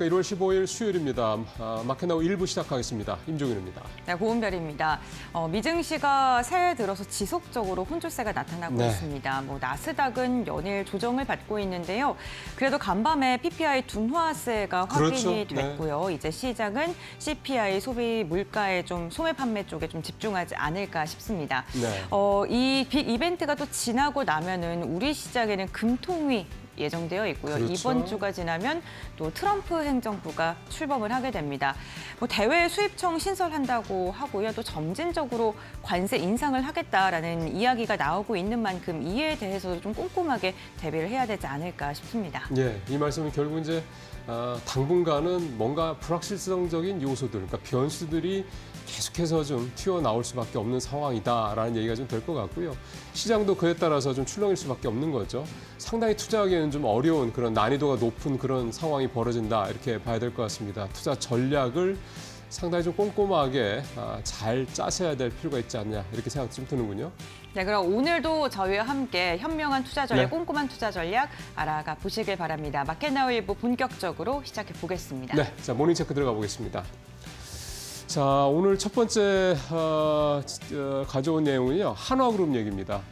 1월 15일 수요일입니다. 마켓나우 1부 시작하겠습니다. 임종윤입니다. 네, 고은별입니다. 미증시가 새해 들어서 지속적으로 혼조세가 나타나고 있습니다. 나스닥은 연일 조정을 받고 있는데요. 그래도 간밤에 PPI 둔화세가 확인이 됐고요. 이제 시장은 CPI 소비 물가에 좀 소매 판매 쪽에 좀 집중하지 않을까 싶습니다. 이 빅 이벤트가 또 지나고 나면은 우리 시장에는 금통위 예정되어 있고요. 이번 주가 지나면 또 트럼프 행정부가 출범을 하게 됩니다. 대외 수입청 신설한다고 하고요. 또 점진적으로 관세 인상을 하겠다라는 이야기가 나오고 있는 만큼 이에 대해서도 좀 꼼꼼하게 대비를 해야 되지 않을까 싶습니다. 예, 이 말씀은 결국 이제 당분간은 뭔가 불확실성적인 요소들, 그러니까 변수들이 계속해서 좀 튀어나올 수밖에 없는 상황이다라는 얘기가 좀 될 것 같고요. 시장도 그에 따라서 좀 출렁일 수밖에 없는 거죠. 상당히 투자하기에는 좀 어려운 그런 난이도가 높은 그런 상황이 벌어진다 이렇게 봐야 될 것 같습니다. 투자 전략을 상당히 좀 꼼꼼하게 잘 짜셔야 될 필요가 있지 않냐 이렇게 생각이 좀 드는군요. 네, 그럼 오늘도 저희와 함께 현명한 투자 전략, 꼼꼼한 투자 전략 알아가 보시길 바랍니다. 마켓나우 1부 본격적으로 시작해 보겠습니다. 네, 자 모닝 체크 들어가 보겠습니다. 자, 오늘 첫 번째 가져온 내용은요. 한화그룹 얘기입니다.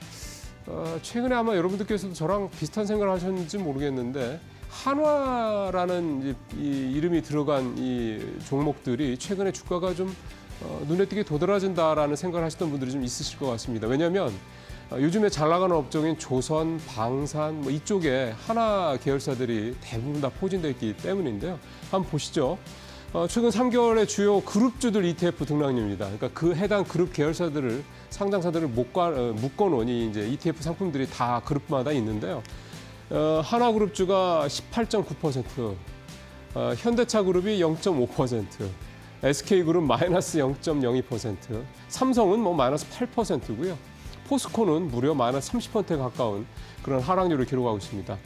최근에 아마 여러분들께서도 저랑 비슷한 생각을 하셨는지 모르겠는데 한화라는 이 이름이 들어간 이 종목들이 최근에 주가가 좀 눈에 띄게 도드라진다라는 생각을 하시던 분들이 좀 있으실 것 같습니다. 왜냐하면 요즘에 잘 나가는 업종인 조선, 방산 이쪽에 한화 계열사들이 대부분 다 포진되어 있기 때문인데요. 한번 보시죠. 최근 3개월의 주요 그룹주들 ETF 등락률입니다. 그러니까 그 해당 그룹 계열사들을 상장사들을 묶어놓은 이제 ETF 상품들이 다 그룹마다 있는데요. 하나그룹주가 18.9%, 현대차그룹이 0.5%, SK그룹 마이너스 0.02%, 삼성은 마이너스 8%고요. 포스코는 무려 마이너스 30%에 가까운 그런 하락률을 기록하고 있습니다.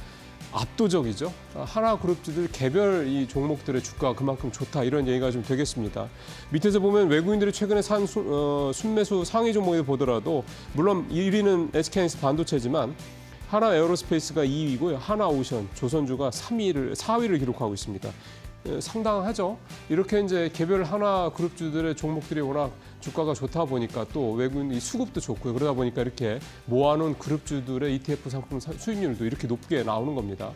압도적이죠. 하나그룹주들 개별 이 종목들의 주가가 그만큼 좋다 이런 얘기가 좀 되겠습니다. 밑에서 보면 외국인들이 최근에 산 순매수 상위 종목을 보더라도 물론 1위는 SK하이닉스 반도체지만 하나에어로스페이스가 2위고요. 하나오션, 조선주가 4위를 기록하고 있습니다. 상당하죠. 이렇게 이제 개별 하나 그룹주들의 종목들이 워낙 주가가 좋다 보니까 또 외국인 수급도 좋고요. 그러다 보니까 이렇게 모아놓은 그룹주들의 ETF 상품 수익률도 이렇게 높게 나오는 겁니다.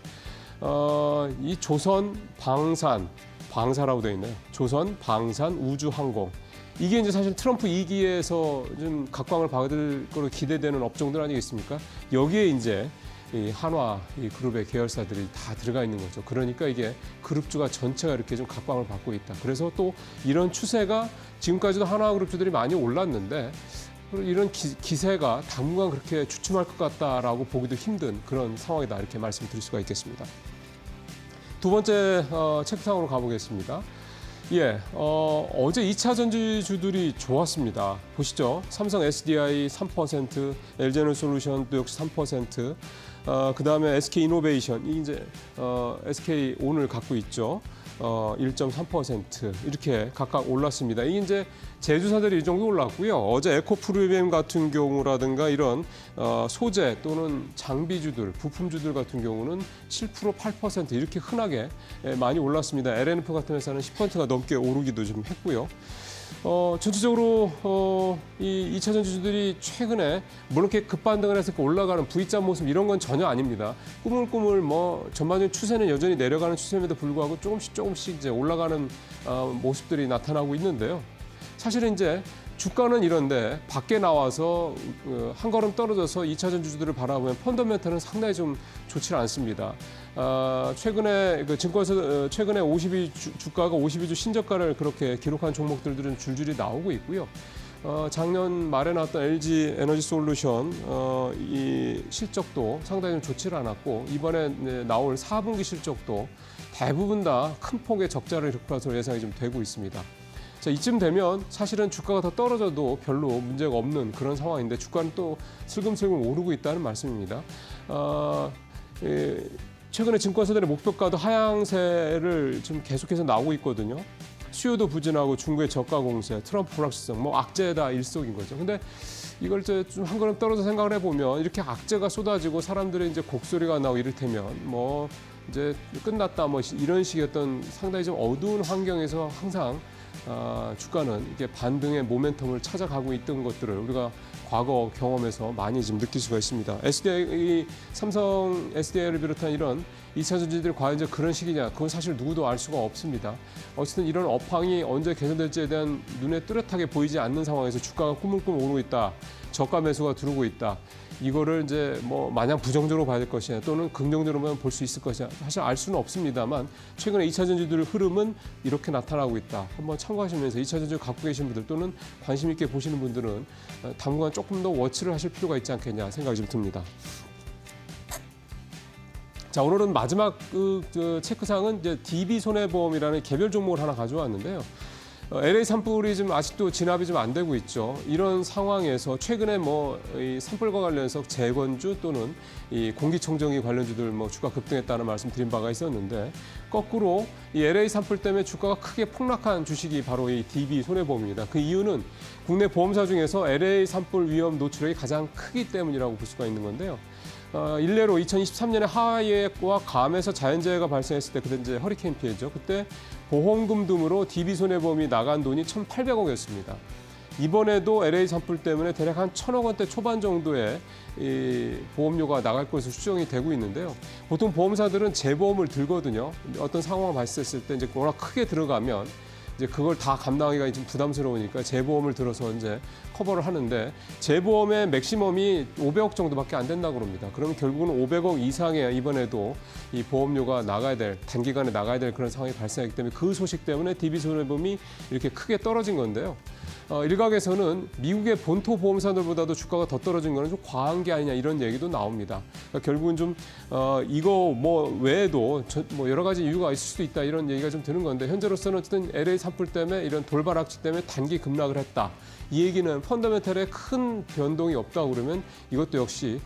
이 조선, 방산, 방사라고 되어 있네요. 조선, 방산, 우주항공. 이게 이제 사실 트럼프 2기에서 좀 각광을 받을 거로 기대되는 업종들 아니겠습니까? 여기에 이제 이 한화 이 그룹의 계열사들이 다 들어가 있는 거죠. 그러니까 이게 그룹주가 전체가 이렇게 좀 각광을 받고 있다. 그래서 또 이런 추세가 지금까지도 한화 그룹주들이 많이 올랐는데 이런 기세가 당분간 그렇게 주춤할 것 같다라고 보기도 힘든 그런 상황이다. 이렇게 말씀드릴 수가 있겠습니다. 두 번째 체크상으로 가보겠습니다. 예, 어제 2차 전지주들이 좋았습니다. 보시죠. 삼성 SDI 3%, LG에너솔루션도 역시 3%, 그다음에 SK이노베이션, 이 이제 SK 오늘 갖고 있죠. 1.3% 이렇게 각각 올랐습니다. 이게 이제 제조사들이 이 정도 올랐고요. 어제 에코프로비엠 같은 경우라든가 이런 소재 또는 장비주들, 부품주들 같은 경우는 7%, 8% 이렇게 흔하게 많이 올랐습니다. LNF 같은 회사는 10%가 넘게 오르기도 좀 했고요. 전체적으로 이 2차 전지주들이 최근에 물론 이렇게 급반등을 해서 올라가는 V자 모습 이런 건 전혀 아닙니다. 꾸물꾸물 전반적인 추세는 여전히 내려가는 추세임에도 불구하고 조금씩 이제 올라가는 모습들이 나타나고 있는데요. 사실은 이제 주가는 이런데 밖에 나와서 한 걸음 떨어져서 2차 전지주들을 바라보면 펀더멘털은 상당히 좀 좋지 않습니다. 최근에 증권사 최근에 주가가 52주 신저가를 그렇게 기록한 종목들은 줄줄이 나오고 있고요. 작년 말에 나왔던 LG 에너지솔루션 이 실적도 상당히 좀 좋지 않았고 이번에 나올 4분기 실적도 대부분 다 큰 폭의 적자를 기록할 것으로 예상이 좀 되고 있습니다. 자, 이쯤 되면 사실은 주가가 더 떨어져도 별로 문제가 없는 그런 상황인데 주가는 또 슬금슬금 오르고 있다는 말씀입니다. 최근에 증권사들의 목표가도 하향세를 좀 계속해서 나오고 있거든요. 수요도 부진하고 중국의 저가 공세, 트럼프 불확실성, 악재다 일석인 거죠. 근데 이걸 좀 한 걸음 떨어져 생각을 해보면 이렇게 악재가 쏟아지고 사람들의 이제 곡소리가 나오고 이를테면 이제 끝났다 뭐 이런 식의 어떤 상당히 좀 어두운 환경에서 항상 주가는 이게 반등의 모멘텀을 찾아가고 있던 것들을 우리가 과거 경험에서 많이 지금 느낄 수가 있습니다. SDI, 삼성 SDI를 비롯한 이런 2차 전지들이 과연 이제 그런 식이냐? 그건 사실 누구도 알 수가 없습니다. 어쨌든 이런 업황이 언제 개선될지에 대한 눈에 뚜렷하게 보이지 않는 상황에서 주가가 꾸물꾸물 오르고 있다. 저가 매수가 들어오고 있다. 이거를 이제 뭐 마냥 부정적으로 봐야 될 것이냐 또는 긍정적으로만 볼 수 있을 것이냐 사실 알 수는 없습니다만 최근에 2차 전지들 흐름은 이렇게 나타나고 있다. 한번 참고하시면서 2차 전지를 갖고 계신 분들 또는 관심 있게 보시는 분들은 당분간 조금 더 워치를 하실 필요가 있지 않겠냐 생각이 좀 듭니다. 자, 오늘은 마지막 체크사항은 이제 DB손해보험이라는 개별 종목을 하나 가져왔는데요. LA 산불이 좀 아직도 진압이 좀 안 되고 있죠. 이런 상황에서 최근에 뭐 이 산불과 관련해서 재건주 또는 이 공기청정기 관련주들 뭐 주가 급등했다는 말씀 드린 바가 있었는데 거꾸로 이 LA 산불 때문에 주가가 크게 폭락한 주식이 바로 이 DB 손해보험입니다. 그 이유는 국내 보험사 중에서 LA 산불 위험 노출액이 가장 크기 때문이라고 볼 수가 있는 건데요. 일례로 2023년에 하와이와 괌에서 자연재해가 발생했을 때 그때 이제 허리케인 피해죠. 그때 보험금 등으로 DB 손해보험이 나간 돈이 1,800억이었습니다. 이번에도 LA 산불 때문에 대략 한 1,000억 원대 초반 정도의 이 보험료가 나갈 것으로 추정이 되고 있는데요. 보통 보험사들은 재보험을 들거든요. 어떤 상황이 발생했을 때 이제 워낙 크게 들어가면 이제 그걸 다 감당하기가 좀 부담스러우니까 재보험을 들어서 이제 커버를 하는데 재보험의 맥시멈이 500억 정도밖에 안 된다고 합니다. 그러면 결국은 500억 이상의 이번에도 이 보험료가 나가야 될 단기간에 나가야 될 그런 상황이 발생하기 때문에 그 소식 때문에 DB손해보험이 이렇게 크게 떨어진 건데요. 일각에서는 미국의 본토 보험사들보다도 주가가 더 떨어진 거는 좀 과한 게 아니냐 이런 얘기도 나옵니다. 그러니까 결국은 좀 이거 뭐 외에도 뭐 여러 가지 이유가 있을 수도 있다 이런 얘기가 좀 드는 건데 현재로서는 어쨌든 LA 산불 때문에 이런 돌발악취 때문에 단기 급락을 했다. 이 얘기는 펀더멘털에 큰 변동이 없다고 그러면 이것도 역시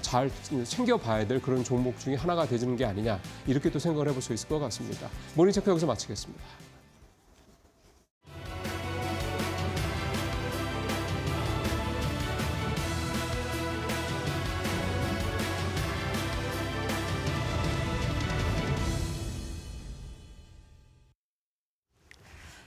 잘 챙겨봐야 될 그런 종목 중에 하나가 되는 게 아니냐 이렇게 또 생각을 해볼 수 있을 것 같습니다. 모닝체크 여기서 마치겠습니다.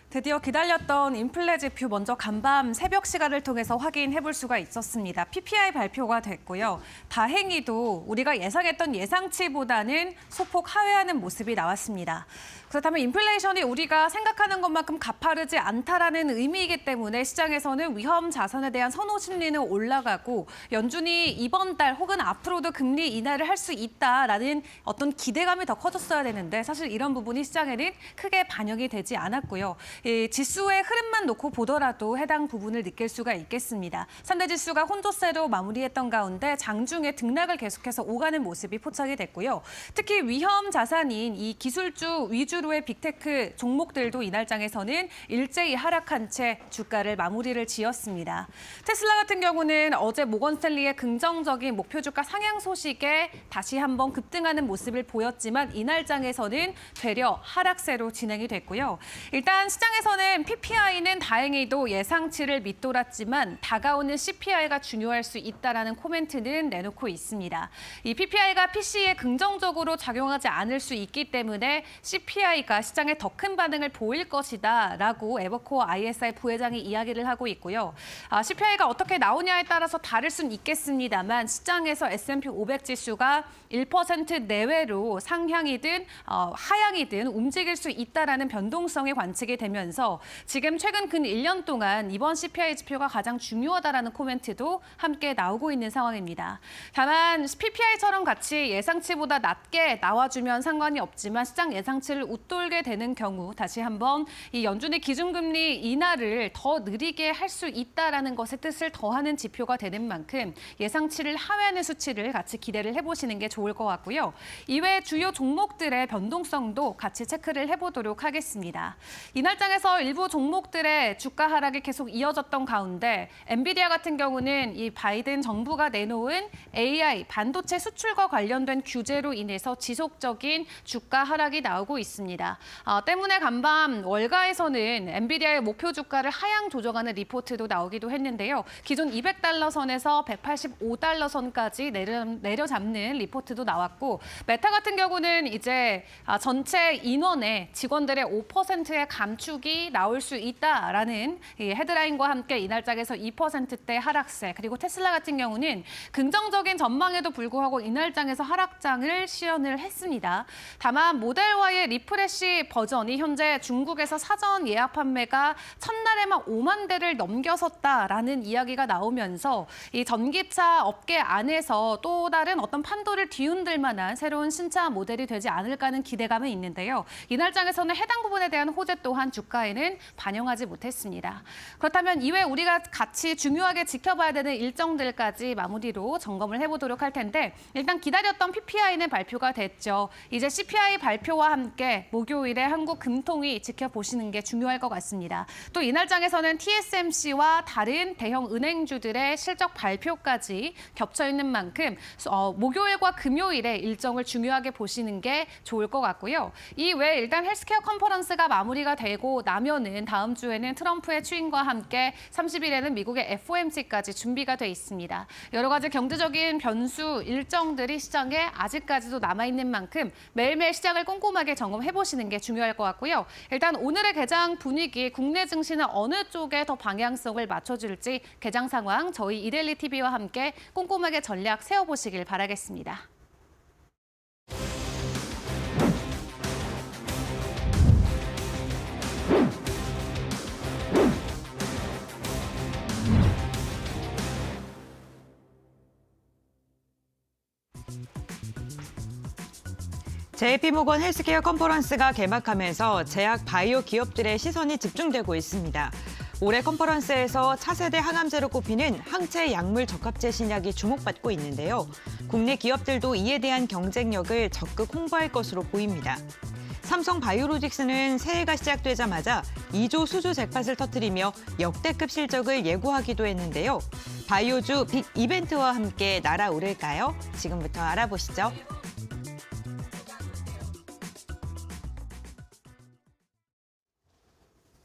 드디어 기다렸던 인플레 지표 먼저 간밤 새벽 시간을 통해서 확인해 볼 수가 있었습니다. PPI 발표가 됐고요. 다행히도 우리가 예상했던 예상치보다는 소폭 하회하는 모습이 나왔습니다. 그렇다면 인플레이션이 우리가 생각하는 것만큼 가파르지 않다라는 의미이기 때문에 시장에서는 위험 자산에 대한 선호 심리는 올라가고 연준이 이번 달 혹은 앞으로도 금리 인하를 할 수 있다라는 어떤 기대감이 더 커졌어야 되는데 사실 이런 부분이 시장에는 크게 반영이 되지 않았고요. 이 지수의 흐름만 놓고 보더라도 해당 부분을 느낄 수가 있겠습니다. 3대 지수가 혼조세로 마무리했던 가운데 장중에 등락을 계속해서 오가는 모습이 포착이 됐고요. 특히 위험 자산인 이 기술주 위주로의 빅테크 종목들도 이날장에서는 일제히 하락한 채 주가를 마무리를 지었습니다. 테슬라 같은 경우는 어제 모건스탠리의 긍정적인 목표 주가 상향 소식에 다시 한번 급등하는 모습을 보였지만 이날장에서는 되려 하락세로 진행이 됐고요. 일단 시장에서는 PPI는 다행히도 예상치를 밑돌았지만 다가오는 CPI가 중요할 수 있다라는 코멘트는 내놓고 있습니다. 이 PPI가 PC에 긍정적으로 작용하지 않을 수 있기 때문에 CPI가 시장에 더 큰 반응을 보일 것이다라고 에버코어 ISI 부회장이 이야기를 하고 있고요. CPI가 어떻게 나오냐에 따라서 다를 수는 있겠습니다만 시장에서 S&P 500 지수가 1% 내외로 상향이든 하향이든 움직일 수 있다라는 변동성이 관측이 되면서 지금 최근 근 1년 동안 이번 CPI 지표가 가장 중요하다라는 코멘트도 함께 나오고 있는 상황입니다. 다만 PPI처럼 같이 예상치보다 낮게 나와주면 상관이 없지만 시장 예상치를 웃돌게 되는 경우 다시 한번 이 연준의 기준금리 인하를 더 느리게 할 수 있다라는 것의 뜻을 더하는 지표가 되는 만큼 예상치를 하회하는 수치를 같이 기대를 해보시는 게 좋을 것 같고요. 이외 주요 종목들의 변동성도 같이 체크를 해보도록 하겠습니다. 이날장 시장에서 일부 종목들의 주가 하락이 계속 이어졌던 가운데 엔비디아 같은 경우는 이 바이든 정부가 내놓은 AI 반도체 수출과 관련된 규제로 인해서 지속적인 주가 하락이 나오고 있습니다. 때문에 간밤 월가에서는 엔비디아의 목표 주가를 하향 조정하는 리포트도 나오기도 했는데요. 기존 200달러 선에서 185달러 선까지 내려잡는 리포트도 나왔고, 메타 같은 경우는 이제 전체 인원의 직원들의 5%의 감축이 나올 수 있다라는 헤드라인과 함께 이날장에서 2%대 하락세, 그리고 테슬라 같은 경우는 긍정적인 전망에도 불구하고 이날장에서 하락장을 시연을 했습니다. 다만 모델Y의 리프레시 버전이 현재 중국에서 사전 예약 판매가 첫날에만 5만 대를 넘겨섰다라는 이야기가 나오면서 이 전기차 업계 안에서 또 다른 어떤 판도를 뒤흔들 만한 새로운 신차 모델이 되지 않을까 하는 기대감은 있는데요. 이날장에서는 해당 부분에 대한 호재 또한 주가에는 반영하지 못했습니다. 그렇다면 이외에 우리가 같이 중요하게 지켜봐야 되는 일정들까지 마무리로 점검을 해보도록 할 텐데, 일단 기다렸던 PPI는 발표가 됐죠. 이제 CPI 발표와 함께 목요일에 한국 금통위 지켜보시는 게 중요할 것 같습니다. 또 이날장에서는 TSMC와 다른 대형 은행주들의 실적 발표까지 겹쳐 있는 만큼 목요일과 금요일에 일정을 중요하게 보시는 게 좋을 것 같고요. 이 외에 일단 헬스케어 컨퍼런스가 마무리가 되고 나면은 다음 주에는 트럼프의 취임과 함께 30일에는 미국의 FOMC까지 준비가 돼 있습니다. 여러 가지 경제적인 변수 일정들이 시장에 아직까지도 남아있는 만큼 매일매일 시장을 꼼꼼하게 점검해보시는 게 중요할 것 같고요. 일단 오늘의 개장 분위기, 국내 증시는 어느 쪽에 더 방향성을 맞춰줄지 개장 상황 저희 이데일리 TV와 함께 꼼꼼하게 전략 세워보시길 바라겠습니다. JP모건 헬스케어 컨퍼런스가 개막하면서 제약 바이오 기업들의 시선이 집중되고 있습니다. 올해 컨퍼런스에서 차세대 항암제로 꼽히는 항체 약물 적합제 신약이 주목받고 있는데요. 국내 기업들도 이에 대한 경쟁력을 적극 홍보할 것으로 보입니다. 삼성 바이오로직스는 새해가 시작되자마자 2조 수주 잭팟을 터뜨리며 역대급 실적을 예고하기도 했는데요. 바이오주 빅 이벤트와 함께 날아오를까요? 지금부터 알아보시죠.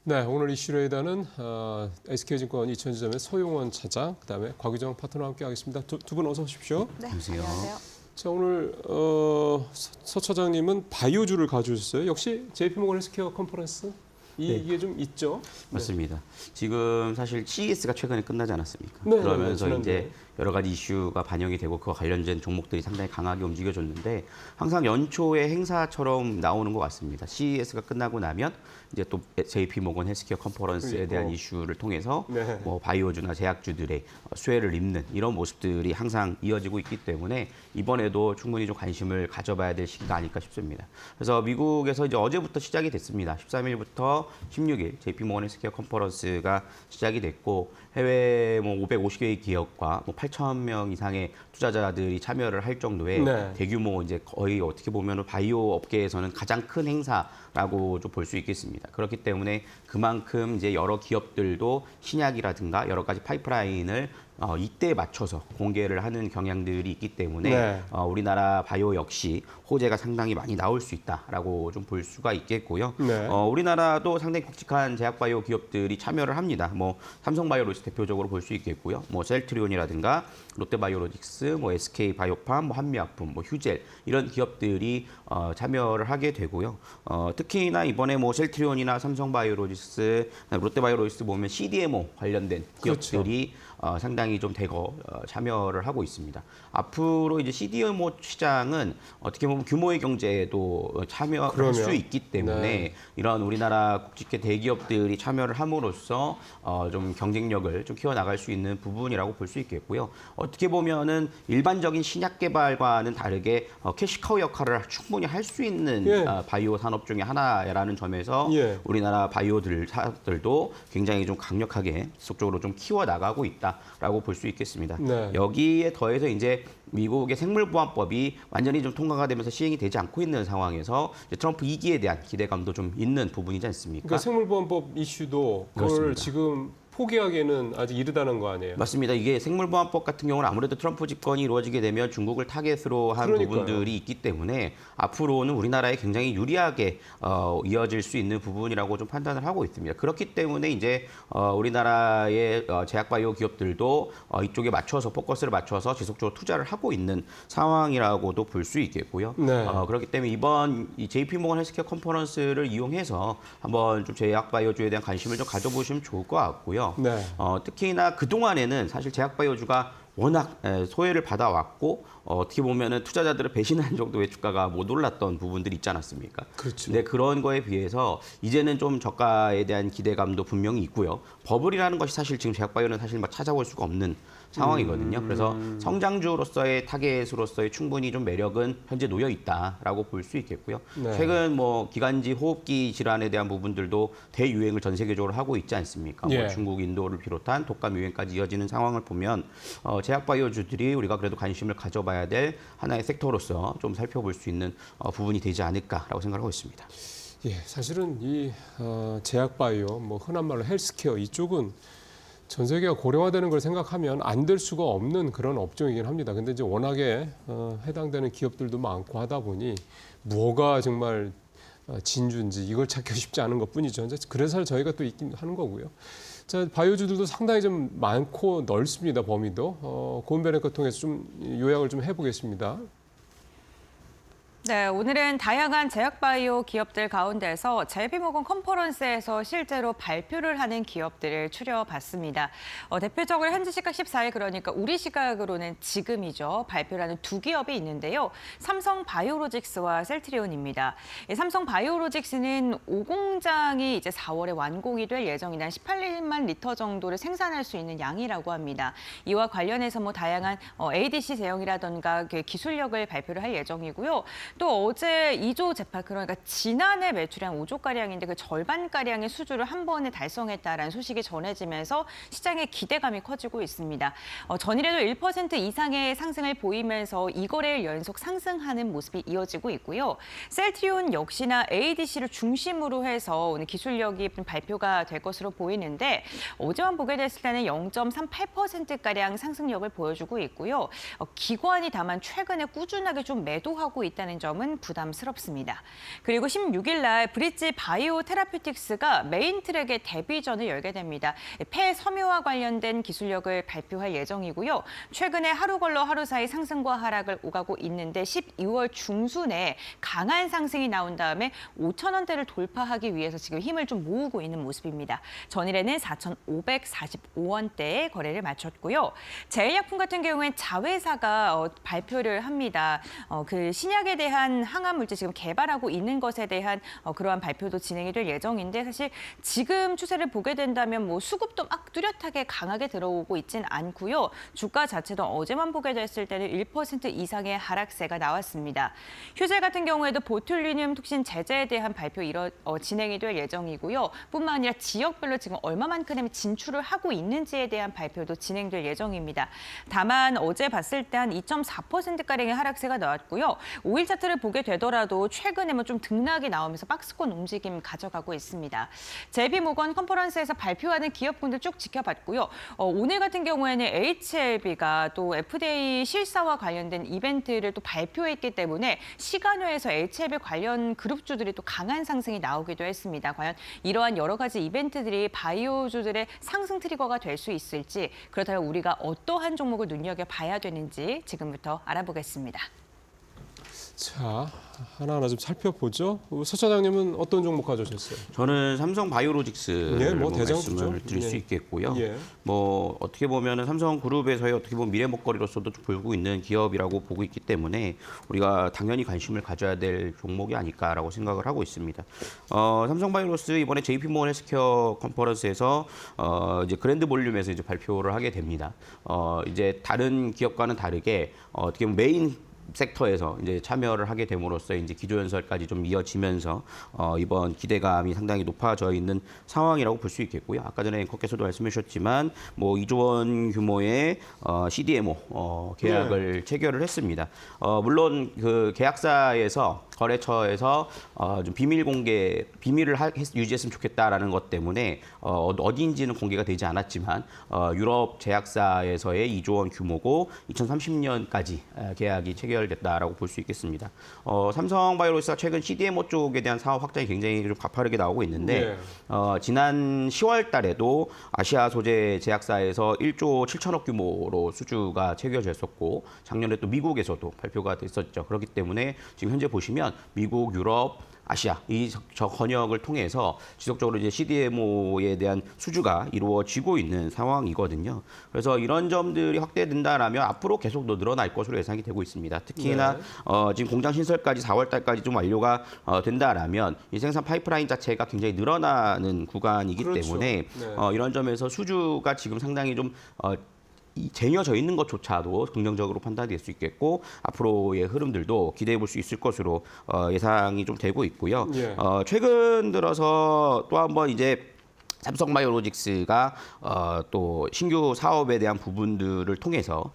네, 오늘 이슈레이더는 SK증권 이천지점의 소용원 차장, 그다음에 곽유정 파트너와 함께하겠습니다. 두 분 어서 오십시오. 네, 안녕하세요. 자, 오늘 서 차장님은 바이오주를 가져오셨어요. 역시 JP모건 헬스케어 컨퍼런스 이게 좀 있죠? 맞습니다. 지금 사실 CES가 최근에 끝나지 않았습니까? 네, 그러면서 네, 이제 여러 가지 이슈가 반영이 되고 그와 관련된 종목들이 상당히 강하게 움직여줬는데 항상 연초에 행사처럼 나오는 것 같습니다. CES가 끝나고 나면 이제 또 JP모건 헬스케어 컨퍼런스에 대한 이슈를 통해서 네. 뭐 바이오주나 제약주들의 수혜를 입는 이런 모습들이 항상 이어지고 있기 때문에 이번에도 충분히 좀 관심을 가져봐야 될 시기가 아닐까 싶습니다. 그래서 미국에서 이제 어제부터 시작이 됐습니다. 13일부터 16일 JP모건 헬스케어 컨퍼런스가 시작이 됐고 해외 뭐 550개의 기업과 뭐 8,000명 이상의 투자자들이 참여를 할 정도의 네. 대규모 이제 거의 어떻게 보면 바이오 업계에서는 가장 큰 행사라고 좀 볼 수 있겠습니다. 그렇기 때문에 그만큼 이제 여러 기업들도 신약이라든가 여러 가지 파이프라인을 이때에 맞춰서 공개를 하는 경향들이 있기 때문에 네. 우리나라 바이오 역시 호재가 상당히 많이 나올 수 있다라고 좀 볼 수가 있겠고요. 네. 우리나라도 상당히 굵직한 제약 바이오 기업들이 참여를 합니다. 뭐 삼성바이오로직스 대표적으로 볼 수 있겠고요. 뭐 셀트리온이라든가 롯데바이오로직스, 뭐 SK바이오팜, 뭐 한미약품, 뭐 휴젤 이런 기업들이 참여를 하게 되고요. 특히나 이번에 뭐 셀트리온이나 삼성바이오로직스, 롯데바이오로직스 보면 CDMO 관련된 기업들이 상당히 좀 대거 참여를 하고 있습니다. 앞으로 이제 CDMO 시장은 어떻게 보면 규모의 경제에도 참여할 수 있기 때문에 네. 이런 우리나라 국직계 대기업들이 참여를 함으로써 좀 경쟁력을 좀 키워나갈 수 있는 부분이라고 볼 수 있겠고요. 어떻게 보면은 일반적인 신약 개발과는 다르게 캐시카우 역할을 충분히 할 수 있는 예. 바이오 산업 중에 하나라는 점에서 예. 우리나라 바이오들도 굉장히 좀 강력하게 지속적으로 좀 키워나가고 있다. 않을까라고 볼 수 있겠습니다. 네. 여기에 더해서 이제 미국의 생물보안법이 완전히 좀 통과가 되면서 시행이 되지 않고 있는 상황에서 이제 트럼프 2기에 대한 기대감도 좀 있는 부분이지 않습니까? 그러니까 생물보안법 이슈도 그걸 그렇습니다. 지금 포기하기에는 아직 이르다는 거 아니에요? 맞습니다. 이게 생물보안법 같은 경우는 아무래도 트럼프 집권이 이루어지게 되면 중국을 타겟으로 한 그러니까요. 부분들이 있기 때문에 앞으로는 우리나라에 굉장히 유리하게 이어질 수 있는 부분이라고 좀 판단을 하고 있습니다. 그렇기 때문에 이제 우리나라의 제약바이오 기업들도 이쪽에 맞춰서 포커스를 맞춰서 지속적으로 투자를 하고 있는 상황이라고도 볼 수 있겠고요. 네. 그렇기 때문에 이번 이 JP모건 헬스케어 컨퍼런스를 이용해서 한번 좀 제약바이오주에 대한 관심을 좀 가져보시면 좋을 것 같고요. 네. 특히나 그동안에는 사실 제약바이오주가 워낙 소외를 받아왔고 어떻게 보면은 투자자들을 배신한 정도의 주가가 못 올랐던 부분들이 있지 않았습니까? 그렇죠. 근데 그런 거에 비해서 이제는 좀 저가에 대한 기대감도 분명히 있고요. 버블이라는 것이 사실 지금 제약바이오는 사실 막 찾아올 수가 없는 상황이거든요. 그래서 성장주로서의 타겟으로서의 충분히 좀 매력은 현재 놓여 있다라고 볼 수 있겠고요. 네. 최근 뭐 기관지 호흡기 질환에 대한 부분들도 대유행을 전 세계적으로 하고 있지 않습니까? 예. 뭐 중국, 인도를 비롯한 독감 유행까지 이어지는 상황을 보면 제약바이오주들이 우리가 그래도 관심을 가져봐야 될 하나의 섹터로서 좀 살펴볼 수 있는 부분이 되지 않을까라고 생각하고 있습니다. 예, 사실은 이 제약바이오, 뭐 흔한 말로 헬스케어 이쪽은 전 세계가 고령화되는 걸 생각하면 안 될 수가 없는 그런 업종이긴 합니다. 근데 이제 워낙에 해당되는 기업들도 많고 하다 보니 뭐가 정말 진주인지 이걸 찾기 쉽지 않은 것뿐이죠. 이제 그래서 저희가 또 있긴 하는 거고요. 자, 바이오주들도 상당히 좀 많고 넓습니다. 범위도. 고은변을 통해서 좀 요약을 좀 해보겠습니다. 네, 오늘은 다양한 제약바이오 기업들 가운데서 JP모건 컨퍼런스에서 실제로 발표를 하는 기업들을 추려봤습니다. 대표적으로 현지 시각 14일, 그러니까 우리 시각으로는 지금이죠. 발표를 하는 두 기업이 있는데요. 삼성바이오로직스와 셀트리온입니다. 삼성바이오로직스는 5공장이 이제 4월에 완공이 될 예정이다. 18만 리터 정도를 생산할 수 있는 양이라고 합니다. 이와 관련해서 뭐 다양한 ADC 제형이라던가 그 기술력을 발표를 할 예정이고요. 또 어제 2조 재파, 그러니까 지난해 매출이 한 5조가량인데 그 절반가량의 수주를 한 번에 달성했다라는 소식이 전해지면서 시장의 기대감이 커지고 있습니다. 전일에도 1% 이상의 상승을 보이면서 2거래일 연속 상승하는 모습이 이어지고 있고요. 셀트리온 역시나 ADC를 중심으로 해서 오늘 기술력이 발표가 될 것으로 보이는데 어제만 보게 됐을 때는 0.38%가량 상승력을 보여주고 있고요. 기관이 다만 최근에 꾸준하게 좀 매도하고 있다는 점은 부담스럽습니다. 그리고 16일 날 브릿지 바이오 테라퓨틱스가 메인 트랙의 데뷔전을 열게 됩니다. 폐 섬유와 관련된 기술력을 발표할 예정이고요. 최근에 하루 걸러 하루 사이 상승과 하락을 오가고 있는데 12월 중순에 강한 상승이 나온 다음에 5,000원대를 돌파하기 위해서 지금 힘을 좀 모으고 있는 모습입니다. 전일에는 4,545원대에 거래를 마쳤고요. 제일약품 같은 경우엔 자회사가 발표를 합니다. 그 신약에 대한 항암 물질 지금 개발하고 있는 것에 대한 그러한 발표도 진행이 될 예정인데, 사실 지금 추세를 보게 된다면 뭐 수급도 막 뚜렷하게 강하게 들어오고 있진 않고요. 주가 자체도 어제만 보게 됐을 때는 1% 이상의 하락세가 나왔습니다. 휴젤 같은 경우에도 보툴리늄 톡신 제재에 대한 발표 진행이 될 예정이고요. 뿐만 아니라 지역별로 지금 얼마만큼 진출을 하고 있는지에 대한 발표도 진행될 예정입니다. 다만 어제 봤을 때 한 2.4%가량의 하락세가 나왔고요. 5일 차트를 보게 되더라도 최근에 뭐 좀 등락이 나오면서 박스권 움직임 가져가고 있습니다. JP모건 컨퍼런스에서 발표하는 기업군들 쭉 지켜봤고요. 오늘 같은 경우에는 HLB가 또 FDA 실사와 관련된 이벤트를 또 발표했기 때문에 시간외에서 HLB 관련 그룹주들이 또 강한 상승이 나오기도 했습니다. 과연 이러한 여러 가지 이벤트들이 바이오주들의 상승 트리거가 될 수 있을지, 그렇다면 우리가 어떠한 종목을 눈여겨봐야 되는지 지금부터 알아보겠습니다. 자, 하나하나 좀 살펴보죠. 서 차장님은 어떤 종목 가져오셨어요? 저는 삼성바이오로직스를 네, 뭐 뭐 대장주죠. 말씀을 드릴 수 예. 있겠고요. 예. 뭐 어떻게 보면은 삼성그룹에서의 어떻게 보면 미래 먹거리로서도 좀 보고 있는 기업이라고 보고 있기 때문에 우리가 당연히 관심을 가져야 될 종목이 아닐까라고 생각을 하고 있습니다. 삼성바이오로스 이번에 JP모건 헬스케어 컨퍼런스에서 이제 그랜드 볼륨에서 이제 발표를 하게 됩니다. 이제 다른 기업과는 다르게 어떻게 보면 메인 섹터에서 이제 참여를 하게 됨으로써 이제 기조연설까지 좀 이어지면서 이번 기대감이 상당히 높아져 있는 상황이라고 볼 수 있겠고요. 아까 전에 앵커께서도 말씀해 주셨지만 뭐 2조 원 규모의 CDMO 계약을 체결을 했습니다. 물론 그 계약사에서 거래처에서 좀 비밀을 유지했으면 좋겠다라는 것 때문에 어디인지는 공개가 되지 않았지만 유럽 제약사에서의 2조 원 규모고 2030년까지 계약이 체결됐다라고 볼 수 있겠습니다. 삼성바이오로직스가 최근 CDMO 쪽에 대한 사업 확장이 굉장히 좀 가파르게 나오고 있는데 지난 10월 달에도 아시아 소재 제약사에서 1조 7천억 규모로 수주가 체결됐었고 작년에 또 미국에서도 발표가 됐었죠. 그렇기 때문에 지금 현재 보시면 미국, 유럽, 아시아 저 권역을 통해서 지속적으로 이제 CDMO에 대한 수주가 이루어지고 있는 상황이거든요. 그래서 이런 점들이 확대된다라면 앞으로 계속 더 늘어날 것으로 예상이 되고 있습니다. 특히나 지금 공장 신설까지 4월 달까지 좀 완료가 된다라면 이 생산 파이프라인 자체가 굉장히 늘어나는 구간이기 그렇죠. 때문에 네. 이런 점에서 수주가 지금 상당히 좀 쟁여져 있는 것조차도 긍정적으로 판단될 수 있겠고 앞으로의 흐름들도 기대해 볼 수 있을 것으로 예상이 좀 되고 있고요. 예. 최근 들어서 또 한번 이제 삼성바이오로직스가 또 신규 사업에 대한 부분들을 통해서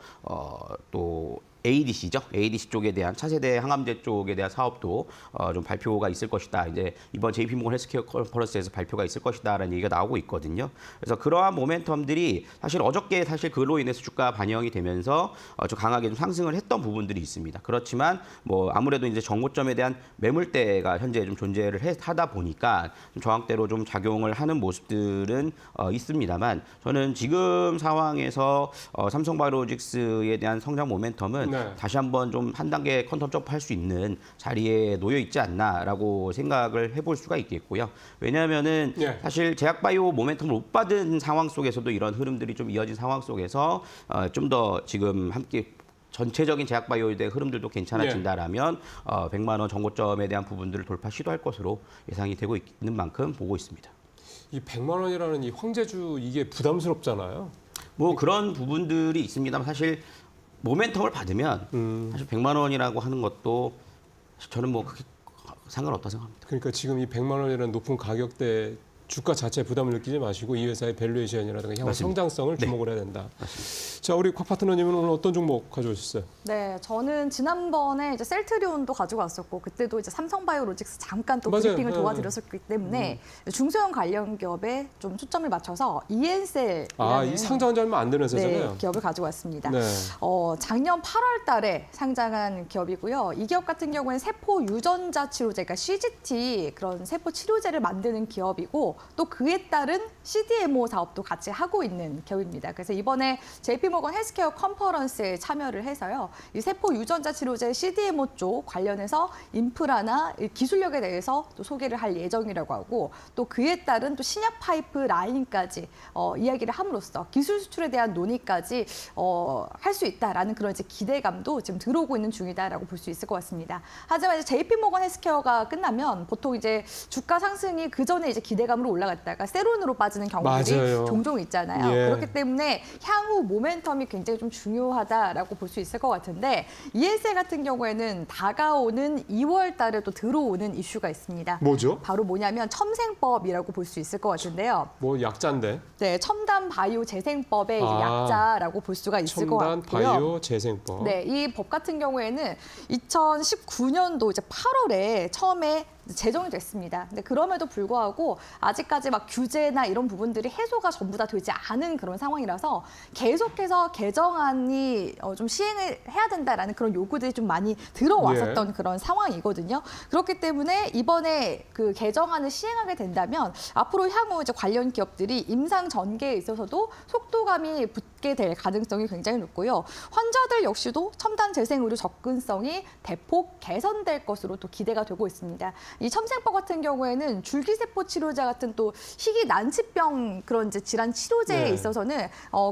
또 ADC죠. ADC 쪽에 대한 차세대 항암제 쪽에 대한 사업도 좀 발표가 있을 것이다. 이제 이번 JP모건 헬스케어 컨퍼런스에서 발표가 있을 것이다라는 얘기가 나오고 있거든요. 그래서 그러한 모멘텀들이 사실 어저께 그로 인해서 주가 반영이 되면서 좀 강하게 좀 상승을 했던 부분들이 있습니다. 그렇지만 뭐 아무래도 이제 정고점에 대한 매물대가 현재 좀 존재를 하다 보니까 좀 저항대로 좀 작용을 하는 모습들은 있습니다만 저는 지금 상황에서 삼성바이오로직스에 대한 성장 모멘텀은 다시 한번 좀 한 단계 컨텀 점프할 수 있는 자리에 놓여 있지 않나라고 생각을 해볼 수가 있겠고요. 왜냐하면은 사실 제약바이오 모멘텀을 못 받은 상황 속에서도 이런 흐름들이 좀 이어진 상황 속에서 좀 더 지금 함께 전체적인 제약바이오에 대한 흐름들도 괜찮아진다라면 100만 원 정고점에 대한 부분들을 돌파 시도할 것으로 예상이 되고 있는 만큼 보고 있습니다. 이 100만 원이라는 이 황제주 이게 부담스럽잖아요. 뭐 그런 부분들이 있습니다만 사실 모멘텀을 받으면 사실 100만 원이라고 하는 것도 저는 뭐 그게 상관없다 생각합니다. 그러니까 지금 이 100만 원이라는 높은 가격대 주가 자체에 부담을 느끼지 마시고 이 회사의 밸류에이션이라든가 향후 맞습니다. 성장성을 주목을 해야 된다. 자, 우리 곽 파트너님은 오늘 어떤 종목 가져오셨어요? 네, 저는 지난번에 이제 셀트리온도 가지고 왔었고 그때도 이제 삼성바이오로직스 잠깐 또 맞아요. 브리핑을 도와드렸었기 때문에 중소형 관련 기업에 좀 초점을 맞춰서 이엔셀이라는 이 상장한 지 얼마 안 되는 회사잖아요. 기업을 가지고 왔습니다. 네. 작년 8월 달에 상장한 기업이고요. 이 기업 같은 경우에는 세포 유전자 치료제, 그러니까 CGT 그런 세포 치료제를 만드는 기업이고 또 그에 따른 CDMO 사업도 같이 하고 있는 기업입니다. 그래서 이번에 JP모건 헬스케어 컨퍼런스에 참여를 해서요. 이 세포 유전자 치료제 CDMO 쪽 관련해서 인프라나 기술력에 대해서 또 소개를 할 예정이라고 하고 또 그에 따른 또 신약 파이프 라인까지 이야기를 함으로써 기술 수출에 대한 논의까지 할 수 있다라는 그런 이제 기대감도 지금 들어오고 있는 중이다라고 볼 수 있을 것 같습니다. 하지만 이제 JP모건 헬스케어가 끝나면 보통 이제 주가 상승이 그 전에 이제 기대감으로 올라갔다가 세론으로 빠지는 경우들이 맞아요. 종종 있잖아요. 예. 그렇기 때문에 향후 모멘텀이 굉장히 좀 중요하다라고 볼 수 있을 것 같은데 ESL 같은 경우에는 다가오는 2월 달에 또 들어오는 이슈가 있습니다. 뭐죠? 바로 뭐냐면 첨생법이라고 볼 수 있을 것 같은데요. 뭐 약자인데. 네, 첨단 바이오 재생법의 이제 약자라고 볼 수가 있을 것 첨단 같고요. 바이오 재생법. 네, 이 법 같은 경우에는 2019년도 이제 8월에 처음에 제정이 됐습니다. 근데 그럼에도 불구하고 아직까지 막 규제나 이런 부분들이 해소가 전부 다 되지 않은 그런 상황이라서 계속해서 개정안이 좀 시행을 해야 된다라는 그런 요구들이 좀 많이 들어왔었던 그런 상황이거든요. 그렇기 때문에 이번에 그 개정안을 시행하게 된다면 앞으로 향후 이제 관련 기업들이 임상 전개에 있어서도 속도감이 붙게 될 가능성이 굉장히 높고요. 환자들 역시도 첨단 재생 의료 접근성이 대폭 개선될 것으로 또 기대가 되고 있습니다. 이 첨생법 같은 경우에는 줄기세포 치료제 같은 또 희귀 난치병 그런 이제 질환 치료제에 있어서는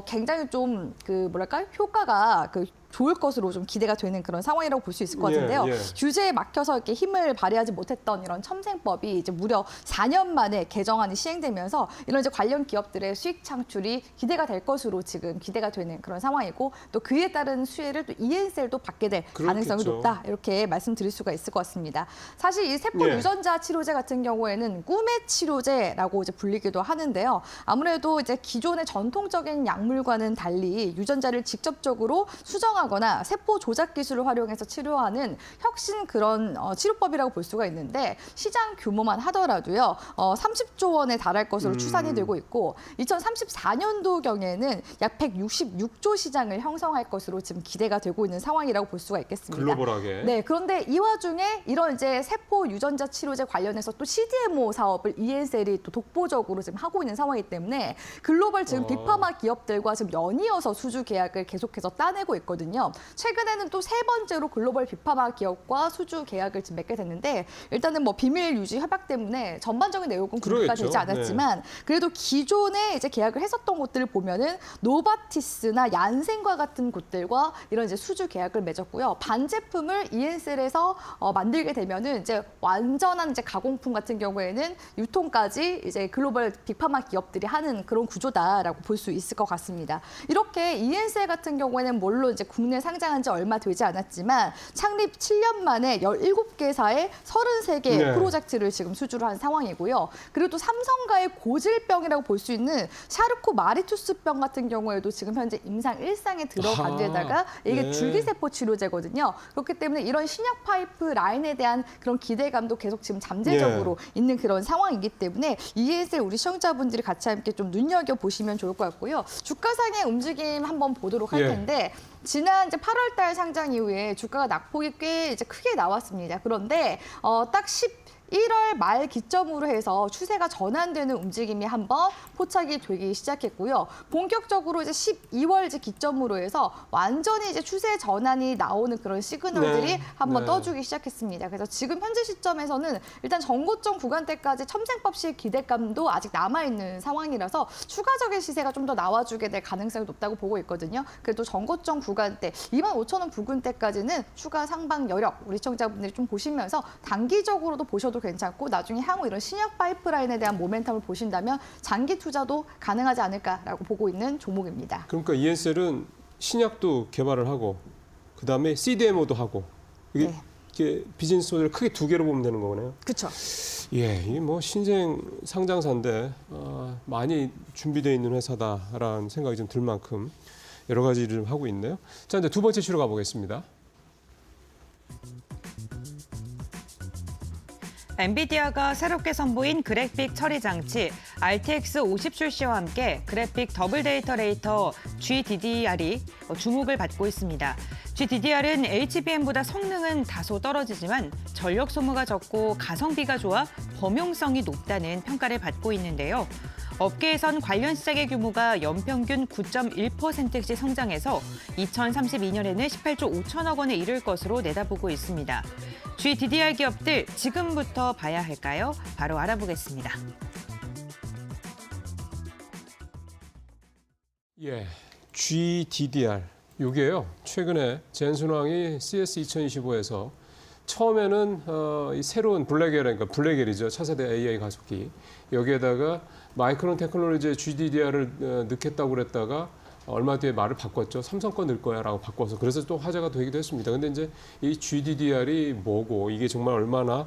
굉장히 좀 그 뭐랄까 효과가 그 좋을 것으로 좀 기대가 되는 그런 상황이라고 볼 수 있을 것 같은데요. 예, 예. 규제에 막혀서 이렇게 힘을 발휘하지 못했던 이런 첨생법이 이제 무려 4년 만에 개정안이 시행되면서 이런 이제 관련 기업들의 수익 창출이 기대가 될 것으로 지금 기대가 되는 그런 상황이고 또 그에 따른 수혜를 또 ENCL도 받게 될 가능성이 그렇겠죠. 높다 이렇게 말씀드릴 수가 있을 것 같습니다. 사실 이 세포 예. 유전자 치료제 같은 경우에는 꿈의 치료제라고 이제 불리기도 하는데요. 아무래도 이제 기존의 전통적인 약물과는 달리 유전자를 직접적으로 수정하거나 세포 조작 기술을 활용해서 치료하는 혁신 그런 치료법이라고 볼 수가 있는데 시장 규모만 하더라도요 30조 원에 달할 것으로 추산이 되고 있고 2034년도경에는 약 166조 시장을 형성할 것으로 지금 기대가 되고 있는 상황이라고 볼 수가 있겠습니다. 글로벌하게. 네, 그런데 이 와중에 이런 이제 세포 유전자 치료제 관련해서 또 CDMO 사업을 ENCL이 또 독보적으로 지금 하고 있는 상황이기 때문에 글로벌 지금 빅파마 기업들과 지금 연이어서 수주 계약을 계속해서 따내고 있거든요. 최근에는 또 3번째로 글로벌 빅파마 기업과 수주 계약을 지금 맺게 됐는데 일단은 뭐 비밀 유지 협약 때문에 전반적인 내용은 공개가 그러겠죠. 되지 않았지만 그래도 기존에 이제 계약을 했었던 곳들을 보면은 노바티스나 얀센과 같은 곳들과 이런 이제 수주 계약을 맺었고요. 반제품을 ENCL에서 만들게 되면은 이제 완전한 이제 가공품 같은 경우에는 유통까지 이제 글로벌 빅파마 기업들이 하는 그런 구조다라고 볼 수 있을 것 같습니다. 이렇게 ENCL 같은 경우에는 물론 이제 국내 상장한 지 얼마 되지 않았지만 창립 7년 만에 17개사의 33개 네. 프로젝트를 지금 수주를 한 상황이고요. 그리고 또 삼성과의 고질병이라고 볼 수 있는 샤르코 마리투스병 같은 경우에도 지금 현재 임상 1상에 들어간 데다가 이게 네. 줄기세포 치료제거든요. 그렇기 때문에 이런 신약 파이프 라인에 대한 그런 기대감도 계속 지금 잠재적으로 있는 그런 상황이기 때문에 ENCL 우리 시청자분들이 같이 함께 좀 눈여겨보시면 좋을 것 같고요. 주가상의 움직임 한번 보도록 할 예. 텐데 지난 이제 8월달 상장 이후에 주가가 낙폭이 꽤 이제 크게 나왔습니다. 그런데 딱 11월 말 기점으로 해서 추세가 전환되는 움직임이 한번 포착이 되기 시작했고요. 본격적으로 이제 12월 기점으로 해서 완전히 이제 추세 전환이 나오는 그런 시그널들이 네. 한번 네. 떠주기 시작했습니다. 그래서 지금 현재 시점에서는 일단 전고점 구간대까지 첨생법식 기대감도 아직 남아있는 상황이라서 추가적인 시세가 좀 더 나와주게 될 가능성이 높다고 보고 있거든요. 그래도 전고점 구간대 25,000원 부근대까지는 추가 상방 여력 우리 시청자분들이 좀 보시면서 단기적으로도 보셔도 괜찮고 나중에 향후 이런 신약 파이프라인에 대한 모멘텀을 보신다면 장기 투자도 가능하지 않을까라고 보고 있는 종목입니다. 그러니까 ENCL은 신약도 개발을 하고 그다음에 CDMO도 하고 이게, 네. 이게 비즈니스 모델을 크게 두 개로 보면 되는 거네요. 그렇죠. 예, 이게 뭐 신생 상장사인데 많이 준비되어 있는 회사다라는 생각이 좀 들 만큼 여러 가지를 좀 하고 있네요. 자, 이제 두 번째 시로 가보겠습니다. 엔비디아가 새롭게 선보인 그래픽 처리 장치 RTX 50 출시와 함께 그래픽 더블 데이터 레이터 GDDR이 주목을 받고 있습니다. GDDR은 HBM보다 성능은 다소 떨어지지만 전력 소모가 적고 가성비가 좋아 범용성이 높다는 평가를 받고 있는데요. 업계에선 관련 시장의 규모가 연평균 9.1%씩 성장해서 2032년에는 18조 5천억 원에 이를 것으로 내다보고 있습니다. GDDR 기업들 지금부터 봐야 할까요? 바로 알아보겠습니다. 예, GDDR. 요게요. 최근에 젠슨왕이 CS 2025에서 처음에는 이 새로운 블랙엘이니까 블랙엘이죠. 차세대 AI 가속기. 여기에다가 마이크론 테크놀로지의 GDDR을 넣겠다고 그랬다가 얼마 뒤에 말을 바꿨죠. 삼성 거 넣을 거야라고 바꿔서 그래서 또 화제가 되기도 했습니다. 근데 이제 이 GDDR이 뭐고 이게 정말 얼마나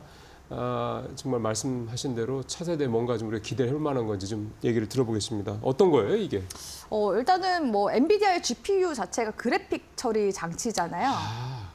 정말 말씀하신 대로 차세대 뭔가 좀 우리가 기대할 만한 건지 좀 얘기를 들어보겠습니다. 어떤 거예요, 이게? 일단은 뭐 엔비디아의 GPU 자체가 그래픽 처리 장치잖아요.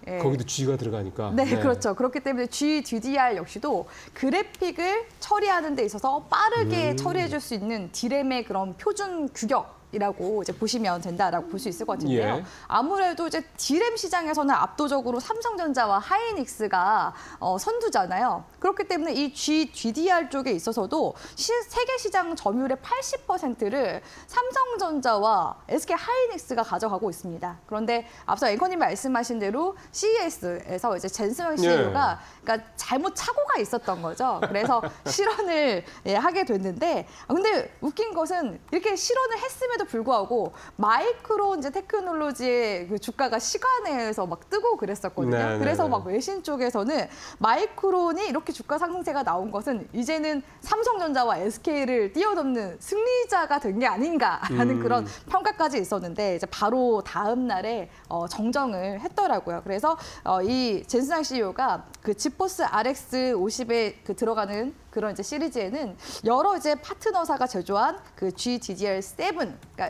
예. 거기도 G가 들어가니까. 네, 그렇죠. 그렇기 때문에 GDDR 역시도 그래픽을 처리하는 데 있어서 빠르게 처리해줄 수 있는 D램의 그런 표준 규격이라고 이제 보시면 된다라고 볼 수 있을 것 같은데요. 예. 아무래도 이제 D램 시장에서는 압도적으로 삼성전자와 하이닉스가 선두잖아요. 그렇기 때문에 이 GDDR 쪽에 있어서도 세계 시장 점유율의 80%를 삼성전자와 SK 하이닉스가 가져가고 있습니다. 그런데 앞서 앵커님이 말씀하신 대로 CES에서 이제 젠슨왕 CEO가 그러니까 잘못 착오가 있었던 거죠. 그래서 실언을 하게 됐는데 근데 웃긴 것은 이렇게 실언을 했음에도 그럼에도 불구하고 마이크론 이제 테크놀로지의 그 주가가 시간에서 막 뜨고 그랬었거든요. 네, 그래서 네, 막 외신 쪽에서는 마이크론이 이렇게 주가 상승세가 나온 것은 이제는 삼성전자와 SK를 뛰어넘는 승리자가 된 게 아닌가라는 그런 평가까지 있었는데 이제 바로 다음 날에 정정을 했더라고요. 그래서 이 젠슨항 CEO가 그 지포스 RX 50에 그 들어가는 그런 이제 시리즈에는 여러 이제 파트너사가 제조한 그 GDDR7, 그러니까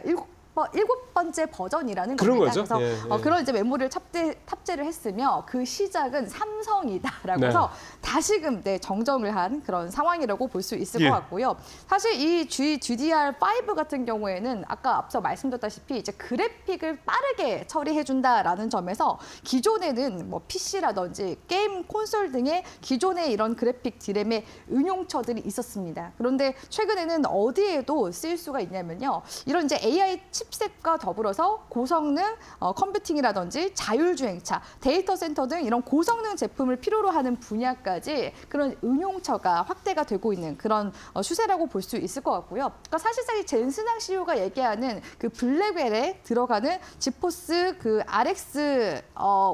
일곱 번째 버전이라는 그런 겁니다. 거죠. 그래서 예, 예. 그런 이제 메모리를 탑재를 했으며 그 시작은 삼성이다라고 네. 해서 다시금 정정을 한 그런 상황이라고 볼 수 있을 예. 것 같고요. 사실 이 GDDR5 같은 경우에는 아까 앞서 말씀드렸다시피 이제 그래픽을 빠르게 처리해준다라는 점에서 기존에는 뭐 PC라든지 게임 콘솔 등의 기존의 이런 그래픽 디램의 응용처들이 있었습니다. 그런데 최근에는 어디에도 쓰일 수가 있냐면요. 이런 이제 AI 칩셋과 더불어서 고성능 컴퓨팅이라든지 자율주행차, 데이터 센터 등 이런 고성능 제품을 필요로 하는 분야까지 그런 응용처가 확대가 되고 있는 그런 추세라고 볼 수 있을 것 같고요. 그러니까 사실상 이 젠슨항 CEO가 얘기하는 그 블랙웰에 들어가는 지포스 그 RX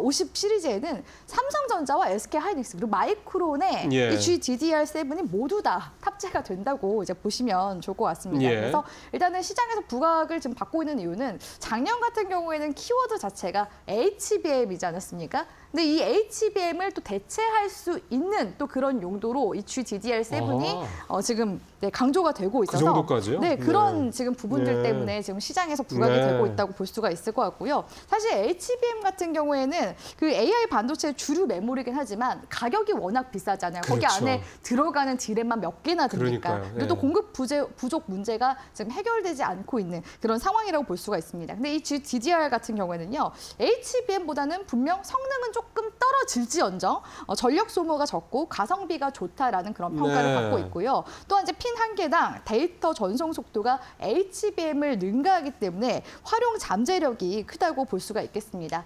50 시리즈에는 삼성전자와 SK하이닉스 그리고 마이크론의 예. 이 GDDR7이 모두 다 탑재가 된다고 이제 보시면 좋을 것 같습니다. 예. 그래서 일단은 시장에서 부각을 지금 받고 있는 이유는 작년 같은 경우에는 키워드 자체가 HBM이지 않았습니까? 근데 이 HBM을 또 대체할 수 있는 또 그런 용도로 이 GDDR7이 지금 강조가 되고 있어서 정도까지요? 네, 그런 네. 지금 부분들 네. 때문에 지금 시장에서 부각이 네. 되고 있다고 볼 수가 있을 것 같고요. 사실 HBM 같은 경우에는 그 AI 반도체의 주류 메모리긴 하지만 가격이 워낙 비싸잖아요. 거기 그렇죠. 안에 들어가는 디램만 몇 개나 됩니까? 그러니까요. 그리고 또 네. 공급 부족 문제가 지금 해결되지 않고 있는 그런 상황이라고 볼 수가 있습니다. 근데 이 DDR 같은 경우에는요, HBM보다는 분명 성능은 조금 떨어질지언정 전력 소모가 적고 가성비가 좋다라는 그런 평가를 네. 받고 있고요. 또한 이제 핀 한 개당 데이터 전송 속도가 HBM을 능가하기 때문에 활용 잠재력이 크다고 볼 수가 있겠습니다.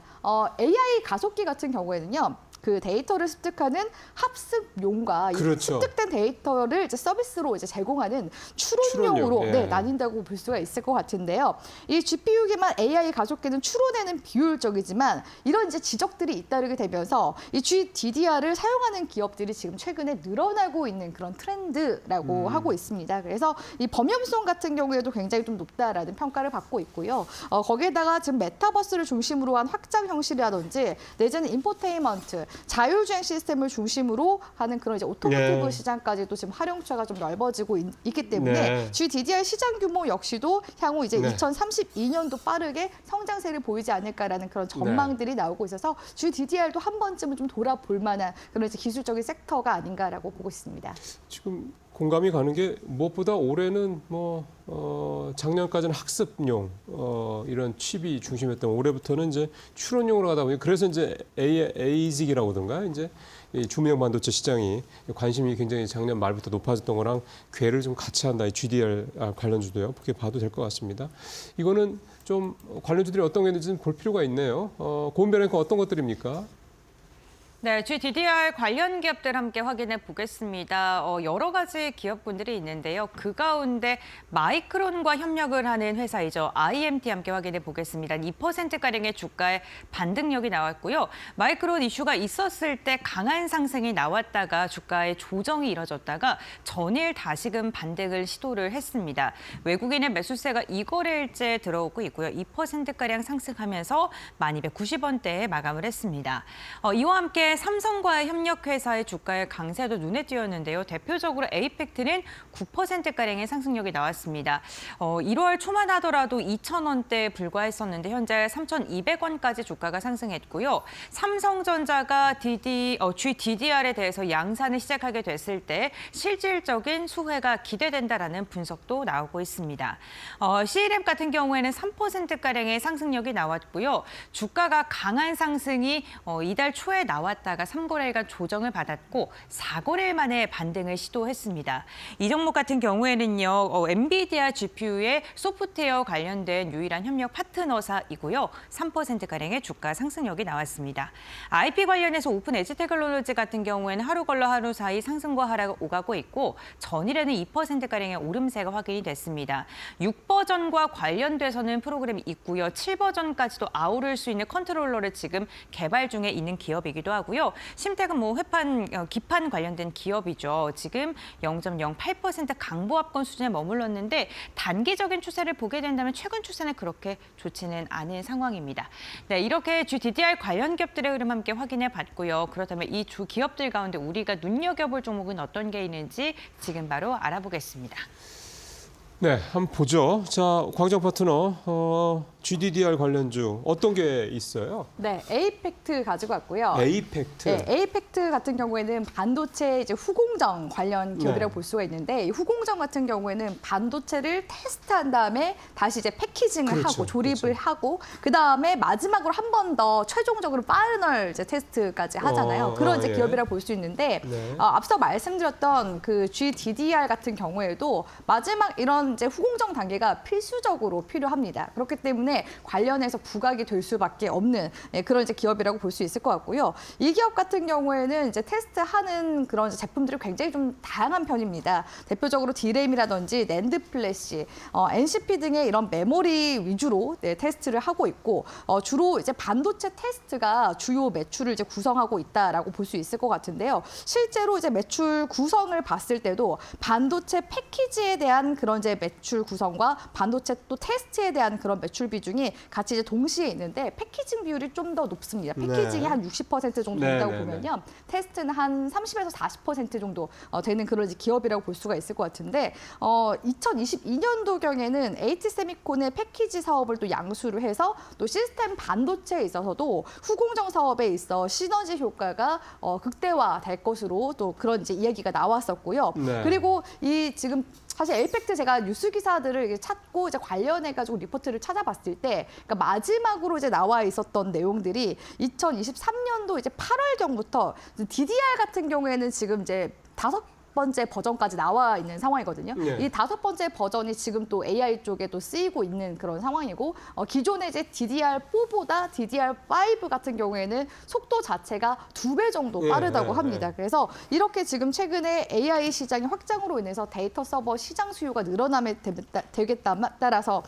AI 가속기 같은 경우에는요. 그 데이터를 습득하는 합습용과 이 그렇죠. 습득된 데이터를 이제 서비스로 이제 제공하는 추론용으로 추론용, 예. 나뉜다고 볼 수가 있을 것 같은데요. 이 GPU 기반 AI 가속기는 추론에는 비효율적이지만 이런 이제 지적들이 잇따르게 되면서 이 GDDR을 사용하는 기업들이 지금 최근에 늘어나고 있는 그런 트렌드라고 하고 있습니다. 그래서 이 범용성 같은 경우에도 굉장히 좀 높다라는 평가를 받고 있고요. 거기에다가 지금 메타버스를 중심으로 한 확장 형식이라든지 내지는 인포테인먼트, 자율주행 시스템을 중심으로 하는 그런 이제 오토모티브 네. 시장까지도 지금 활용처가 좀 넓어지고 있기 때문에 네. GDDR 시장 규모 역시도 향후 이제 네. 2032년도 빠르게 성장세를 보이지 않을까라는 그런 전망들이 나오고 있어서 GDDR도 한 번쯤은 좀 돌아볼 만한 그런 이제 기술적인 섹터가 아닌가라고 보고 있습니다. 지금 공감이 가는 게 무엇보다 올해는 작년까지는 학습용 이런 칩이 중심이었던 올해부터는 이제 추론용으로 가다 보니 그래서 이제 ASIC이라고 하던가 이제 이 주미형 반도체 시장이 관심이 굉장히 작년 말부터 높아졌던 거랑 궤를 좀 같이 한다. 이 GDR 관련주도요. 그렇게 봐도 될 것 같습니다. 이거는 좀 관련주들이 어떤 게 있는지 볼 필요가 있네요. 고은별 앵커 어떤 것들입니까? 네, GDDR 관련 기업들 함께 확인해 보겠습니다. 여러 가지 기업군들이 있는데요. 그 가운데 마이크론과 협력을 하는 회사이죠. IMT 함께 확인해 보겠습니다. 2%가량의 주가에 반등력이 나왔고요. 마이크론 이슈가 있었을 때 강한 상승이 나왔다가 주가의 조정이 이뤄졌다가 전일 다시금 반등을 시도를 했습니다. 외국인의 매수세가 이 거래일째 들어오고 있고요. 2%가량 상승하면서 1290원대에 마감을 했습니다. 이와 함께 삼성과의 협력회사의 주가의 강세도 눈에 띄었는데요. 대표적으로 에이펙트는 9%가량의 상승력이 나왔습니다. 1월 초만 하더라도 2,000원대에 불과했었는데 현재 3,200원까지 주가가 상승했고요. 삼성전자가 GDDR에 대해서 양산을 시작하게 됐을 때 실질적인 수혜가 기대된다라는 분석도 나오고 있습니다. CLM 같은 경우에는 3%가량의 상승력이 나왔고요. 주가가 강한 상승이 이달 초에 나왔다. 올랐다가 3거래일간 조정을 받았고 4거래일 만에 반등을 시도했습니다. 이 종목 같은 경우에는요, 엔비디아 GPU의 소프트웨어 관련된 유일한 협력 파트너사이고요. 3%가량의 주가 상승력이 나왔습니다. IP 관련해서 오픈 에지 테크놀로지 같은 경우에는 하루 걸러 하루 사이 상승과 하락을 오가고 있고 전일에는 2%가량의 오름세가 확인이 됐습니다. 6버전과 관련돼서는 프로그램이 있고요. 7버전까지도 아우를 수 있는 컨트롤러를 지금 개발 중에 있는 기업이기도 하고요. 심택은 기판 관련된 기업이죠. 지금 0.08% 강보합권 수준에 머물렀는데 단기적인 추세를 보게 된다면 최근 추세는 그렇게 좋지는 않은 상황입니다. 네, 이렇게 GDDR 관련 기업들의 흐름 함께 확인해 봤고요. 그렇다면 이 주 기업들 가운데 우리가 눈여겨볼 종목은 어떤 게 있는지 지금 바로 알아보겠습니다. 네, 한번 보죠. 자, 광장 파트너, GDDR 관련주 어떤 게 있어요? 네, 에이펙트 가지고 왔고요. 에이펙트. 네, 에이펙트 같은 경우에는 반도체 이제 후공정 관련 기업이라고 네. 볼 수가 있는데 이 후공정 같은 경우에는 반도체를 테스트한 다음에 다시 이제 패키징을 그렇죠, 하고 조립을 그렇죠. 하고 그 다음에 마지막으로 한 번 더 최종적으로 파이널 이제 테스트까지 하잖아요. 그런 이제 예. 기업이라고 볼 수 있는데 네. 앞서 말씀드렸던 그 GDDR 같은 경우에도 마지막 이런 이제 후공정 단계가 필수적으로 필요합니다. 그렇기 때문에 관련해서 부각이 될 수밖에 없는 그런 이제 기업이라고 볼 수 있을 것 같고요. 이 기업 같은 경우에는 이제 테스트하는 그런 이제 제품들이 굉장히 좀 다양한 편입니다. 대표적으로 D램이라든지 낸드 플래시, NCP 등의 이런 메모리 위주로 테스트를 하고 있고 주로 이제 반도체 테스트가 주요 매출을 이제 구성하고 있다라고 볼 수 있을 것 같은데요. 실제로 이제 매출 구성을 봤을 때도 반도체 패키지에 대한 그런 이제 매출 구성과 반도체 또 테스트에 대한 그런 매출 비중이 같이 이제 동시에 있는데 패키징 비율이 좀 더 높습니다. 패키징이 네. 한 60% 정도 네, 된다고 네, 보면요. 테스트는 한 30에서 40% 정도 되는 그런 이제 기업이라고 볼 수가 있을 것 같은데 2022년도경에는 HSemi콘의 패키지 사업을 또 양수를 해서 또 시스템 반도체에 있어서도 후공정 사업에 있어 시너지 효과가 극대화될 것으로 또 그런 이제 이야기가 나왔었고요. 네. 그리고 이 지금 사실 에이펙트 제가 뉴스 기사들을 이렇게 찾고 이제 관련해가지고 리포트를 찾아봤을 때, 그러니까 마지막으로 이제 나와 있었던 내용들이 2023년도 이제 8월경부터 DDR 같은 경우에는 지금 이제 5번째 버전까지 나와 있는 상황이거든요. 네. 이 5번째 버전이 지금 또 AI 쪽에 또 쓰이고 있는 그런 상황이고 기존의 이제 DDR4보다 DDR5 같은 경우에는 속도 자체가 2배 정도 빠르다고 합니다. 그래서 이렇게 지금 최근에 AI 시장의 확장으로 인해서 데이터 서버 시장 수요가 늘어나게 되겠다 따라서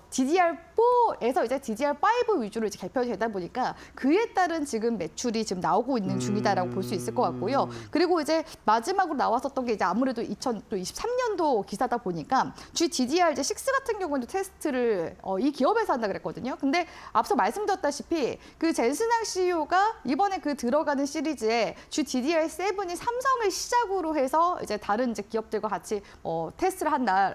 DDR4에서 이제 DDR5 위주로 이제 개편이 되다 보니까 그에 따른 지금 매출이 지금 나오고 있는 중이다라고 볼 수 있을 것 같고요. 그리고 이제 마지막으로 나왔었던 게 이제 아무래도 2023년도 기사다 보니까 GDDR 이제 6 같은 경우는 테스트를 이 기업에서 한다 그랬거든요. 근데 앞서 말씀드렸다시피 그 젠슨항 CEO가 이번에 그 들어가는 시리즈에 GDDR7이 삼성을 시작으로 해서 이제 다른 이제 기업들과 같이 테스트를 한다.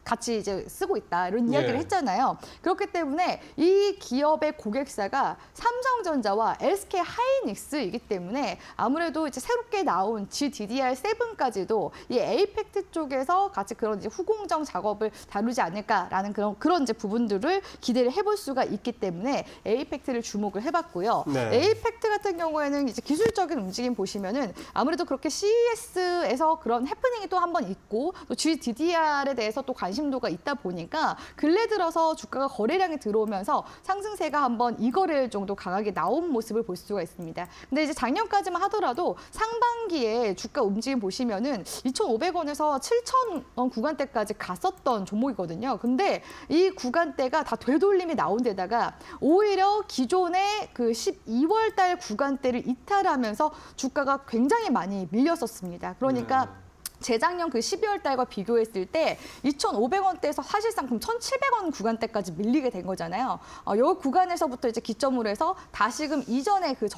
같이 이제 쓰고 있다 이런 이야기를 예. 했잖아요. 그렇기 때문에 이 기업의 고객사가 삼성전자와 SK 하이닉스이기 때문에 아무래도 이제 새롭게 나온 GDDR7까지도 이 에이펙트 쪽에서 같이 그런 이제 후공정 작업을 다루지 않을까라는 그런 이제 부분들을 기대를 해볼 수가 있기 때문에 에이펙트를 주목을 해봤고요. 네. 에이펙트 같은 경우에는 이제 기술적인 움직임 보시면은 아무래도 그렇게 CES에서 그런 해프닝이 또 한 번 있고 또 GDDR에 대해서 또 관심도가 있다 보니까 근래 들어서 주가가 거래량이 들어오면서 상승세가 한번 2거래일 정도 강하게 나온 모습을 볼 수가 있습니다. 근데 이제 작년까지만 하더라도 상반기에 주가 움직임 보시면은 2,500원에서 7,000원 구간대까지 갔었던 종목이거든요. 근데 이 구간대가 다 되돌림이 나온 데다가 오히려 기존의 그 12월 달 구간대를 이탈하면서 주가가 굉장히 많이 밀렸었습니다. 그러니까 재작년 그 12월 달과 비교했을 때 2,500원대에서 사실상 그럼 1,700원 구간대까지 밀리게 된 거잖아요. 이 구간에서부터 이제 기점으로 해서 다시금 이전에 그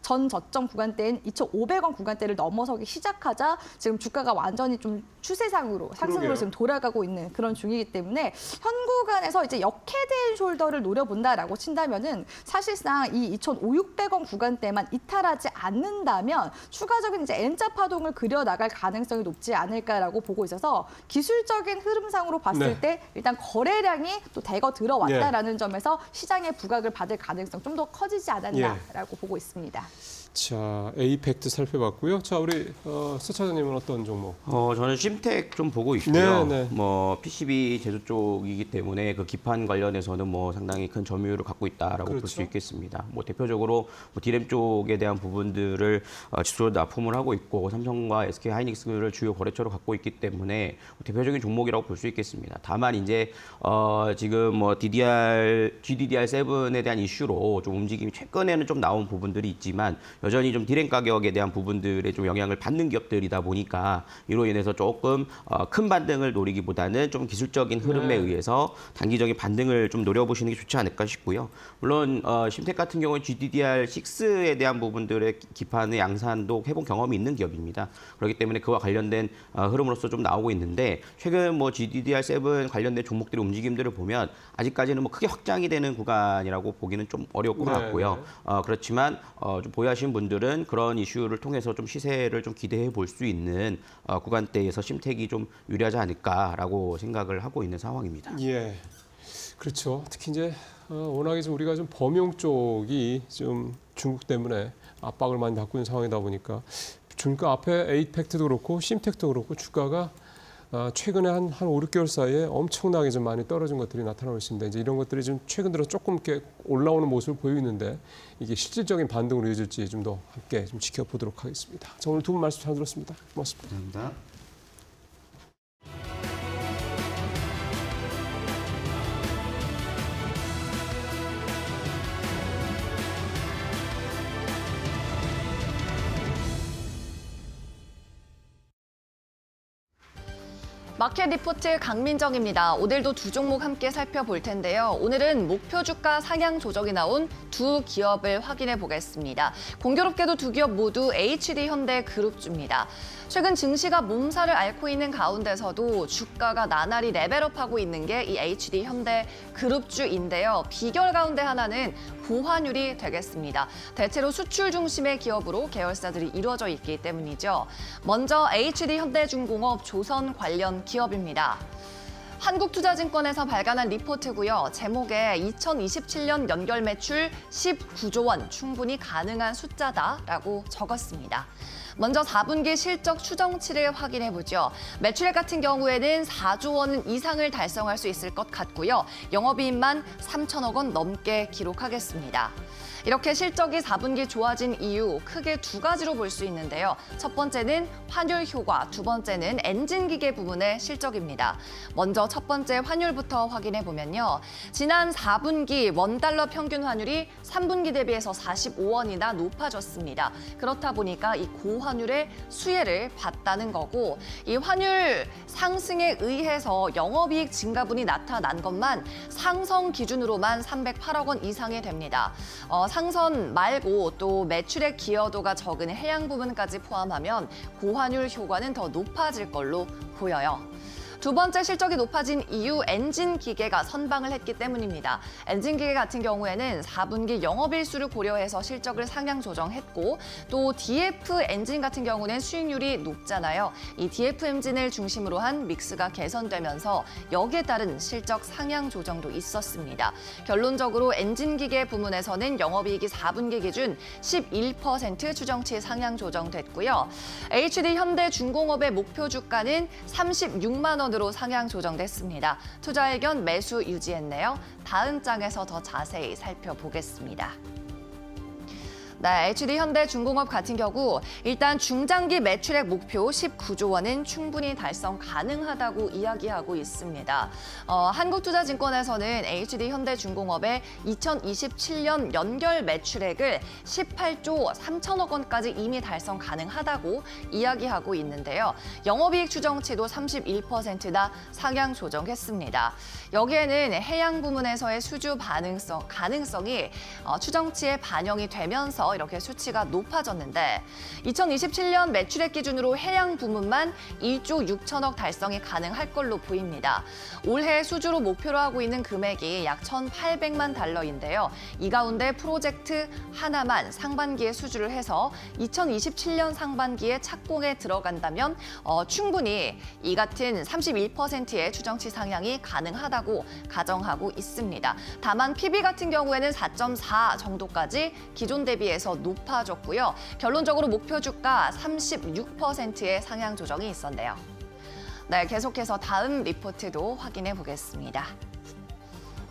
전 저점 구간대인 2,500원 구간대를 넘어서기 시작하자 지금 주가가 완전히 좀 추세상으로 상승으로 그러게요. 지금 돌아가고 있는 그런 중이기 때문에 현 구간에서 이제 역헤드앤 숄더를 노려본다라고 친다면은 사실상 이 2,500원 구간대만 이탈하지 않는다면 추가적인 이제 N자 파동을 그려 나갈 가능성이 높지 않을까라고 보고 있어서 기술적인 흐름상으로 봤을 네. 때 일단 거래량이 또 대거 들어왔다라는 점에서 시장의 부각을 받을 가능성 좀 더 커지지 않았나라고 보고 있습니다. 자, 에이펙트 살펴봤고요. 자, 우리 서 차장님은 어떤 종목? 저는 심텍 좀 보고 있고요. 네, 네. 뭐 PCB 제조 쪽이기 때문에 그 기판 관련해서는 뭐 상당히 큰 점유율을 갖고 있다라고 볼 수 그렇죠. 있겠습니다. 뭐 대표적으로 뭐 디램 쪽에 대한 부분들을 지수로 납품을 하고 있고 삼성과 SK 하이닉스를 주요 거래처로 갖고 있기 때문에 대표적인 종목이라고 볼 수 있겠습니다. 다만 이제 지금 뭐 GDDR7에 대한 이슈로 좀 움직임이 최근에는 좀 나온 부분들이 있지만 여전히 좀 디램 가격에 대한 부분들에 좀 영향을 받는 기업들이다 보니까 이로 인해서 조금 큰 반등을 노리기보다는 좀 기술적인 흐름에 의해서 단기적인 반등을 좀 노려보시는 게 좋지 않을까 싶고요. 물론 심텍 같은 경우는 GDDR6에 대한 부분들의 기판의 양산도 해본 경험이 있는 기업입니다. 그렇기 때문에 그와 관련된 흐름으로서 좀 나오고 있는데 최근 뭐 GDDR7 관련된 종목들의 움직임들을 보면 아직까지는 뭐 크게 확장이 되는 구간이라고 보기는 좀 어려울 것 네, 같고요. 그렇지만 좀 보유하신 분들은 그런 이슈를 통해서 좀 시세를 좀 기대해 볼 수 있는 구간대에서 심텍이 좀 유리하지 않을까라고 생각을 하고 있는 상황입니다. 예, 그렇죠. 특히 이제 워낙에 좀 우리가 좀 범용 쪽이 좀 중국 때문에 압박을 많이 받고 있는 상황이다 보니까 그러니까 앞에 에이펙트도 그렇고 심텍도 그렇고 주가가 최근에 한 5, 6개월 사이에 엄청나게 좀 많이 떨어진 것들이 나타나고 있습니다. 이제 이런 것들이 좀 최근 들어 조금 이렇게 올라오는 모습을 보이는데 이게 실질적인 반등으로 이어질지 좀 더 함께 좀 지켜보도록 하겠습니다. 자, 오늘 두 분 말씀 잘 들었습니다. 고맙습니다. 감사합니다. 마켓 리포트 강민정입니다. 오늘도 두 종목 함께 살펴볼 텐데요. 오늘은 목표 주가 상향 조정이 나온 두 기업을 확인해 보겠습니다. 공교롭게도 두 기업 모두 HD 현대 그룹주입니다. 최근 증시가 몸살을 앓고 있는 가운데서도 주가가 나날이 레벨업하고 있는 게 이 HD 현대 그룹주인데요. 비결 가운데 하나는 보환율이 되겠습니다. 대체로 수출 중심의 기업으로 계열사들이 이루어져 있기 때문이죠. 먼저 HD 현대중공업 조선 관련 기업입니다. 한국투자증권에서 발간한 리포트고요. 제목에 2027년 연결 매출 19조 원 충분히 가능한 숫자다라고 적었습니다. 먼저 4분기 실적 추정치를 확인해보죠. 매출액 같은 경우에는 4조 원 이상을 달성할 수 있을 것 같고요. 영업이익만 3천억 원 넘게 기록하겠습니다. 이렇게 실적이 4분기 좋아진 이유 크게 두 가지로 볼 수 있는데요. 첫 번째는 환율 효과, 두 번째는 엔진 기계 부분의 실적입니다. 먼저 첫 번째 환율부터 확인해 보면요. 지난 4분기 원달러 평균 환율이 3분기 대비해서 45원이나 높아졌습니다. 그렇다 보니까 이 고환율의 수혜를 봤다는 거고, 이 환율 상승에 의해서 영업이익 증가분이 나타난 것만 상선 기준으로만 308억 원 이상이 됩니다. 상선 말고 또 매출액 기여도가 적은 해양 부분까지 포함하면 고환율 효과는 더 높아질 걸로 보여요. 두 번째 실적이 높아진 이유 엔진 기계가 선방을 했기 때문입니다. 엔진 기계 같은 경우에는 4분기 영업일수를 고려해서 실적을 상향 조정했고, 또 DF 엔진 같은 경우는 수익률이 높잖아요. 이 DF 엔진을 중심으로 한 믹스가 개선되면서 여기에 따른 실적 상향 조정도 있었습니다. 결론적으로 엔진 기계 부문에서는 영업이익이 4분기 기준 11% 추정치 상향 조정됐고요. HD 현대중공업의 목표 주가는 36만 원 으로 상향 조정됐습니다. 투자 의견 매수 유지했네요. 다음 장에서 더 자세히 살펴보겠습니다. 네, HD 현대중공업 같은 경우 일단 중장기 매출액 목표 19조 원은 충분히 달성 가능하다고 이야기하고 있습니다. 한국투자증권에서는 HD 현대중공업의 2027년 연결 매출액을 18조 3천억 원까지 이미 달성 가능하다고 이야기하고 있는데요. 영업이익 추정치도 31%나 상향 조정했습니다. 여기에는 해양 부문에서의 수주 가능성이 추정치에 반영이 되면서 이렇게 수치가 높아졌는데, 2027년 매출액 기준으로 해양 부문만 1조 6천억 달성이 가능할 걸로 보입니다. 올해 수주로 목표로 하고 있는 금액이 약 1,800만 달러인데요. 이 가운데 프로젝트 하나만 상반기에 수주를 해서 2027년 상반기에 착공에 들어간다면 충분히 이 같은 31%의 추정치 상향이 가능하다고 가정하고 있습니다. 다만 PB 같은 경우에는 4.4 정도까지 기존 대비해서 비해서 높아졌고요. 결론적으로 목표 주가 36%의 상향 조정이 있었네요. 네, 계속해서 다음 리포트도 확인해 보겠습니다.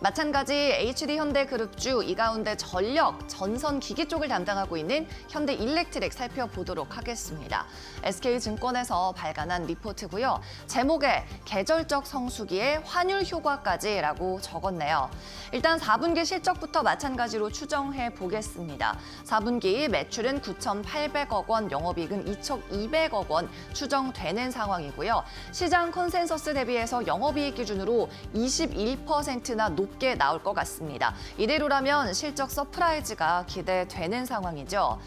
마찬가지 HD현대그룹주 이 가운데 전력, 전선기기 쪽을 담당하고 있는 현대일렉트릭 살펴보도록 하겠습니다. SK증권에서 발간한 리포트고요. 제목에 계절적 성수기에 환율 효과까지라고 적었네요. 일단 4분기 실적부터 마찬가지로 추정해 보겠습니다. 4분기 매출은 9,800억 원, 영업이익은 2,200억 원 추정되는 상황이고요. 시장 컨센서스 대비해서 영업이익 기준으로 21%나 높게 나올 것 같습니다. 이대로라면 실적 서프라이즈가 기대되는 상황이죠.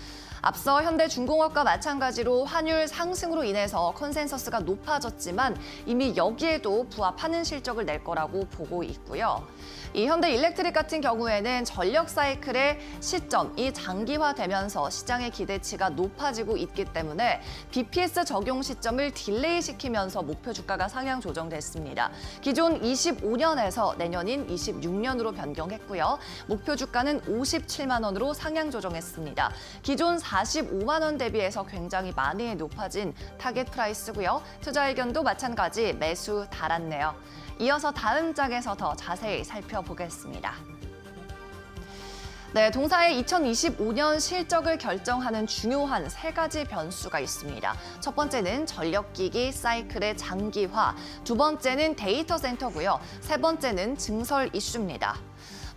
앞서 현대중공업과 마찬가지로 환율 상승으로 인해서 컨센서스가 높아졌지만 이미 여기에도 부합하는 실적을 낼 거라고 보고 있고요. 이 현대일렉트릭 같은 경우에는 전력 사이클의 시점이 장기화되면서 시장의 기대치가 높아지고 있기 때문에 BPS 적용 시점을 딜레이시키면서 목표 주가가 상향 조정됐습니다. 기존 25년에서 내년인 26년으로 변경했고요. 목표 주가는 57만 원으로 상향 조정했습니다. 기존 45만 원 대비해서 굉장히 많이 높아진 타겟 프라이스고요. 투자 의견도 마찬가지 매수 달았네요. 이어서 다음 장에서 더 자세히 살펴보겠습니다. 네, 동사의 2025년 실적을 결정하는 중요한 3가지 변수가 있습니다. 첫 번째는 전력기기 사이클의 장기화, 두 번째는 데이터 센터고요. 세 번째는 증설 이슈입니다.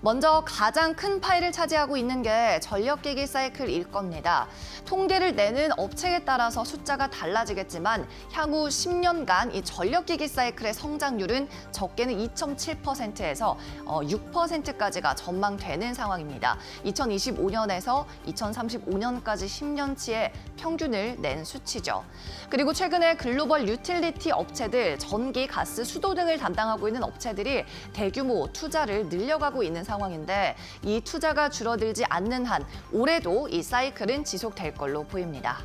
먼저 가장 큰 파일을 차지하고 있는 게 전력기기 사이클일 겁니다. 통계를 내는 업체에 따라서 숫자가 달라지겠지만 향후 10년간 이 전력기기 사이클의 성장률은 적게는 2.7%에서 6%까지가 전망되는 상황입니다. 2025년에서 2035년까지 10년치의 평균을 낸 수치죠. 그리고 최근에 글로벌 유틸리티 업체들, 전기, 가스, 수도 등을 담당하고 있는 업체들이 대규모 투자를 늘려가고 있는 상황인데 이 투자가 줄어들지 않는 한 올해도 이 사이클은 지속될 걸로 보입니다.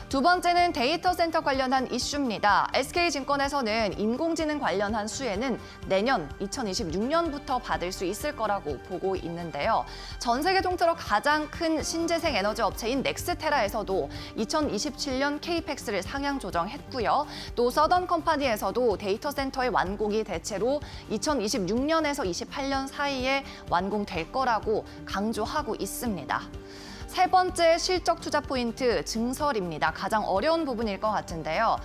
두 번째는 데이터 센터 관련한 이슈입니다. SK증권에서는 인공지능 관련한 수혜는 내년 2026년부터 받을 수 있을 거라고 보고 있는데요. 전 세계 통틀어 가장 큰 신재생 에너지 업체인 넥스테라에서도 2027년 케이펙스를 상향 조정했고요. 또 서던 컴퍼니에서도 데이터 센터의 완공이 대체로 2026년에서 28년 사이에 완공될 거라고 강조하고 있습니다. 세 번째 실적 투자 포인트, 증설입니다. 가장 어려운 부분일 것 같은데요.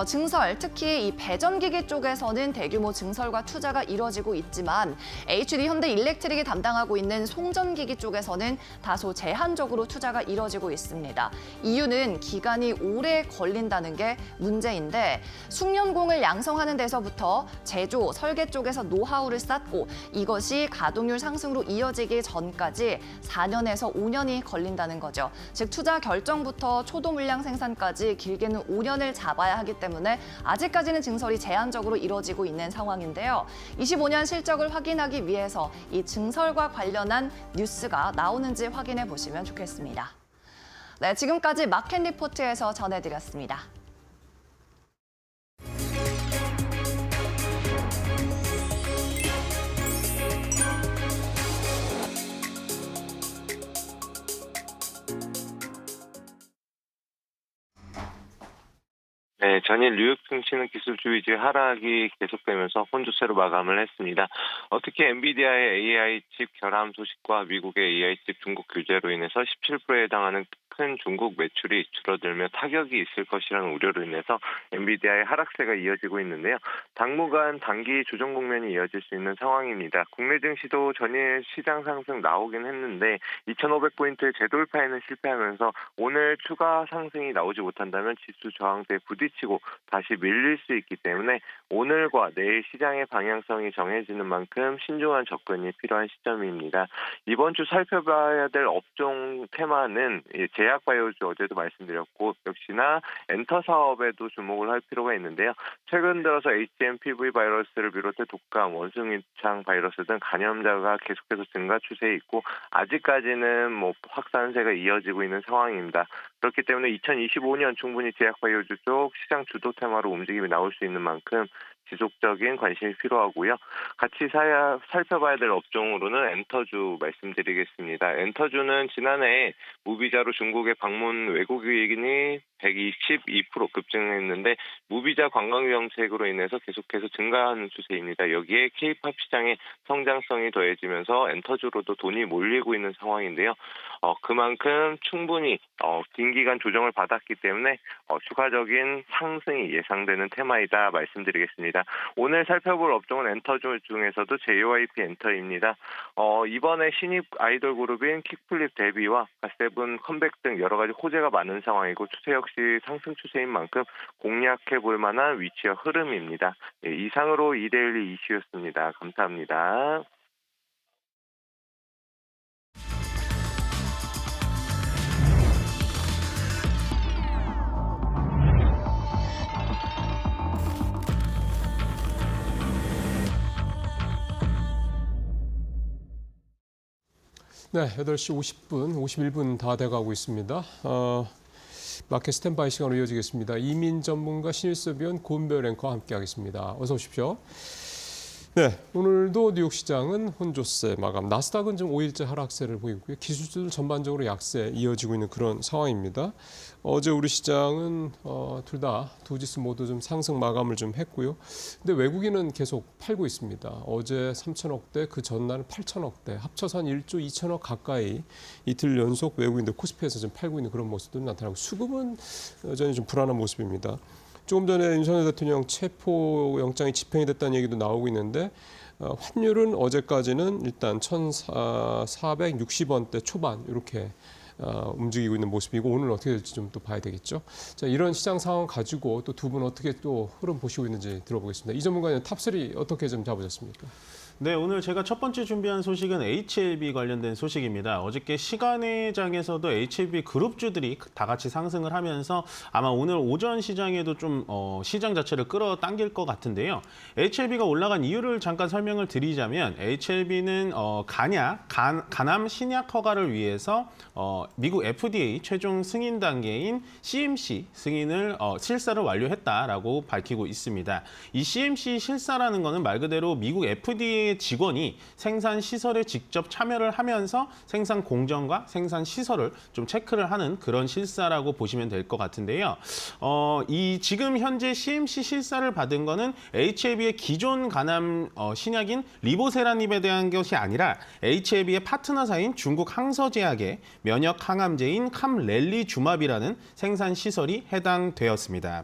증설, 특히 이 배전기기 쪽에서는 대규모 증설과 투자가 이뤄지고 있지만 HD 현대일렉트릭이 담당하고 있는 송전기기 쪽에서는 다소 제한적으로 투자가 이뤄지고 있습니다. 이유는 기간이 오래 걸린다는 게 문제인데 숙련공을 양성하는 데서부터 제조, 설계 쪽에서 노하우를 쌓고 이것이 가동률 상승으로 이어지기 전까지 4년에서 5년이 걸린다는 거죠. 즉 투자 결정부터 초도 물량 생산까지 길게는 5년을 잡아야 하기 때문에 아직까지는 증설이 제한적으로 이뤄지고 있는 상황인데요. 25년 실적을 확인하기 위해서 이 증설과 관련한 뉴스가 나오는지 확인해 보시면 좋겠습니다. 네, 지금까지 마켓 리포트에서 전해드렸습니다. 네, 전일 뉴욕 증시는 기술주 위주의 하락이 계속되면서 혼조세로 마감을 했습니다. 특히 엔비디아의 AI 칩 결함 소식과 미국의 AI 칩 중국 규제로 인해서 17%에 해당하는 큰 중국 매출이 줄어들며 타격이 있을 것이라는 우려로 인해서 엔비디아의 하락세가 이어지고 있는데요. 당분간 단기 조정 국면이 이어질 수 있는 상황입니다. 국내 증시도 전일 시장 상승 나오긴 했는데 2,500포인트의 재돌파에는 실패하면서 오늘 추가 상승이 나오지 못한다면 지수 저항대에 부딪히고 다시 밀릴 수 있기 때문에 오늘과 내일 시장의 방향성이 정해지는 만큼 신중한 접근이 필요한 시점입니다. 이번 주 살펴봐야 될 업종 테마는 제약바이오주 어제도 말씀드렸고 역시나 엔터 사업에도 주목을 할 필요가 있는데요. 최근 들어서 HMPV 바이러스를 비롯해 독감, 원숭이창 바이러스 등 감염자가 계속해서 증가 추세에 있고 아직까지는 확산세가 이어지고 있는 상황입니다. 그렇기 때문에 2025년 충분히 제약바이오주 쪽 시장 주도 테마로 움직임이 나올 수 있는 만큼 지속적인 관심이 필요하고요. 같이 살펴봐야 될 업종으로는 엔터주 말씀드리겠습니다. 엔터주는 지난해 무비자로 중국에 방문 외국인이 122% 급증했는데 무비자 관광 정책으로 인해서 계속해서 증가하는 추세입니다. 여기에 K-팝 시장의 성장성이 더해지면서 엔터주로도 돈이 몰리고 있는 상황인데요. 그만큼 충분히 긴 기간 조정을 받았기 때문에 추가적인 상승이 예상되는 테마이다 말씀드리겠습니다. 오늘 살펴볼 업종은 엔터주 중에서도 JYP 엔터입니다. 이번에 신입 아이돌 그룹인 킥플립 데뷔와 갓세븐 컴백 등 여러 가지 호재가 많은 상황이고 추세 역시 상승 추세인 만큼 공략해 볼 만한 위치와 흐름입니다. 예, 이상으로 이데일리 이슈였습니다. 감사합니다. 네, 8시 50분, 51분 다 돼가고 있습니다. 마켓 스탠바이 시간으로 이어지겠습니다. 이민 전문가 신일섭 위원 고은별 앵커와 함께하겠습니다. 어서 오십시오. 네, 오늘도 뉴욕 시장은 혼조세 마감. 나스닥은 좀 5일째 하락세를 보이고요. 기술주들 전반적으로 약세 이어지고 있는 그런 상황입니다. 어제 우리 시장은 두 지수 모두 좀 상승 마감을 좀 했고요. 근데 외국인은 계속 팔고 있습니다. 어제 3천억대, 그 전날은 8천억대, 합쳐서 한 1조 2천억 가까이 이틀 연속 외국인들 코스피에서 좀 팔고 있는 그런 모습도 나타나고 수급은 여전히 좀 불안한 모습입니다. 조금 전에 윤석열 대통령 체포 영장이 집행이 됐다는 얘기도 나오고 있는데 환율은 어제까지는 일단 1,460원대 초반 이렇게 움직이고 있는 모습이고 오늘 어떻게 될지 좀 또 봐야 되겠죠. 자, 이런 시장 상황 가지고 또 두 분 어떻게 또 흐름 보시고 있는지 들어보겠습니다. 이 전문가님 탑3 어떻게 좀 잡으셨습니까? 네, 오늘 제가 첫 번째 준비한 소식은 HLB 관련된 소식입니다. 어저께 시간외장에서도 HLB 그룹주들이 다 같이 상승을 하면서 아마 오늘 오전 시장에도 좀 시장 자체를 끌어당길 것 같은데요. HLB가 올라간 이유를 잠깐 설명을 드리자면 HLB는 간암 신약 허가를 위해서 미국 FDA 최종 승인 단계인 CMC 승인을 실사를 완료했다라고 밝히고 있습니다. 이 CMC 실사라는 거는 말 그대로 미국 FDA 직원이 생산 시설에 직접 참여를 하면서 생산 공정과 생산 시설을 좀 체크를 하는 그런 실사라고 보시면 될 것 같은데요. 이 지금 현재 CMC 실사를 받은 거는 HLB의 기존 간암 신약인 리보세라닙에 대한 것이 아니라 HLB의 파트너사인 중국 항서제약의 면역 항암제인 캄렐리주맙이라는 생산 시설이 해당되었습니다.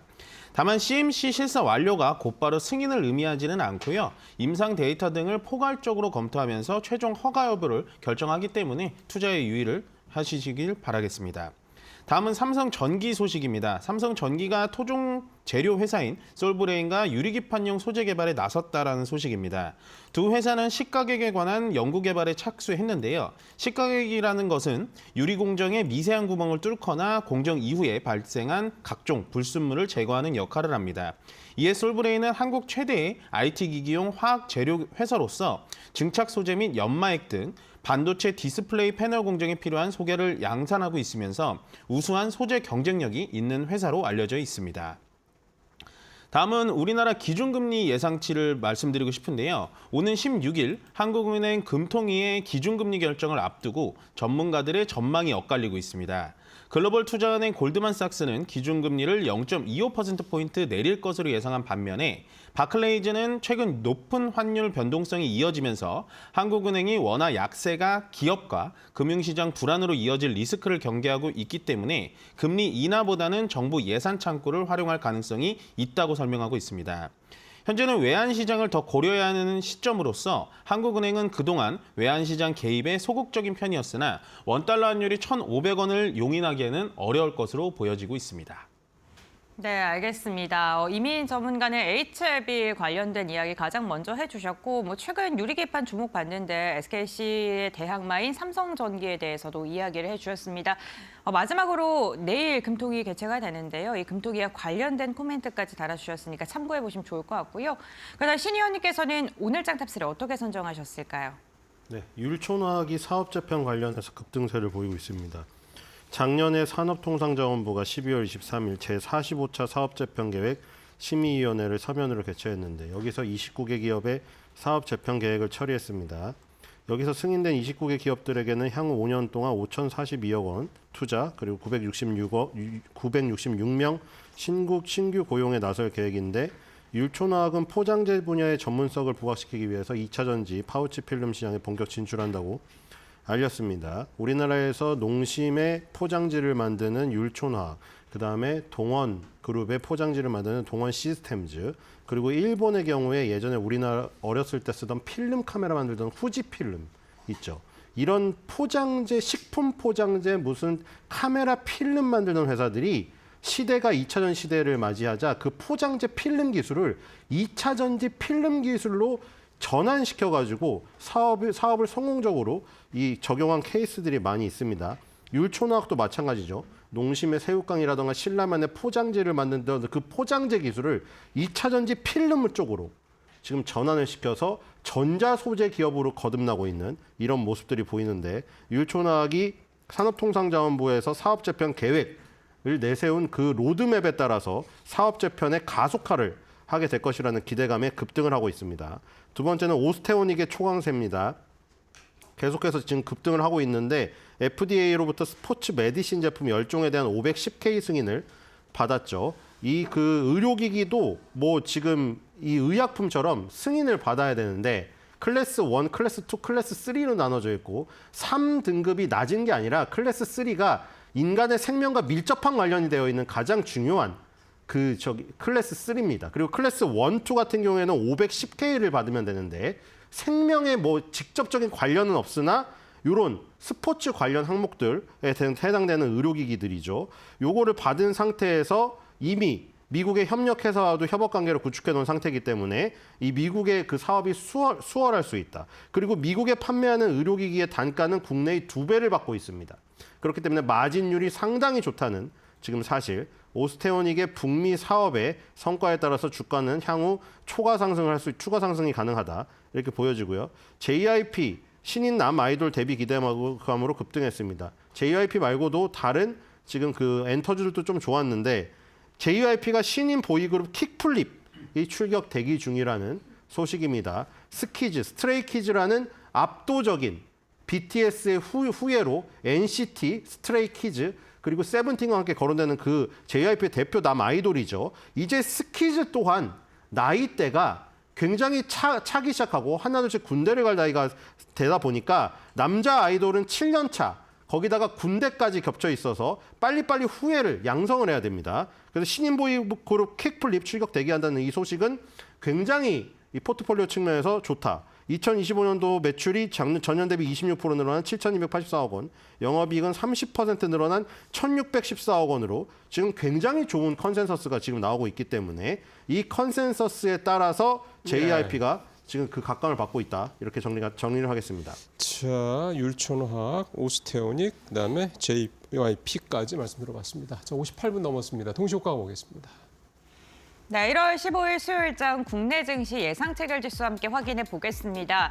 다만 CMC 실사 완료가 곧바로 승인을 의미하지는 않고요. 임상 데이터 등을 포괄적으로 검토하면서 최종 허가 여부를 결정하기 때문에 투자에 유의를 하시길 바라겠습니다. 다음은 삼성전기 소식입니다. 삼성전기가 토종 재료 회사인 솔브레인과 유리기판용 소재 개발에 나섰다라는 소식입니다. 두 회사는 시가격에 관한 연구 개발에 착수했는데요. 시가격이라는 것은 유리 공정의 미세한 구멍을 뚫거나 공정 이후에 발생한 각종 불순물을 제거하는 역할을 합니다. 이에 솔브레인은 한국 최대의 IT 기기용 화학 재료 회사로서 증착 소재 및 연마액 등 반도체 디스플레이 패널 공정에 필요한 소재를 양산하고 있으면서 우수한 소재 경쟁력이 있는 회사로 알려져 있습니다. 다음은 우리나라 기준금리 예상치를 말씀드리고 싶은데요. 오는 16일 한국은행 금통위의 기준금리 결정을 앞두고 전문가들의 전망이 엇갈리고 있습니다. 글로벌 투자은행 골드만삭스는 기준금리를 0.25%포인트 내릴 것으로 예상한 반면에 바클레이즈는 최근 높은 환율 변동성이 이어지면서 한국은행이 원화 약세가 기업과 금융시장 불안으로 이어질 리스크를 경계하고 있기 때문에 금리 인하보다는 정부 예산 창구를 활용할 가능성이 있다고 설명하고 있습니다. 현재는 외환시장을 더 고려해야 하는 시점으로서 한국은행은 그동안 외환시장 개입에 소극적인 편이었으나 원달러 환율이 1,500원을 용인하기에는 어려울 것으로 보여지고 있습니다. 네, 알겠습니다. 이민 전문가는 HLB 관련된 이야기 가장 먼저 해주셨고, 최근 유리기판 주목받는데 SKC의 대항마인 삼성전기에 대해서도 이야기를 해주셨습니다. 마지막으로 내일 금토기 개최가 되는데요. 이 금토기와 관련된 코멘트까지 달아주셨으니까 참고해 보시면 좋을 것 같고요. 그다음 신 의원님께서는 오늘장 탑3를 어떻게 선정하셨을까요? 네, 율촌화학이 사업재편 관련해서 급등세를 보이고 있습니다. 작년에 산업통상자원부가 12월 23일 제45차 사업재편 계획 심의위원회를 서면으로 개최했는데 여기서 29개 기업의 사업 재편 계획을 처리했습니다. 여기서 승인된 29개 기업들에게는 향후 5년 동안 5,042억 원 투자 그리고 966명 신규 고용에 나설 계획인데 율촌화학은 포장재 분야의 전문성을 부각시키기 위해서 2차 전지 파우치 필름 시장에 본격 진출한다고 알렸습니다. 우리나라에서 농심의 포장지를 만드는 율촌화학, 그다음에 동원그룹의 포장지를 만드는 동원시스템즈, 그리고 일본의 경우에 예전에 우리나라 어렸을 때 쓰던 필름 카메라 만들던 후지필름 있죠. 이런 포장재, 식품 포장재, 무슨 카메라 필름 만드는 회사들이 시대가 2차전 시대를 맞이하자 그 포장재 필름 기술을 2차 전지 필름 기술로 전환시켜가지고 사업을 성공적으로 적용한 케이스들이 많이 있습니다. 율촌화학도 마찬가지죠. 농심의 새우깡이라든가 신라면의 포장재를 만드는 그 포장재 기술을 2차 전지 필름 쪽으로 지금 전환을 시켜서 전자소재 기업으로 거듭나고 있는 이런 모습들이 보이는데 율촌화학이 산업통상자원부에서 사업재편 계획을 내세운 그 로드맵에 따라서 사업재편의 가속화를 하게 될 것이라는 기대감에 급등을 하고 있습니다. 두 번째는 오스테오닉의 초강세입니다. 계속해서 지금 급등을 하고 있는데 FDA로부터 스포츠 메디신 제품 10종에 대한 510K 승인을 받았죠. 이 그 의료기기도 뭐 지금 이 의약품처럼 승인을 받아야 되는데 클래스 1, 클래스 2, 클래스 3로 나눠져 있고 3등급이 낮은 게 아니라 클래스 3가 인간의 생명과 밀접한 관련이 되어 있는 가장 중요한 클래스 3입니다. 그리고 클래스 1, 2 같은 경우에는 510K를 받으면 되는데 생명에 뭐 직접적인 관련은 없으나 이런 스포츠 관련 항목들에 해당되는 의료기기들이죠. 요거를 받은 상태에서 이미 미국의 협력회사와도 협업관계를 구축해 놓은 상태이기 때문에 이 미국의 그 사업이 수월할 수 있다. 그리고 미국에 판매하는 의료기기의 단가는 국내의 2배를 받고 있습니다. 그렇기 때문에 마진율이 상당히 좋다는 지금 사실 오스테오닉의 북미 사업의 성과에 따라서 주가는 향후 추가 상승이 가능하다 이렇게 보여지고요. JYP 신인 남 아이돌 데뷔 기대감으로 급등했습니다. JYP 말고도 다른 지금 그 엔터주들도 좀 좋았는데 JYP가 신인 보이그룹 킥플립이 출격 대기 중이라는 소식입니다. 스트레이키즈라는 압도적인 BTS의 후예로 NCT, 스트레이키즈 그리고 세븐틴과 함께 거론되는 그 JYP의 대표 남 아이돌이죠. 이제 스키즈 또한 나이대가 굉장히 차기 시작하고 하나둘씩 군대를 갈 나이가 되다 보니까 남자 아이돌은 7년 차, 거기다가 군대까지 겹쳐 있어서 빨리빨리 후예를 양성을 해야 됩니다. 그래서 신인 보이그룹 킥플립 출격 대기한다는 이 소식은 굉장히 이 포트폴리오 측면에서 좋다. 2025년도 매출이 전년 대비 26% 늘어난 7,284억 원, 영업이익은 30% 늘어난 1,614억 원으로 지금 굉장히 좋은 컨센서스가 지금 나오고 있기 때문에 이 컨센서스에 따라서 JYP가 지금 그 각광을 받고 있다. 이렇게 정리를 하겠습니다. 자, 율촌화학, 오스테오닉, 그다음에 JYP까지 말씀 들어봤습니다. 자, 58분 넘었습니다. 동시효과 보겠습니다. 네, 1월 15일 수요일장 국내 증시 예상 체결지수 함께 확인해 보겠습니다.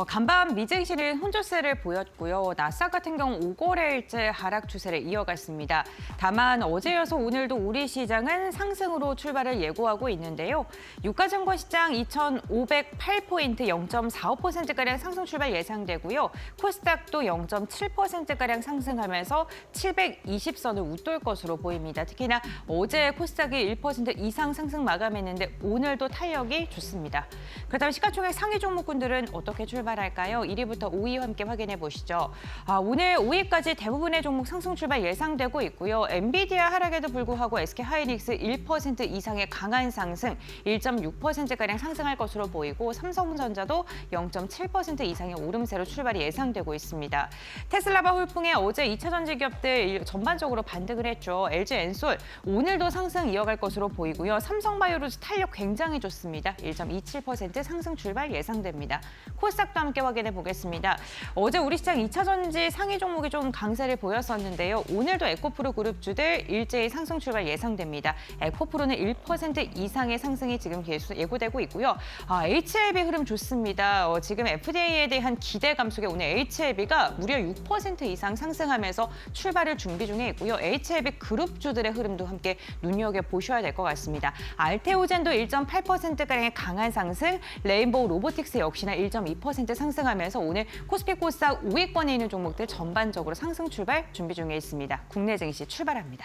간밤 미증시는 혼조세를 보였고요. 나스닥 같은 경우 5거래일째 하락 추세를 이어갔습니다. 다만 어제여서 오늘도 우리 시장은 상승으로 출발을 예고하고 있는데요. 유가증권 시장 2,508포인트 0.45%가량 상승 출발 예상되고요. 코스닥도 0.7%가량 상승하면서 720선을 웃돌 것으로 보입니다. 특히나 어제 코스닥이 1% 이상 상승 마감했는데 오늘도 탄력이 좋습니다. 그렇다면 시가총액 상위 종목군들은 어떻게 출발할까요? 1위부터 5위 함께 확인해 보시죠. 오늘 5위까지 대부분의 종목 상승 출발 예상되고 있고요. 엔비디아 하락에도 불구하고 SK하이닉스 1% 이상의 강한 상승, 1.6%가량 상승할 것으로 보이고 삼성전자도 0.7% 이상의 오름세로 출발이 예상되고 있습니다. 테슬라와 홀풍의 어제 2차 전지 기업들 전반적으로 반등을 했죠. LG 엔솔 오늘도 상승 이어갈 것으로 보이고요. 삼성바이오로즈 탄력 굉장히 좋습니다. 1.27% 상승 출발 예상됩니다. 코스닥도 함께 확인해 보겠습니다. 어제 우리 시장 2차 전지 상위 종목이 좀 강세를 보였었는데요. 오늘도 에코프로 그룹주들 일제히 상승 출발 예상됩니다. 에코프로는 1% 이상의 상승이 지금 예고되고 있고요. HLB 흐름 좋습니다. 지금 FDA에 대한 기대감 속에 오늘 HLB가 무려 6% 이상 상승하면서 출발을 준비 중에 있고요. HLB 그룹주들의 흐름도 함께 눈여겨보셔야 될 것 같습니다. 알테오젠도 1.8%가량의 강한 상승, 레인보우 로보틱스 역시나 1.2% 상승하면서 오늘 코스피 코스닥 5위권에 있는 종목들 전반적으로 상승 출발 준비 중에 있습니다. 국내 증시 출발합니다.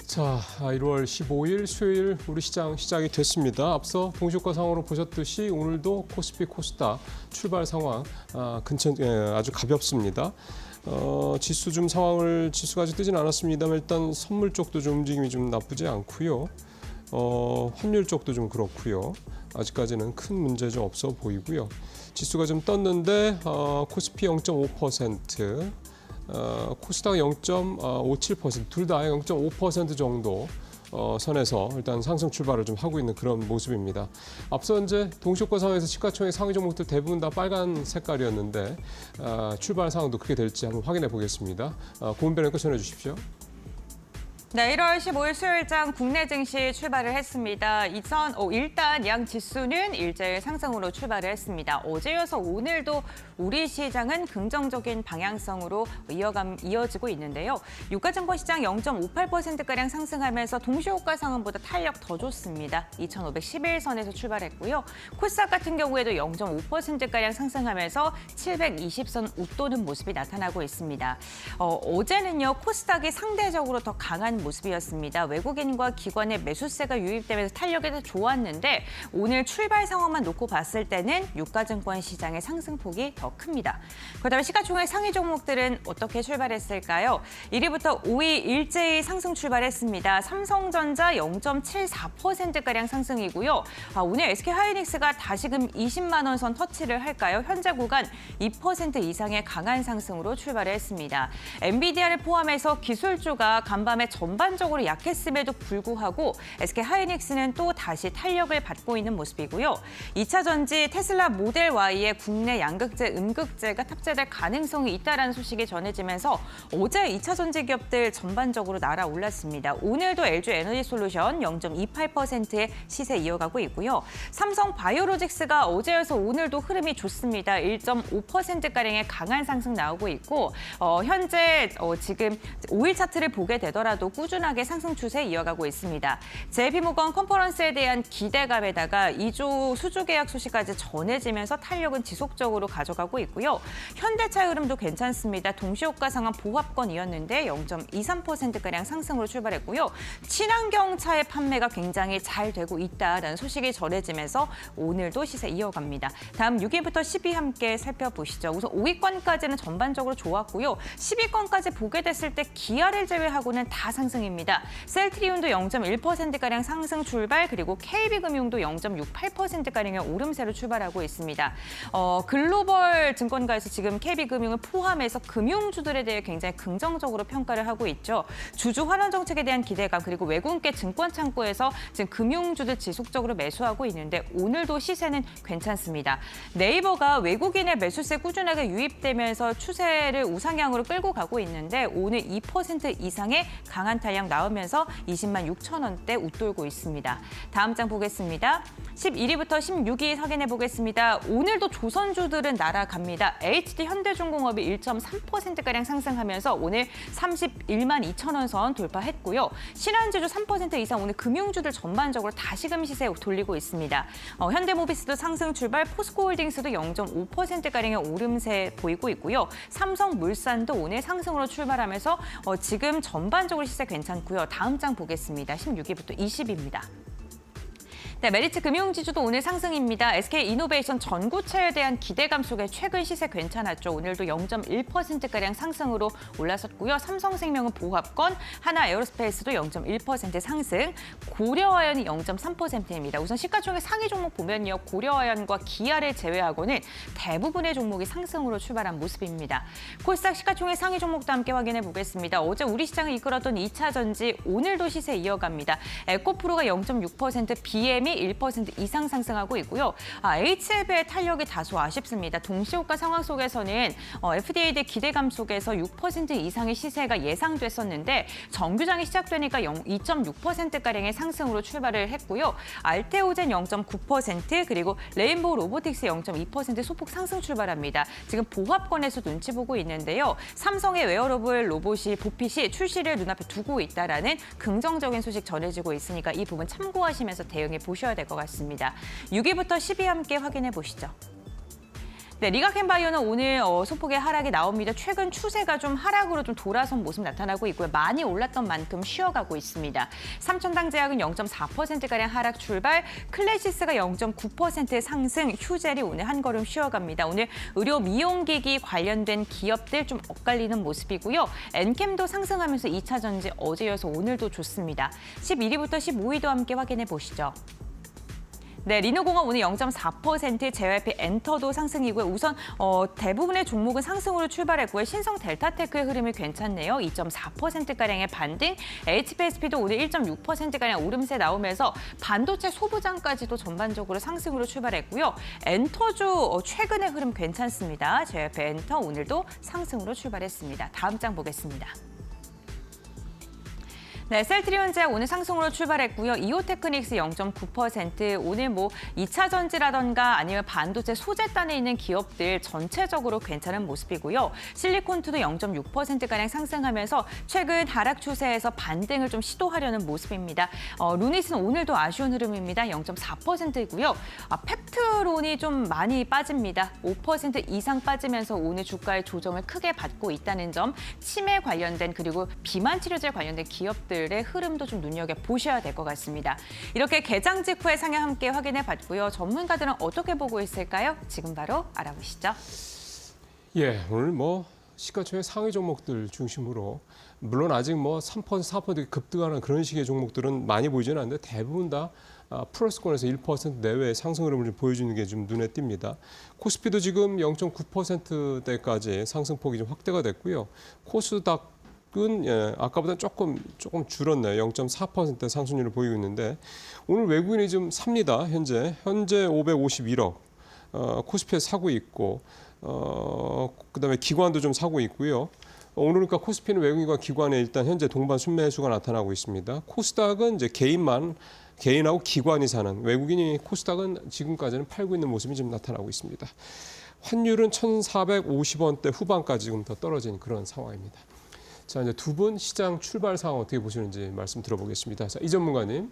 자, 1월 15일 수요일 우리 시장 시작이 됐습니다. 앞서 동시효과 상황으로 보셨듯이 오늘도 코스피 코스닥 출발 상황 아주 가볍습니다. 지수 좀 지수가 아직 뜨진 않았습니다만 일단 선물 쪽도 좀 움직임이 좀 나쁘지 않고요. 환율 쪽도 좀 그렇고요. 아직까지는 큰 문제 좀 없어 보이고요. 지수가 좀 떴는데 코스피 0.5%, 코스닥 0.57%, 둘 다 0.5% 정도 선에서 일단 상승 출발을 좀 하고 있는 그런 모습입니다. 앞서 이제 동시효과 상황에서 시가총액 상위 종목들 대부분 다 빨간 색깔이었는데 출발 상황도 그렇게 될지 한번 확인해 보겠습니다. 고은변 전해 주십시오. 네, 1월 15일 수요일장 국내 증시 출발을 했습니다. 일단 양 지수는 일제일 상승으로 출발을 했습니다. 어제여서 오늘도 우리 시장은 긍정적인 방향성으로 이어지고 있는데요. 유가증권 시장 0.58%가량 상승하면서 동시효과 상황보다 탄력 더 좋습니다. 2,511선에서 출발했고요. 코스닥 같은 경우에도 0.5%가량 상승하면서 720선 웃도는 모습이 나타나고 있습니다. 어제는요, 코스닥이 상대적으로 더 강한 모습이었습니다. 외국인과 기관의 매수세가 유입되면서 탄력이 더 좋았는데 오늘 출발 상황만 놓고 봤을 때는 유가증권 시장의 상승폭이 더 큽니다. 그다음에 시가총액 상위 종목들은 어떻게 출발했을까요? 1위부터 5위 일제히 상승 출발했습니다. 삼성전자 0.74%가량 상승이고요. 오늘 SK하이닉스가 다시금 20만 원 선 터치를 할까요? 현재 구간 2% 이상의 강한 상승으로 출발했습니다. 엔비디아를 포함해서 기술주가 간밤에 전반적으로 약했음에도 불구하고 SK하이닉스는 또 다시 탄력을 받고 있는 모습이고요. 2차 전지 테슬라 모델 Y에 국내 양극재, 음극재가 탑재될 가능성이 있다는 소식이 전해지면서 어제 2차 전지 기업들 전반적으로 날아올랐습니다. 오늘도 LG 에너지솔루션 0.28%의 시세 이어가고 있고요. 삼성 바이오로직스가 어제여서 오늘도 흐름이 좋습니다. 1.5%가량의 강한 상승 나오고 있고 현재 지금 5일 차트를 보게 되더라도 꾸준하게 상승 추세 이어가고 있습니다. JP모건 컨퍼런스에 대한 기대감에다가 2조 수주 계약 소식까지 전해지면서 탄력은 지속적으로 가져가고 있고요. 현대차의 흐름도 괜찮습니다. 동시효과 상황 보합권이었는데 0.23%가량 상승으로 출발했고요. 친환경차의 판매가 굉장히 잘 되고 있다라는 소식이 전해지면서 오늘도 시세 이어갑니다. 다음 6위부터 10위 함께 살펴보시죠. 우선 5위권까지는 전반적으로 좋았고요. 10위권까지 보게 됐을 때 기아를 제외하고는 다 상승입니다. 셀트리온도 0.1%가량 상승 출발, 그리고 KB금융도 0.68%가량의 오름세로 출발하고 있습니다. 글로벌 증권가에서 지금 KB금융을 포함해서 금융주들에 대해 굉장히 긍정적으로 평가를 하고 있죠. 주주 환원 정책에 대한 기대감, 그리고 외국계 증권 창구에서 지금 금융주들 지속적으로 매수하고 있는데 오늘도 시세는 괜찮습니다. 네이버가 외국인의 매수세 꾸준하게 유입되면서 추세를 우상향으로 끌고 가고 있는데 오늘 2% 이상의 강한 탄력 나오면서 20만 6천 원대 웃돌고 있습니다. 다음 장 보겠습니다. 11위부터 16위 확인해 보겠습니다. 오늘도 조선주들은 날아갑니다. HD 현대중공업이 1.3%가량 상승하면서 오늘 31만 2천 원 선 돌파했고요. 신한지주 3% 이상 오늘 금융주들 전반적으로 다시금 시세 돌리고 있습니다. 현대모비스도 상승 출발, 포스코홀딩스도 0.5%가량의 오름세 보이고 있고요. 삼성물산도 오늘 상승으로 출발하면서 지금 전반적으로 시세 괜찮고요. 다음 장 보겠습니다. 16위부터 20위입니다. 네, 메리츠 금융지주도 오늘 상승입니다. SK이노베이션 전고체에 대한 기대감 속에 최근 시세 괜찮았죠. 오늘도 0.1%가량 상승으로 올라섰고요. 삼성생명은 보합권, 하나에어로스페이스도 0.1% 상승, 고려아연이 0.3%입니다. 우선 시가총액 상위 종목 보면요. 고려아연과 기아를 제외하고는 대부분의 종목이 상승으로 출발한 모습입니다. 코스닥 시가총액 상위 종목도 함께 확인해 보겠습니다. 어제 우리 시장을 이끌었던 2차 전지 오늘도 시세 이어갑니다. 에코프로가 0.6%, BM이 기업들이 1% 이상 상승하고 있고요. HLB의 탄력이 다소 아쉽습니다. 동시호가 상황 속에서는 FDA 대 기대감 속에서 6% 이상의 시세가 예상됐었는데 정규장이 시작되니까 2.6%가량의 상승으로 출발을 했고요. 알테오젠 0.9% 그리고 레인보우 로보틱스 0.2% 소폭 상승 출발합니다. 지금 보합권에서 눈치 보고 있는데요. 삼성의 웨어러블 로봇이 보핏이 출시를 눈앞에 두고 있다라는 긍정적인 소식 전해지고 있으니까 이 부분 참고하시면서 대응해 보셔야 될 것 같습니다. 6위부터 10위 함께 확인해 보시죠. 네, 리가켄바이오는 오늘 소폭의 하락이 나옵니다. 최근 추세가 좀 하락으로 좀 돌아선 모습 나타나고 있고요. 많이 올랐던 만큼 쉬어가고 있습니다. 삼천당제약은 0.4%가량 하락 출발, 클래시스가 0.9% 상승, 휴젤이 오늘 한 걸음 쉬어갑니다. 오늘 의료 미용기기 관련된 기업들 좀 엇갈리는 모습이고요. 엔캠도 상승하면서 2차 전지 어제 이어서 오늘도 좋습니다. 11위부터 15위도 함께 확인해 보시죠. 네, 리노공업 오늘 0.4%, JYP 엔터도 상승이고요. 우선 대부분의 종목은 상승으로 출발했고요. 신성 델타테크의 흐름이 괜찮네요. 2.4%가량의 반등, HPSP도 오늘 1.6%가량 오름세 나오면서 반도체 소부장까지도 전반적으로 상승으로 출발했고요. 엔터주 최근의 흐름 괜찮습니다. JYP 엔터 오늘도 상승으로 출발했습니다. 다음 장 보겠습니다. 네, 셀트리온제약 오늘 상승으로 출발했고요. 이오테크닉스 0.9%, 오늘 2차 전지라던가 아니면 반도체 소재단에 있는 기업들 전체적으로 괜찮은 모습이고요. 실리콘투도 0.6%가량 상승하면서 최근 하락 추세에서 반등을 좀 시도하려는 모습입니다. 루닛은 오늘도 아쉬운 흐름입니다. 0.4%이고요. 펩트론이 좀 많이 빠집니다. 5% 이상 빠지면서 오늘 주가의 조정을 크게 받고 있다는 점, 치매 관련된 그리고 비만 치료제 관련된 기업들 의 흐름도 좀 눈여겨보셔야 될 것 같습니다. 이렇게 개장 직후의 상향 함께 확인해 봤고요. 전문가들은 어떻게 보고 있을까요? 지금 바로 알아보시죠. 예, 오늘 시가총액 상위 종목들 중심으로 물론 아직 3%, 4% 급등하는 그런 식의 종목들은 많이 보이지는 않는데 대부분 다 플러스권에서 1% 내외의 상승 흐름을 좀 보여주는 게 좀 눈에 띕니다. 코스피도 지금 0.9%대까지 상승폭이 좀 확대가 됐고요. 코스닥 아까보다 조금 줄었네요. 0.4% 상승률을 보이고 있는데 오늘 외국인이 좀 삽니다. 현재 551억 코스피에서 사고 있고 그다음에 기관도 좀 사고 있고요. 오늘 그러니까 코스피는 외국인과 기관에 일단 현재 동반 순매수가 나타나고 있습니다. 코스닥은 이제 개인하고 기관이 사는, 외국인이 코스닥은 지금까지는 팔고 있는 모습이 좀 나타나고 있습니다. 환율은 1,450원대 후반까지 지금 더 떨어진 그런 상황입니다. 자, 이제 두 분 시장 출발 상황 어떻게 보시는지 말씀 들어보겠습니다. 자, 이 전문가님.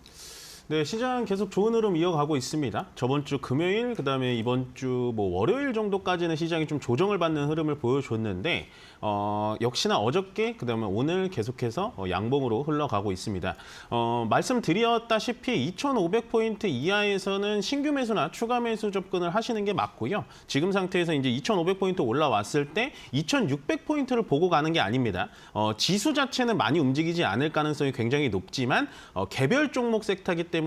네, 시장 계속 좋은 흐름 이어가고 있습니다. 저번 주 금요일, 그다음에 이번 주 월요일 정도까지는 시장이 좀 조정을 받는 흐름을 보여줬는데 역시나 어저께, 그다음에 오늘 계속해서 양봉으로 흘러가고 있습니다. 말씀드렸다시피 2,500포인트 이하에서는 신규 매수나 추가 매수 접근을 하시는 게 맞고요. 지금 상태에서 이제 2,500포인트 올라왔을 때 2,600포인트를 보고 가는 게 아닙니다. 지수 자체는 많이 움직이지 않을 가능성이 굉장히 높지만 개별 종목 섹터이기 때문에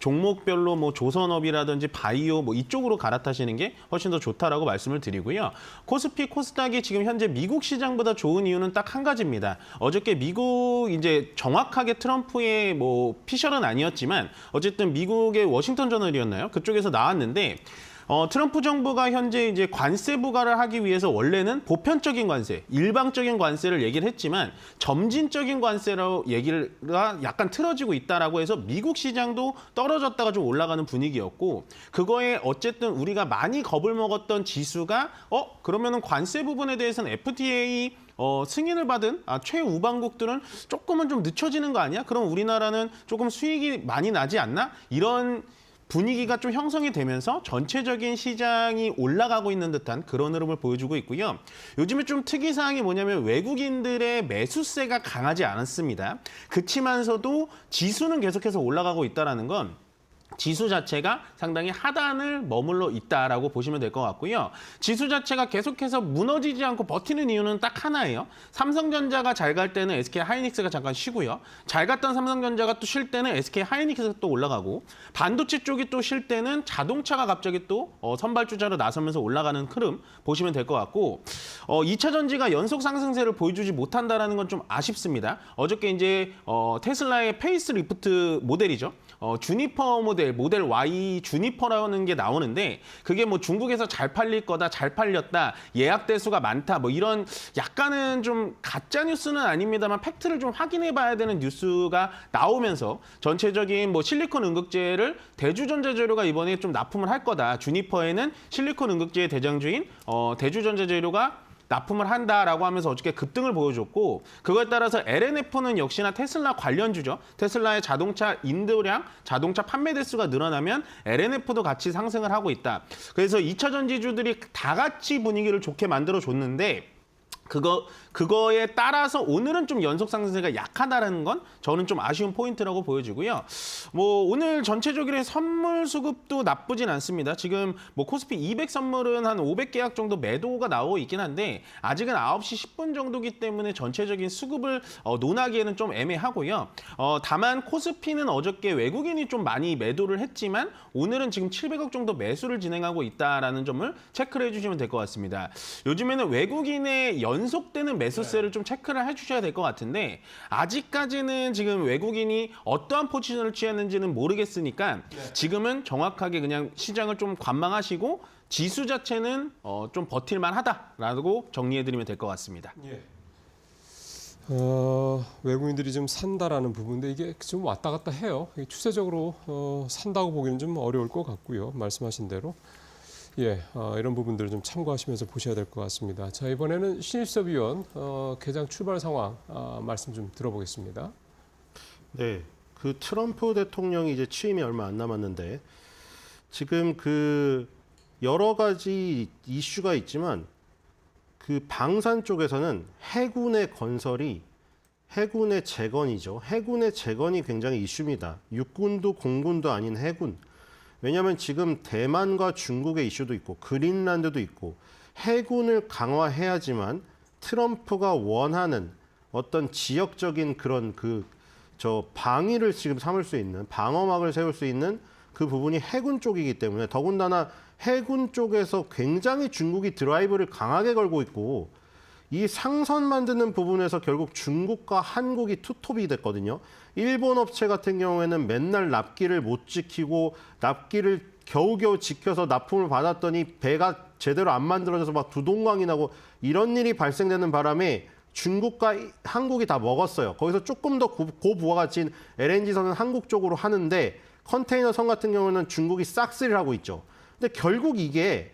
종목별로 조선업이라든지 바이오 이쪽으로 갈아타시는 게 훨씬 더 좋다라고 말씀을 드리고요. 코스피, 코스닥이 지금 현재 미국 시장보다 좋은 이유는 딱 한 가지입니다. 어저께 미국 이제 정확하게 트럼프의 피셜은 아니었지만 어쨌든 미국의 워싱턴 저널이었나요? 그쪽에서 나왔는데 트럼프 정부가 현재 이제 관세 부과를 하기 위해서 원래는 보편적인 관세, 일방적인 관세를 얘기를 했지만 점진적인 관세로 얘기가 약간 틀어지고 있다라고 해서 미국 시장도 떨어졌다가 좀 올라가는 분위기였고, 그거에 어쨌든 우리가 많이 겁을 먹었던 지수가 그러면은 관세 부분에 대해서는 FTA 승인을 받은 최우방국들은 조금은 좀 늦춰지는 거 아니야? 그럼 우리나라는 조금 수익이 많이 나지 않나? 이런 분위기가 좀 형성이 되면서 전체적인 시장이 올라가고 있는 듯한 그런 흐름을 보여주고 있고요. 요즘에 좀 특이사항이 뭐냐면 외국인들의 매수세가 강하지 않았습니다. 그치만서도 지수는 계속해서 올라가고 있다는 건 지수 자체가 상당히 하단을 머물러 있다라고 보시면 될 것 같고요. 지수 자체가 계속해서 무너지지 않고 버티는 이유는 딱 하나예요. 삼성전자가 잘 갈 때는 SK 하이닉스가 잠깐 쉬고요. 잘 갔던 삼성전자가 또 쉴 때는 SK 하이닉스가 또 올라가고, 반도체 쪽이 또 쉴 때는 자동차가 갑자기 또 선발주자로 나서면서 올라가는 흐름 보시면 될 것 같고, 2차 전지가 연속 상승세를 보여주지 못한다는 건 좀 아쉽습니다. 어저께 이제 테슬라의 페이스 리프트 모델이죠. 주니퍼 모델 Y 주니퍼라는 게 나오는데 그게 뭐 중국에서 잘 팔릴 거다, 잘 팔렸다, 예약 대수가 많다, 뭐 이런 약간은 좀 가짜 뉴스는 아닙니다만 팩트를 좀 확인해 봐야 되는 뉴스가 나오면서 전체적인 뭐 실리콘 응급제를 대주전자재료가 이번에 좀 납품을 할 거다. 주니퍼에는 실리콘 응급제의 대장주인 대주전자재료가 납품을 한다라고 하면서 어저께 급등을 보여줬고 그거에 따라서 LNF는 역시나 테슬라 관련주죠. 테슬라의 자동차 인도량, 자동차 판매 대수가 늘어나면 LNF도 같이 상승을 하고 있다. 그래서 2차 전지주들이 다 같이 분위기를 좋게 만들어줬는데 그거에 따라서 오늘은 좀 연속 상승세가 약하다라는 건 저는 좀 아쉬운 포인트라고 보여지고요. 뭐 오늘 전체적으로 선물 수급도 나쁘진 않습니다. 지금 뭐 코스피 200 선물은 한 500계약 정도 매도가 나오고 있긴 한데 아직은 9시 10분 정도기 때문에 전체적인 수급을 논하기에는 좀 애매하고요. 다만 코스피는 어저께 외국인이 좀 많이 매도를 했지만 오늘은 지금 700억 정도 매수를 진행하고 있다라는 점을 체크를 해주시면 될 것 같습니다. 요즘에는 외국인의 연속되는 매수세를 좀 체크를 해주셔야 될 것 같은데 아직까지는 지금 외국인이 어떠한 포지션을 취했는지는 모르겠으니까 지금은 정확하게 그냥 시장을 좀 관망하시고 지수 자체는 좀 버틸만 하다라고 정리해드리면 될 것 같습니다. 예. 외국인들이 좀 산다라는 부분인데 이게 좀 왔다 갔다 해요. 추세적으로 산다고 보기는 좀 어려울 것 같고요. 말씀하신 대로. 예, 이런 부분들을 좀 참고하시면서 보셔야 될 것 같습니다. 자, 이번에는 신입수석위원 개장 출발 상황 말씀 좀 들어보겠습니다. 네, 그 트럼프 대통령이 이제 취임이 얼마 안 남았는데 지금 그 여러 가지 이슈가 있지만 그 방산 쪽에서는 해군의 건설이 해군의 재건이죠. 해군의 재건이 굉장히 이슈입니다. 육군도 공군도 아닌 해군. 왜냐하면 지금 대만과 중국의 이슈도 있고 그린란드도 있고 해군을 강화해야지만 트럼프가 원하는 어떤 지역적인 그런 방위를 지금 삼을 수 있는 방어막을 세울 수 있는 그 부분이 해군 쪽이기 때문에 더군다나 해군 쪽에서 굉장히 중국이 드라이브를 강하게 걸고 있고 이 상선 만드는 부분에서 결국 중국과 한국이 투톱이 됐거든요. 일본 업체 같은 경우에는 맨날 납기를 못 지키고 납기를 겨우겨우 지켜서 납품을 받았더니 배가 제대로 안 만들어져서 막 두동강이 나고 이런 일이 발생되는 바람에 중국과 한국이 다 먹었어요. 거기서 조금 더 고부가가치인 LNG선은 한국 쪽으로 하는데 컨테이너선 같은 경우는 중국이 싹쓸이를 하고 있죠. 근데 결국 이게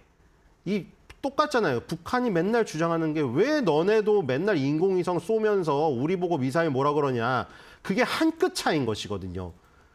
똑같잖아요. 북한이 맨날 주장하는 게 왜 너네도 맨날 인공위성 쏘면서 우리 보고 미사일 뭐라 그러냐. 그게 한 끗 차이인 것이거든요.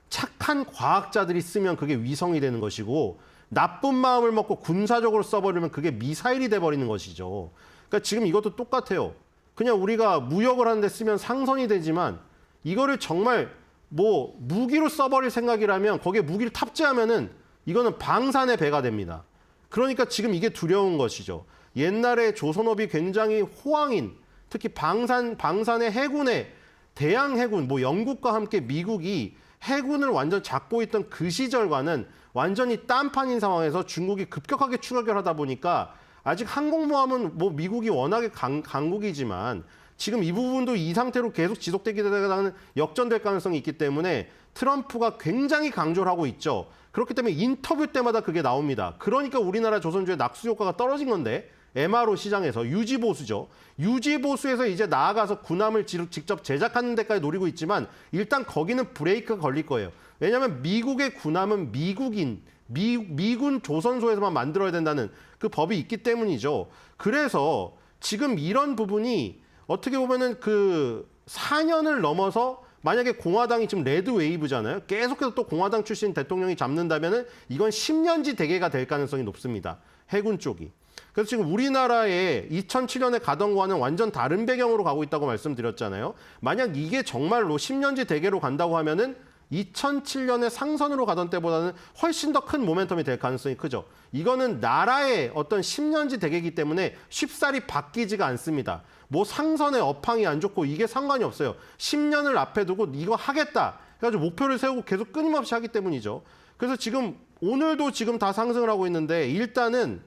착한 과학자들이 쓰면 그게 위성이 되는 것이고 나쁜 마음을 먹고 군사적으로 써버리면 그게 미사일이 돼버리는 것이죠. 그러니까 지금 이것도 똑같아요. 그냥 우리가 무역을 하는데 쓰면 상선이 되지만 이거를 정말 뭐 무기로 써버릴 생각이라면 거기에 무기를 탑재하면은 이거는 방산의 배가 됩니다. 그러니까 지금 이게 두려운 것이죠. 옛날에 조선업이 굉장히 호황인, 특히 방산의 해군의 대양 해군, 뭐 영국과 함께 미국이 해군을 완전 잡고 있던 그 시절과는 완전히 딴판인 상황에서 중국이 급격하게 추격을 하다 보니까 아직 항공모함은 뭐 미국이 워낙에 강국이지만 지금 이 부분도 이 상태로 계속 지속되게 되다가는 역전될 가능성이 있기 때문에 트럼프가 굉장히 강조를 하고 있죠. 그렇기 때문에 인터뷰 때마다 그게 나옵니다. 그러니까 우리나라 조선주의 낙수 효과가 떨어진 건데 MRO 시장에서 유지보수죠. 유지보수에서 이제 나아가서 군함을 직접 제작하는 데까지 노리고 있지만 일단 거기는 브레이크가 걸릴 거예요. 왜냐하면 미국의 군함은 미군 조선소에서만 만들어야 된다는 그 법이 있기 때문이죠. 그래서 지금 이런 부분이 어떻게 보면은 그 4년을 넘어서 만약에 공화당이 지금 레드 웨이브잖아요. 계속해서 또 공화당 출신 대통령이 잡는다면은 이건 10년지 대계가 될 가능성이 높습니다. 해군 쪽이. 그래서 지금 우리나라에 2007년에 가던 거와는 완전 다른 배경으로 가고 있다고 말씀드렸잖아요. 만약 이게 정말로 10년지 대계로 간다고 하면은 2007년에 상선으로 가던 때보다는 훨씬 더 큰 모멘텀이 될 가능성이 크죠. 이거는 나라의 어떤 10년지 대계이기 때문에 쉽사리 바뀌지가 않습니다. 뭐 상선의 업황이 안 좋고 이게 상관이 없어요. 10년을 앞에 두고 이거 하겠다. 그래가지고 목표를 세우고 계속 끊임없이 하기 때문이죠. 그래서 지금 오늘도 지금 다 상승을 하고 있는데 일단은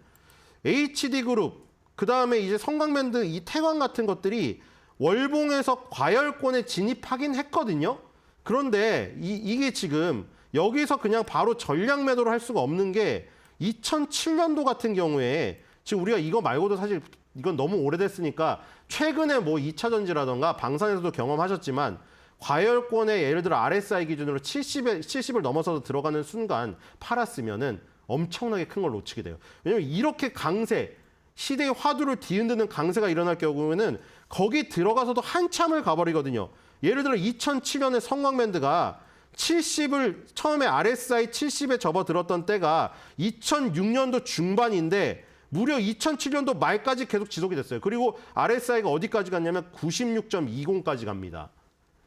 HD그룹, 그다음에 이제 성강밴드, 이태광 같은 것들이 월봉에서 과열권에 진입하긴 했거든요. 그런데 이게 지금 여기서 그냥 바로 전량 매도를 할 수가 없는 게 2007년도 같은 경우에 지금 우리가 이거 말고도 사실 이건 너무 오래됐으니까 최근에 뭐 2차 전지라던가 방산에서도 경험하셨지만 과열권에 예를 들어 RSI 기준으로 70을 넘어서서 들어가는 순간 팔았으면은 엄청나게 큰 걸 놓치게 돼요. 왜냐면 이렇게 강세, 시대의 화두를 뒤흔드는 강세가 일어날 경우에는 거기 들어가서도 한참을 가버리거든요. 예를 들어 2007년에 성광밴드가 70을 처음에 RSI 70에 접어들었던 때가 2006년도 중반인데 무려 2007년도 말까지 계속 지속이 됐어요. 그리고 RSI가 어디까지 갔냐면 96.20까지 갑니다.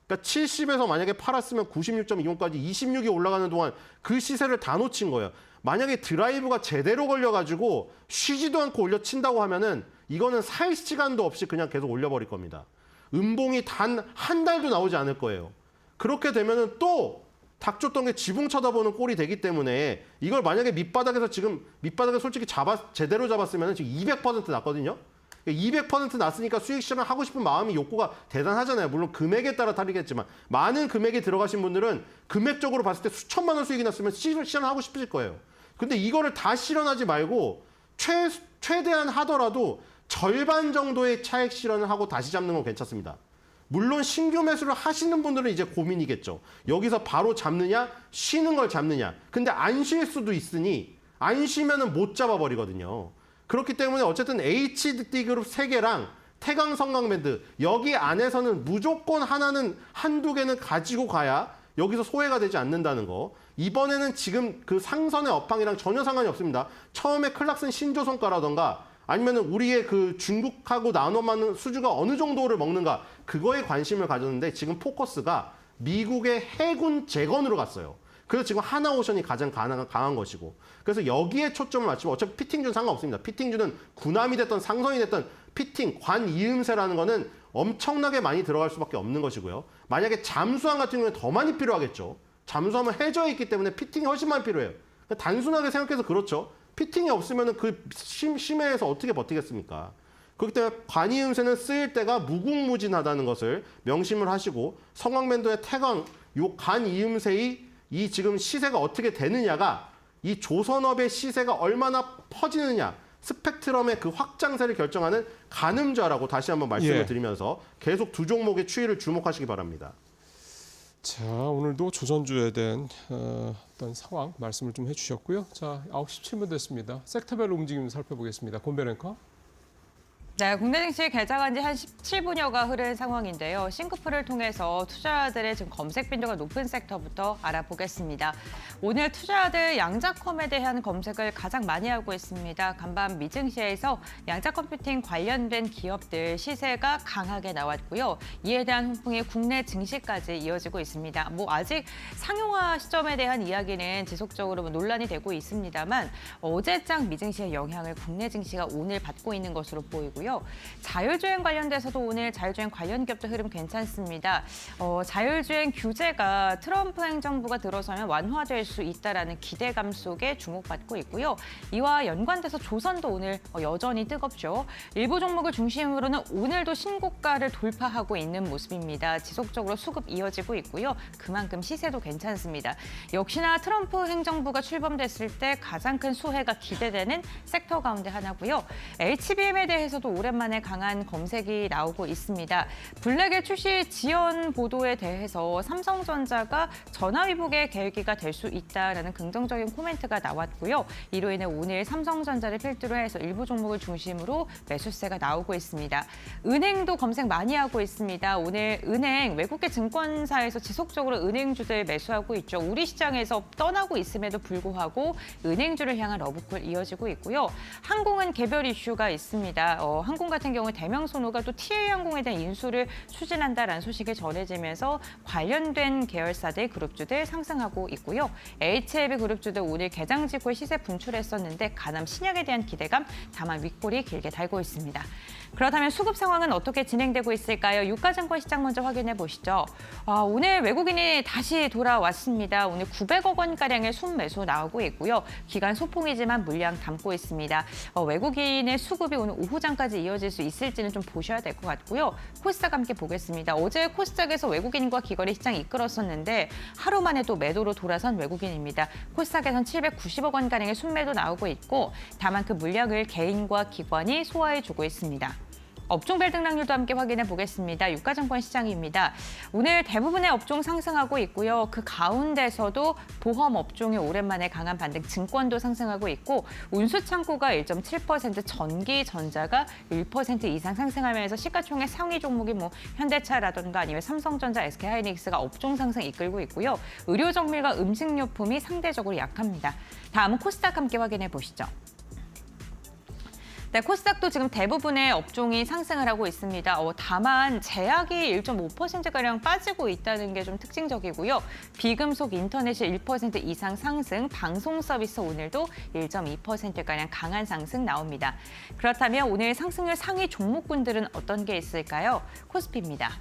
그러니까 70에서 만약에 팔았으면 96.20까지 26이 올라가는 동안 그 시세를 다 놓친 거예요. 만약에 드라이브가 제대로 걸려가지고 쉬지도 않고 올려친다고 하면은 이거는 살 시간도 없이 그냥 계속 올려버릴 겁니다. 음봉이 단 한 달도 나오지 않을 거예요. 그렇게 되면은 또 닥쳤던 게 지붕 쳐다보는 꼴이 되기 때문에 이걸 만약에 밑바닥에서 지금 밑바닥에 솔직히 제대로 잡았으면 지금 200% 났거든요. 200% 났으니까 수익 실현 하고 싶은 마음이 욕구가 대단하잖아요. 물론 금액에 따라 다르겠지만 많은 금액이 들어가신 분들은 금액적으로 봤을 때 수천만 원 수익이 났으면 실현하고 싶으실 거예요. 근데 이거를 다 실현하지 말고 최대한 하더라도 절반 정도의 차익 실현을 하고 다시 잡는 건 괜찮습니다. 물론 신규 매수를 하시는 분들은 이제 고민이겠죠. 여기서 바로 잡느냐, 쉬는 걸 잡느냐. 근데 안 쉴 수도 있으니 안 쉬면은 못 잡아버리거든요. 그렇기 때문에 어쨌든 HD그룹 3개랑 태강 성광밴드 여기 안에서는 무조건 하나는 한두 개는 가지고 가야 여기서 소외가 되지 않는다는 거. 이번에는 지금 그 상선의 업황이랑 전혀 상관이 없습니다. 처음에 클락슨 신조선가라던가 아니면 우리의 그 중국하고 나눠 맞는 수주가 어느 정도를 먹는가 그거에 관심을 가졌는데 지금 포커스가 미국의 해군 재건으로 갔어요. 그래서 지금 하나오션이 가장 강한 것이고 그래서 여기에 초점을 맞추고 어차피 피팅주는 상관없습니다. 피팅주는 군함이 됐던 상선이 됐던 피팅, 관 이음새라는 거는 엄청나게 많이 들어갈 수밖에 없는 것이고요. 만약에 잠수함 같은 경우는 더 많이 필요하겠죠. 잠수함은 해저에 있기 때문에 피팅이 훨씬 많이 필요해요. 단순하게 생각해서 그렇죠. 피팅이 없으면 그 심해에서 어떻게 버티겠습니까? 그렇기 때문에 관이음새는 쓰일 때가 무궁무진하다는 것을 명심을 하시고 성광밴드의 태강, 요 관이음새의 이 지금 시세가 어떻게 되느냐가 이 조선업의 시세가 얼마나 퍼지느냐 스펙트럼의 그 확장세를 결정하는 가늠자라고 다시 한번 말씀을 드리면서 계속 두 종목의 추이를 주목하시기 바랍니다. 자, 오늘도 조선주에 대한 어떤 상황 말씀을 좀 해주셨고요. 자, 9시 7분 됐습니다. 섹터별로 움직임 살펴보겠습니다. 권별 앵커. 네, 국내 증시 개장한 지 한 17분여가 흐른 상황인데요. 싱크풀을 통해서 투자자들의 지금 검색 빈도가 높은 섹터부터 알아보겠습니다. 오늘 투자자들 양자컴에 대한 검색을 가장 많이 하고 있습니다. 간밤 미증시에서 양자컴퓨팅 관련된 기업들 시세가 강하게 나왔고요. 이에 대한 훈풍이 국내 증시까지 이어지고 있습니다. 뭐 아직 상용화 시점에 대한 이야기는 지속적으로 논란이 되고 있습니다만 어제장 미증시의 영향을 국내 증시가 오늘 받고 있는 것으로 보이고요. 자율주행 관련돼서도 오늘 자율주행 관련 기업들 흐름 괜찮습니다. 자율주행 규제가 트럼프 행정부가 들어서면 완화될 수 있다라는 기대감 속에 주목받고 있고요. 이와 연관돼서 조선도 오늘 여전히 뜨겁죠. 일부 종목을 중심으로는 오늘도 신고가를 돌파하고 있는 모습입니다. 지속적으로 수급 이어지고 있고요. 그만큼 시세도 괜찮습니다. 역시나 트럼프 행정부가 출범됐을 때 가장 큰 수혜가 기대되는 섹터 가운데 하나고요. HBM에 대해서도 오랜만에 강한 검색이 나오고 있습니다. 블랙의 출시 지연 보도에 대해서 삼성전자가 전화위복의 계기가 될 수 있다라는 긍정적인 코멘트가 나왔고요. 이로 인해 오늘 삼성전자를 필두로 해서 일부 종목을 중심으로 매수세가 나오고 있습니다. 은행도 검색 많이 하고 있습니다. 오늘 은행 외국계 증권사에서 지속적으로 은행주들 매수하고 있죠. 우리 시장에서 떠나고 있음에도 불구하고 은행주를 향한 러브콜 이어지고 있고요. 항공은 개별 이슈가 있습니다. 항공 같은 경우 대명소노가 또 TA항공에 대한 인수를 추진한다라는 소식이 전해지면서 관련된 계열사들 그룹주들 상승하고 있고요. HLB 그룹주도 오늘 개장 직후에 시세 분출했었는데 가남 신약에 대한 기대감 다만 윗골이 길게 달고 있습니다. 그렇다면 수급 상황은 어떻게 진행되고 있을까요? 유가증권 시장 먼저 확인해 보시죠. 오늘 외국인이 다시 돌아왔습니다. 오늘 900억 원가량의 순매수 나오고 있고요. 기간 소폭이지만 물량 담고 있습니다. 외국인의 수급이 오늘 오후장까지 상승까지 이어질 수 있을지는 좀 보셔야 될 것 같고요. 코스닥 함께 보겠습니다. 어제 코스닥에서 외국인과 기관이 시장이 이끌었었는데 하루 만에 또 매도로 돌아선 외국인입니다. 코스닥에선 790억 원가량의 순매도 나오고 있고 다만 그 물량을 개인과 기관이 소화해주고 있습니다. 업종 별 등락률도 함께 확인해 보겠습니다. 유가증권 시장입니다. 오늘 대부분의 업종 상승하고 있고요. 그 가운데서도 보험 업종이 오랜만에 강한 반등, 증권도 상승하고 있고 운수창고가 1.7%, 전기, 전자가 1% 이상 상승하면서 시가총액 상위 종목이 뭐 현대차라든가 아니면 삼성전자, SK하이닉스가 업종 상승 이끌고 있고요. 의료정밀과 음식료품이 상대적으로 약합니다. 다음은 코스닥 함께 확인해 보시죠. 네, 코스닥도 지금 대부분의 업종이 상승을 하고 있습니다. 다만 제약이 1.5%가량 빠지고 있다는 게 좀 특징적이고요. 비금속, 인터넷이 1% 이상 상승, 방송 서비스 오늘도 1.2%가량 강한 상승 나옵니다. 그렇다면 오늘 상승률 상위 종목군들은 어떤 게 있을까요? 코스피입니다.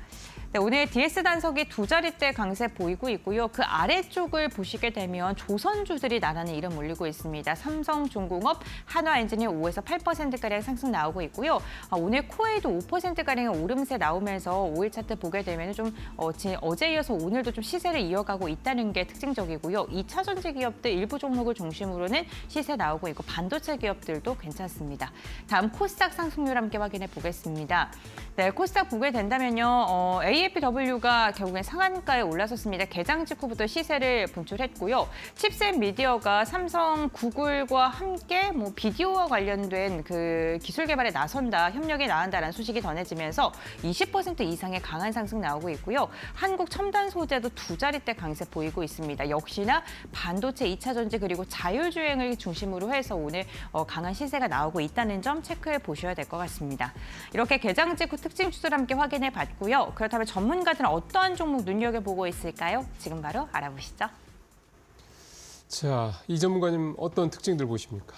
네, 오늘 DS 단석이 두 자릿대 강세 보이고 있고요. 그 아래쪽을 보시게 되면 조선주들이 나란히 이름 올리고 있습니다. 삼성중공업, 한화엔지니 5에서 8%가량 상승 나오고 있고요. 오늘 코웨이도 5%가량의 오름세 나오면서 5일 차트 보게 되면 좀 어제 이어서 오늘도 좀 시세를 이어가고 있다는 게 특징적이고요. 2차 전지 기업들 일부 종목을 중심으로는 시세 나오고 있고 반도체 기업들도 괜찮습니다. 다음 코스닥 상승률 함께 확인해 보겠습니다. 네, 코스닥 보게 된다면요. AFW가 결국엔 상한가에 올라섰습니다. 개장 직후부터 시세를 분출했고요. 칩셋 미디어가 삼성, 구글과 함께 뭐 비디오와 관련된 그 기술 개발에 나선다, 협력에 나간다라는 소식이 전해지면서 20% 이상의 강한 상승 나오고 있고요. 한국 첨단 소재도 두 자릿대 강세 보이고 있습니다. 역시나 반도체, 2차 전지 그리고 자율주행을 중심으로 해서 오늘 강한 시세가 나오고 있다는 점 체크해 보셔야 될 것 같습니다. 이렇게 개장 직후 특징 주들 함께 확인해 봤고요. 그렇다면 전문가들은 어떠한 종목 눈여겨보고 있을까요? 지금 바로 알아보시죠. 자, 이 전문가님 어떤 특징들 보십니까?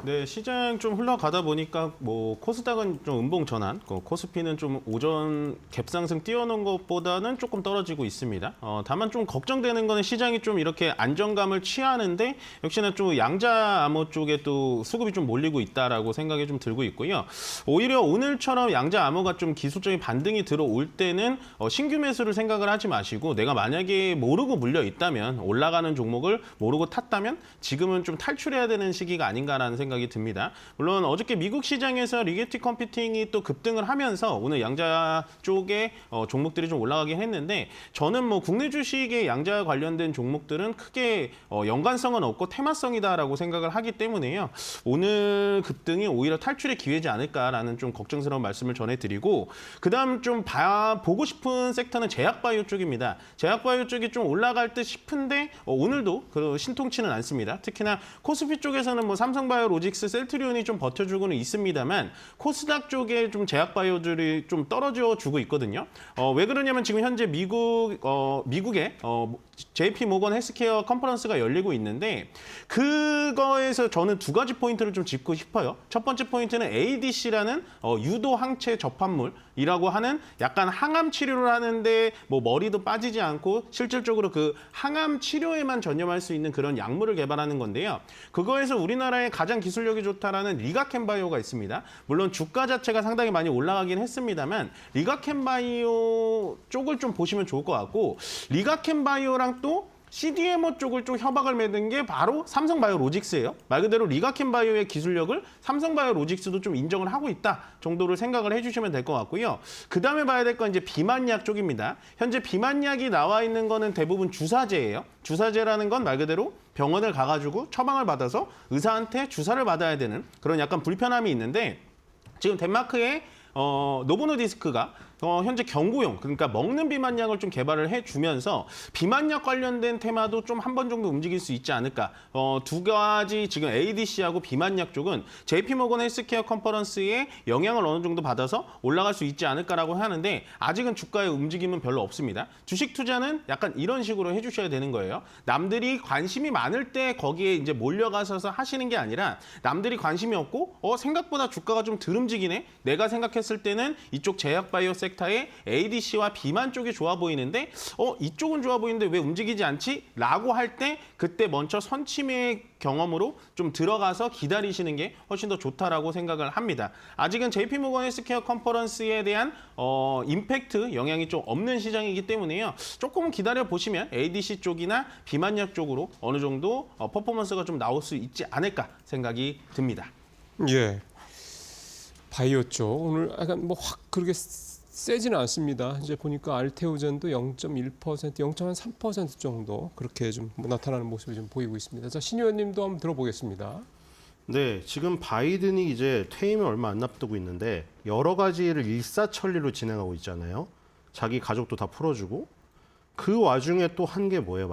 네, 시장 좀 흘러가다 보니까 뭐 코스닥은 좀 음봉 전환, 코스피는 좀 오전 갭상승 띄워놓은 것보다는 조금 떨어지고 있습니다. 다만 좀 걱정되는 거는 시장이 좀 이렇게 안정감을 취하는데 역시나 좀 양자 암호 쪽에 또 수급이 좀 몰리고 있다라고 생각이 좀 들고 있고요. 오히려 오늘처럼 양자 암호가 좀 기술적인 반등이 들어올 때는 신규 매수를 생각을 하지 마시고 내가 만약에 모르고 물려 있다면 올라가는 종목을 모르고 탔다면 지금은 좀 탈출해야 되는 시기가 아닌가라는 생각이 듭니다. 물론 어저께 미국 시장에서 리게티 컴퓨팅이 또 급등을 하면서 오늘 양자 쪽에 종목들이 좀 올라가긴 했는데 저는 뭐 국내 주식의 양자 관련된 종목들은 크게 연관성은 없고 테마성이다라고 생각을 하기 때문에요. 오늘 급등이 오히려 탈출의 기회지 않을까라는 좀 걱정스러운 말씀을 전해드리고 그다음 좀 보고 싶은 섹터는 제약바이오 쪽입니다. 제약바이오 쪽이 좀 올라갈 듯 싶은데 오늘도 신통치는 않습니다. 특히나 코스피 쪽에서는 뭐 삼성바이오 로직스, 셀트리온이 좀 버텨주고는 있습니다만 코스닥 쪽에 좀 제약바이오들이 좀 떨어져 주고 있거든요. 왜 그러냐면 지금 현재 미국의 JP 모건 헬스케어 컨퍼런스가 열리고 있는데 그거에서 저는 두 가지 포인트를 좀 짚고 싶어요. 첫 번째 포인트는 ADC라는 유도 항체 접합물이라고 하는 약간 항암 치료를 하는데 뭐 머리도 빠지지 않고 실질적으로 그 항암 치료에만 전념할 수 있는 그런 약물을 개발하는 건데요. 그거에서 우리나라의 가장 기술력이 좋다라는 리가켄바이오가 있습니다. 물론 주가 자체가 상당히 많이 올라가긴 했습니다만 리가켄바이오 쪽을 좀 보시면 좋을 것 같고 리가켄바이오랑 또 CDMO 쪽을 좀 협약을 맺은 게 바로 삼성바이오로직스예요. 말 그대로 리가켄바이오의 기술력을 삼성바이오로직스도 좀 인정을 하고 있다 정도를 생각을 해주시면 될 것 같고요. 그 다음에 봐야 될 건 이제 비만약 쪽입니다. 현재 비만약이 나와 있는 거는 대부분 주사제예요. 주사제라는 건 말 그대로 병원을 가가지고 처방을 받아서 의사한테 주사를 받아야 되는 그런 약간 불편함이 있는데 지금 덴마크의 노보노디스크가 현재 경구용, 그러니까 먹는 비만약을 좀 개발을 해주면서 비만약 관련된 테마도 좀 한 번 정도 움직일 수 있지 않을까. 두 가지 지금 ADC하고 비만약 쪽은 JP모건 헬스케어 컨퍼런스의 영향을 어느 정도 받아서 올라갈 수 있지 않을까라고 하는데 아직은 주가의 움직임은 별로 없습니다. 주식 투자는 약간 이런 식으로 해주셔야 되는 거예요. 남들이 관심이 많을 때 거기에 이제 몰려가셔서 하시는 게 아니라 남들이 관심이 없고 생각보다 주가가 좀 덜 움직이네. 내가 생각했을 생각했을 때는 이쪽 제약바이오 섹터의 ADC와 비만 쪽이 좋아 보이는데 이쪽은 좋아 보이는데 왜 움직이지 않지? 라고 할 때 그때 먼저 선침의 경험으로 좀 들어가서 기다리시는 게 훨씬 더 좋다라고 생각을 합니다. 아직은 JP모건 헬스케어 컨퍼런스에 대한 임팩트 영향이 좀 없는 시장이기 때문에요. 조금은 기다려 보시면 ADC 쪽이나 비만약 쪽으로 어느 정도 퍼포먼스가 좀 나올 수 있지 않을까 생각이 듭니다. 예. 바이오 쪽 오늘 약간 뭐 확 그렇게 세지는 않습니다. 이제 보니까 알테오젠도 0.1%, 0.3% 정도 그렇게 좀 나타나는 모습이 좀 보이고 있습니다. 자, 신 의원님도 한번 들어보겠습니다. 네, 지금 바이든이 이제 퇴임을 얼마 안 앞두고 있는데 여러 가지를 일사천리로 진행하고 있잖아요. 자기 가족도 다 풀어주고 그 와중에 또 한 게 뭐예요,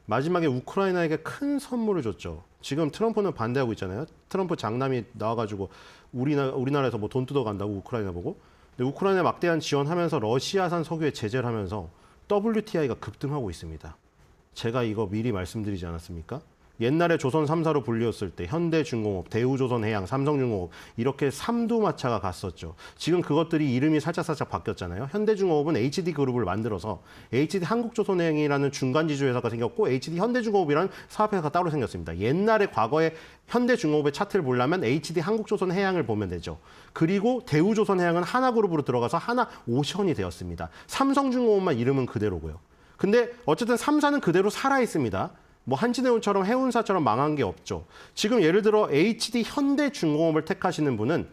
마지막에 우크라이나에게 큰 선물을 줬죠. 지금 트럼프는 반대하고 있잖아요. 트럼프 장남이 나와가지고 우리나라에서 뭐 돈 뜯어간다고 우크라이나 보고. 근데 우크라이나 막대한 지원하면서 러시아산 석유에 제재를 하면서 WTI가 급등하고 있습니다. 제가 이거 미리 말씀드리지 않았습니까? 옛날에 조선 3사로 불리웠을 때 현대중공업, 대우조선해양, 삼성중공업 이렇게 삼두마차가 갔었죠. 지금 그것들이 이름이 살짝 바뀌었잖아요. 현대중공업은 HD그룹을 만들어서 HD 한국조선해양이라는 중간지주 회사가 생겼고 HD 현대중공업이라는 사업회사가 따로 생겼습니다. 옛날에 과거에 현대중공업의 차트를 보려면 HD 한국조선해양을 보면 되죠. 그리고 대우조선해양은 하나그룹으로 들어가서 하나오션이 되었습니다. 삼성중공업만 이름은 그대로고요. 근데 어쨌든 3사는 그대로 살아 있습니다. 뭐 한진해운처럼 해운사처럼 망한 게 없죠. 지금 예를 들어 HD 현대중공업을 택하시는 분은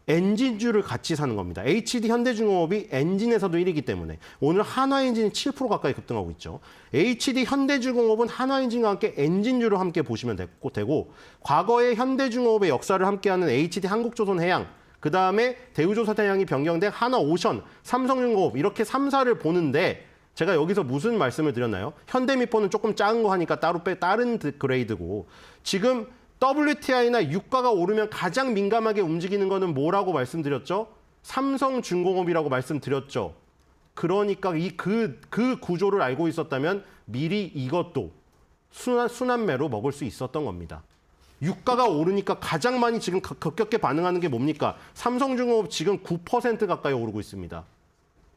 엔진주를 같이 사는 겁니다. HD 현대중공업이 엔진에서도 1위기 때문에 오늘 한화엔진이 7% 가까이 급등하고 있죠. HD 현대중공업은 한화엔진과 함께 엔진주를 함께 보시면 되고 과거에 현대중공업의 역사를 함께하는 HD 한국조선해양 그 다음에 대우조선해양이 변경된 하나오션, 삼성중공업 이렇게 3사를 보는데 제가 여기서 무슨 말씀을 드렸나요? 현대미포는 조금 작은 거 하니까 다른 그레이드고 지금 WTI나 유가가 오르면 가장 민감하게 움직이는 거는 뭐라고 말씀드렸죠? 삼성중공업이라고 말씀드렸죠. 그러니까 그 구조를 알고 있었다면 미리 이것도 순환매로 먹을 수 있었던 겁니다. 유가가 오르니까 가장 많이 지금 급격하게 반응하는 게 뭡니까? 삼성중공업 지금 9% 가까이 오르고 있습니다.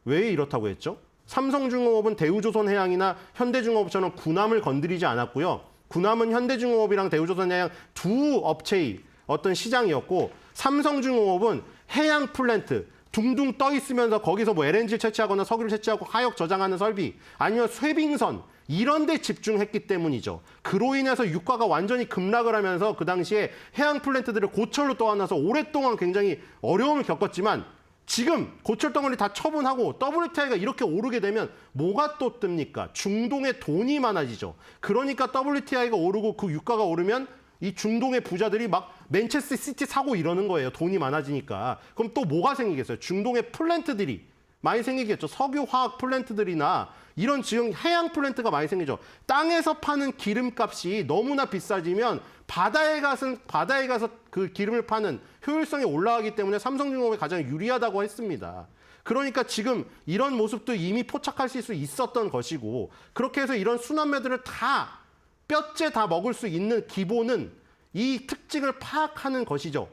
왜 이렇다고 했죠? 삼성중공업은 대우조선해양이나 현대중공업처럼 군함을 건드리지 않았고요. 군함은 현대중공업이랑 대우조선해양 두 업체의 어떤 시장이었고 삼성중공업은 해양 플랜트 둥둥 떠 있으면서 거기서 뭐 LNG를 채취하거나 석유를 채취하고 하역 저장하는 설비 아니면 쇄빙선 이런 데 집중했기 때문이죠. 그로 인해서 유가가 완전히 급락을 하면서 그 당시에 해양 플랜트들을 고철로 떠안아서 오랫동안 굉장히 어려움을 겪었지만 지금 고철 덩어리 다 처분하고 WTI가 이렇게 오르게 되면 뭐가 또 뜹니까? 중동에 돈이 많아지죠. 그러니까 WTI가 오르고 그 유가가 오르면 이 중동의 부자들이 막 맨체스터 시티 사고 이러는 거예요. 돈이 많아지니까. 그럼 또 뭐가 생기겠어요? 중동의 플랜트들이 많이 생기겠죠. 석유화학 플랜트들이나 이런 지금 해양 플랜트가 많이 생기죠. 땅에서 파는 기름값이 너무나 비싸지면 바다에 가서 그 기름을 파는 효율성이 올라가기 때문에 삼성중공업이 가장 유리하다고 했습니다. 그러니까 지금 이런 모습도 이미 포착하실 수 있었던 것이고 그렇게 해서 이런 순환매들을 다 뼈째 다 먹을 수 있는 기본은 이 특징을 파악하는 것이죠.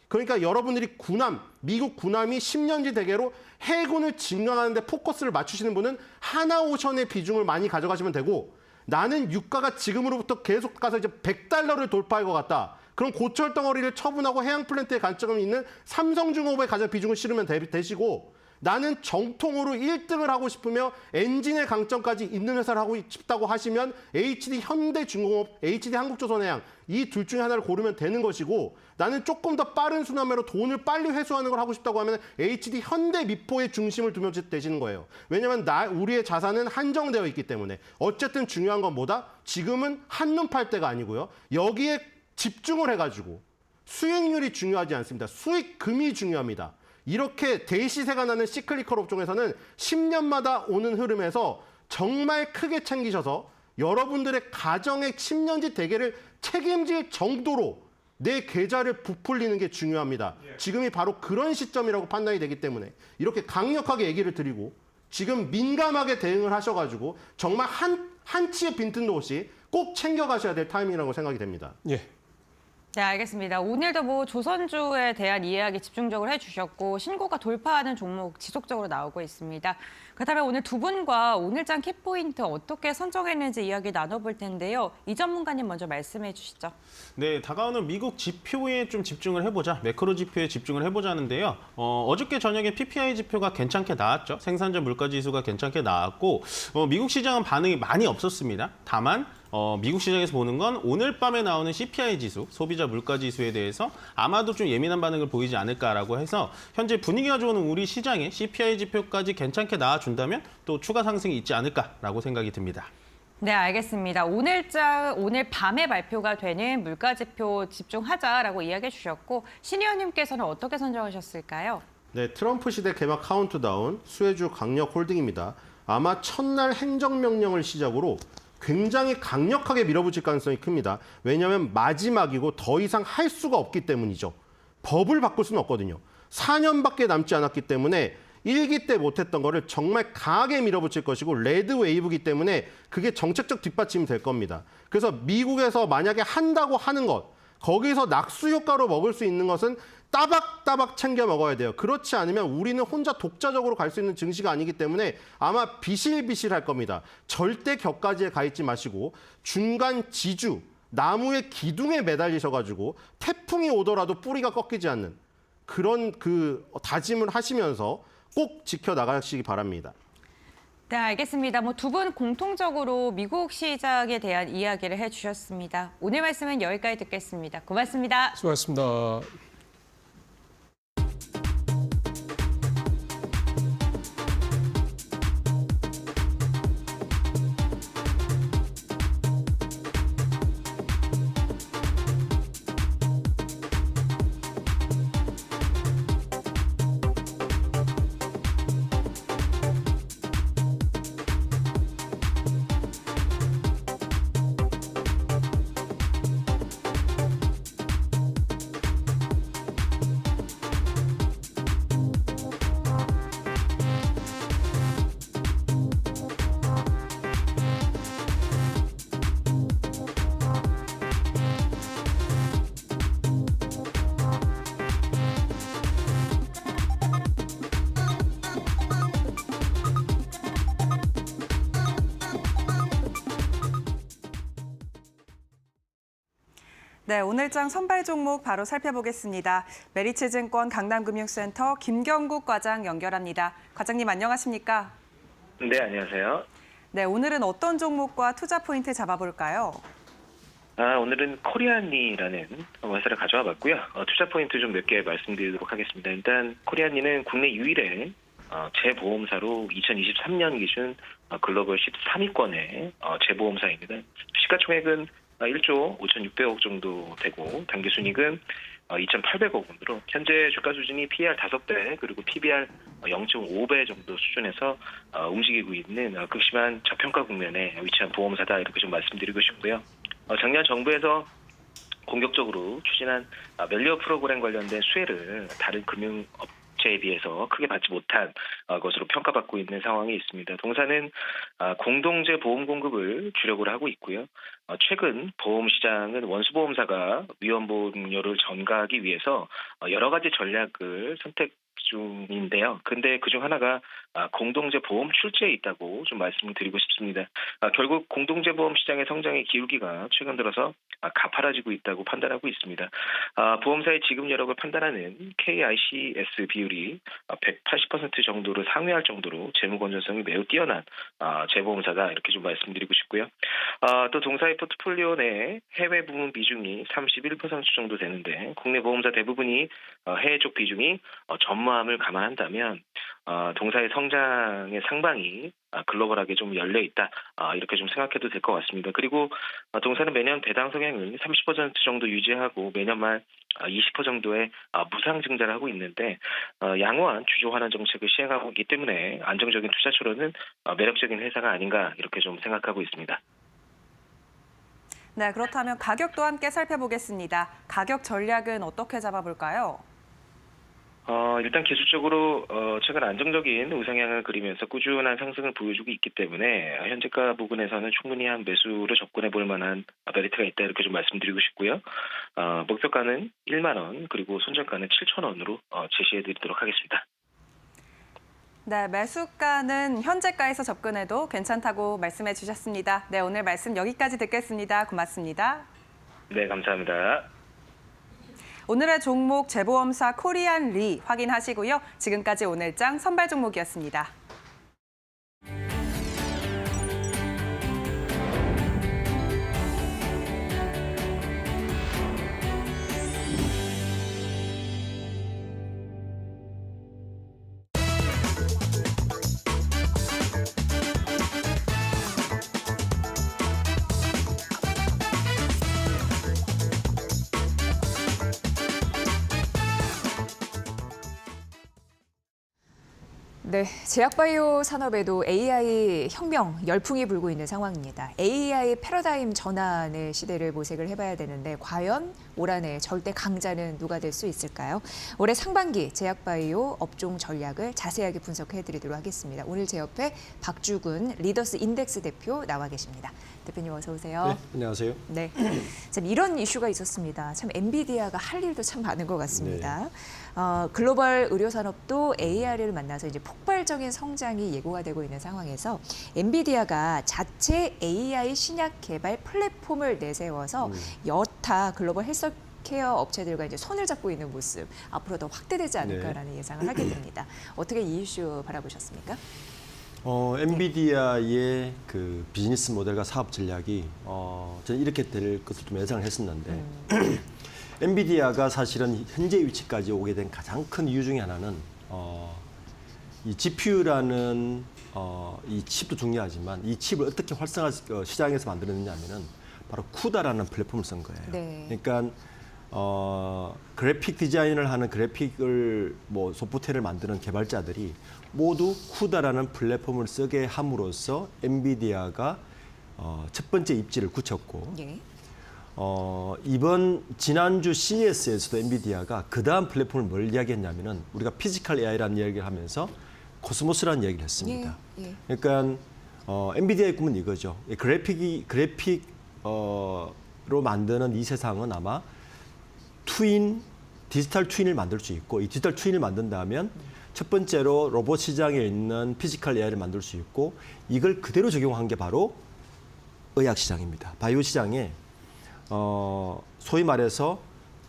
그러니까 여러분들이 미국 군함이 10년지 대계로 해군을 증강하는 데 포커스를 맞추시는 분은 하나오션의 비중을 많이 가져가시면 되고 나는 유가가 지금으로부터 계속 가서 이제 $100를 돌파할 것 같다. 그럼 고철 덩어리를 처분하고 해양 플랜트에 관점이 있는 삼성중공업에 가장 비중을 실으면 되시고 나는 정통으로 1등을 하고 싶으며 엔진의 강점까지 있는 회사를 하고 싶다고 하시면 HD 현대중공업, HD 한국조선해양 이 둘 중에 하나를 고르면 되는 것이고 나는 조금 더 빠른 순환매로 돈을 빨리 회수하는 걸 하고 싶다고 하면 HD 현대미포의 중심을 두면 되시는 거예요. 왜냐하면 우리의 자산은 한정되어 있기 때문에 어쨌든 중요한 건 뭐다? 지금은 한눈 팔 때가 아니고요. 여기에 집중을 해가지고 수익률이 중요하지 않습니다. 수익금이 중요합니다. 이렇게 대시세가 나는 시클리컬 업종에서는 10년마다 오는 흐름에서 정말 크게 챙기셔서 여러분들의 가정의 10년지 대계를 책임질 정도로 내 계좌를 부풀리는 게 중요합니다. 지금이 바로 그런 시점이라고 판단이 되기 때문에 이렇게 강력하게 얘기를 드리고 지금 민감하게 대응을 하셔가지고 정말 한치의 빈틈도 없이 꼭 챙겨가셔야 될 타이밍이라고 생각이 됩니다. 예. 네, 알겠습니다. 오늘도 뭐 조선주에 대한 이야기 집중적으로 해주셨고 신고가 돌파하는 종목 지속적으로 나오고 있습니다. 그렇다면 오늘 두 분과 오늘장 키포인트 어떻게 선정했는지 이야기 나눠볼 텐데요. 이 전문가님 먼저 말씀해 주시죠. 네, 다가오는 미국 지표에 좀 집중을 해보자. 매크로 지표에 집중을 해보자는데요. 어저께 저녁에 PPI 지표가 괜찮게 나왔죠. 생산자 물가지수가 괜찮게 나왔고 미국 시장은 반응이 많이 없었습니다. 다만 미국 시장에서 보는 건 오늘 밤에 나오는 CPI 지수, 소비자 물가 지수에 대해서 아마도 좀 예민한 반응을 보이지 않을까라고 해서 현재 분위기가 좋은 우리 시장에 CPI 지표까지 괜찮게 나와준다면 또 추가 상승이 있지 않을까라고 생각이 듭니다. 네, 알겠습니다. 오늘 밤에 발표가 되는 물가지표 집중하자라고 이야기해 주셨고 신 의원님께서는 어떻게 선정하셨을까요? 네, 트럼프 시대 개막 카운트다운 수혜주 강력 홀딩입니다. 아마 첫날 행정명령을 시작으로 굉장히 강력하게 밀어붙일 가능성이 큽니다. 왜냐하면 마지막이고 더 이상 할 수가 없기 때문이죠. 법을 바꿀 수는 없거든요. 4년밖에 남지 않았기 때문에 1기 때 못했던 거를 정말 강하게 밀어붙일 것이고 레드 웨이브이기 때문에 그게 정책적 뒷받침이 될 겁니다. 그래서 미국에서 만약에 한다고 하는 것, 거기서 낙수 효과로 먹을 수 있는 것은 따박따박 챙겨 먹어야 돼요. 그렇지 않으면 우리는 혼자 독자적으로 갈 수 있는 증시가 아니기 때문에 아마 비실비실할 겁니다. 절대 격가지에 가 있지 마시고 중간 지주, 나무의 기둥에 매달리셔가지고 태풍이 오더라도 뿌리가 꺾이지 않는 그런 다짐을 하시면서 꼭 지켜나가시기 바랍니다. 네, 알겠습니다. 뭐 두 분 공통적으로 미국 시장에 대한 이야기를 해주셨습니다. 오늘 말씀은 여기까지 듣겠습니다. 고맙습니다. 수고하셨습니다. 네, 오늘장 선발 종목 바로 살펴보겠습니다. 메리츠증권 강남금융센터 김경국 과장 연결합니다. 과장님 안녕하십니까? 네, 안녕하세요. 네, 오늘은 어떤 종목과 투자 포인트 잡아볼까요? 오늘은 코리안리라는 회사를 가져와 봤고요. 투자 포인트 좀 몇 개 말씀드리도록 하겠습니다. 일단 코리안리는 국내 유일의 재보험사로 2023년 기준 글로벌 13위권의 재보험사입니다. 시가총액은 1조 5,600억 정도 되고 당기순이익은 2,800억 원으로 현재 주가 수준이 PER 5배 그리고 PBR 0.5배 정도 수준에서 움직이고 있는 극심한 저평가 국면에 위치한 보험사다 이렇게 좀 말씀드리고 싶고요. 작년 정부에서 공격적으로 추진한 멜리어 프로그램 관련된 수혜를 다른 금융업체에 비해서 크게 받지 못한 것으로 평가받고 있는 상황이 있습니다. 동사는 공동제 보험 공급을 주력으로 하고 있고요. 최근 보험 시장은 원수보험사가 위험보험료를 전가하기 위해서 여러 가지 전략을 선택 중인데요. 근데 그중 하나가 공동제 보험 출제에 있다고 좀 말씀드리고 싶습니다. 결국 공동제 보험 시장의 성장의 기울기가 최근 들어서 가파라지고 있다고 판단하고 있습니다. 보험사의 지급 여력을 판단하는 KICS 비율이 180% 정도를 상회할 정도로 재무 건전성이 매우 뛰어난 재보험사다 이렇게 좀 말씀드리고 싶고요. 또 동사의 포트폴리오 내 해외 부문 비중이 31% 정도 되는데 국내 보험사 대부분이 해외 쪽 비중이 전무함을 감안한다면 동사의 성장의 상방이 글로벌하게 좀 열려 있다 이렇게 좀 생각해도 될 것 같습니다. 그리고 동사는 매년 배당 성향을 30% 정도 유지하고 매년 말 20% 정도의 무상 증자를 하고 있는데 양호한 주주 환원 정책을 시행하고 있기 때문에 안정적인 투자처로는 매력적인 회사가 아닌가 이렇게 좀 생각하고 있습니다. 네, 그렇다면 가격도 함께 살펴보겠습니다. 가격 전략은 어떻게 잡아볼까요? 일단 기술적으로 최근 안정적인 우상향을 그리면서 꾸준한 상승을 보여주고 있기 때문에 현재가 부분에서는 충분히 한 매수로 접근해 볼 만한 메리트가 있다 이렇게 좀 말씀드리고 싶고요. 목표가는 1만 원 그리고 손절가는 7,000원으로 제시해 드리도록 하겠습니다. 네, 매수가는 현재가에서 접근해도 괜찮다고 말씀해 주셨습니다. 네, 오늘 말씀 여기까지 듣겠습니다. 고맙습니다. 네, 감사합니다. 오늘의 종목 재보험사 코리안리 확인하시고요. 지금까지 오늘장 선발 종목이었습니다. 네, 제약바이오 산업에도 AI 혁명, 열풍이 불고 있는 상황입니다. AI 패러다임 전환의 시대를 모색을 해봐야 되는데 과연 올 한해 절대 강자는 누가 될 수 있을까요? 올해 상반기 제약바이오 업종 전략을 자세하게 분석해드리도록 하겠습니다. 오늘 제 옆에 박주근 리더스 인덱스 대표 나와 계십니다. 대표님 어서 오세요. 네, 안녕하세요. 네, 참 이런 이슈가 있었습니다. 참 엔비디아가 할 일도 참 많은 것 같습니다. 네. 글로벌 의료 산업도 AI를 만나서 이제 폭발적인 성장이 예고가 되고 있는 상황에서 엔비디아가 자체 AI 신약 개발 플랫폼을 내세워서 여타 글로벌 헬스케어 업체들과 이제 손을 잡고 있는 모습 앞으로 더 확대되지 않을까라는 예상을 하게 됩니다. 어떻게 이 이슈 바라보셨습니까? 엔비디아의 그 비즈니스 모델과 사업 전략이 저는 이렇게 될 것을 좀 예상을 했었는데 엔비디아가 사실은 현재 위치까지 오게 된 가장 큰 이유 중에 하나는 이 GPU라는 이 칩도 중요하지만 이 칩을 어떻게 활성화 시장에서 만들었느냐면은 바로 쿠다라는 플랫폼을 쓴 거예요. 네. 그러니까 그래픽 디자인을 하는 그래픽을 뭐 소프트웨어를 만드는 개발자들이 모두 쿠다라는 플랫폼을 쓰게 함으로써 엔비디아가 첫 번째 입지를 굳혔고 예. 지난주 CES에서도 엔비디아가 그 다음 플랫폼을 뭘 이야기했냐면은 우리가 피지컬 AI라는 이야기를 하면서 코스모스라는 이야기를 했습니다. 예. 그러니까 엔비디아의 꿈은 이거죠. 그래픽으로 만드는 이 세상은 아마 디지털 트윈을 만들 수 있고 이 디지털 트윈을 만든다면 첫 번째로 로봇 시장에 있는 피지컬 AI를 만들 수 있고 이걸 그대로 적용한 게 바로 의학 시장입니다. 바이오 시장에 소위 말해서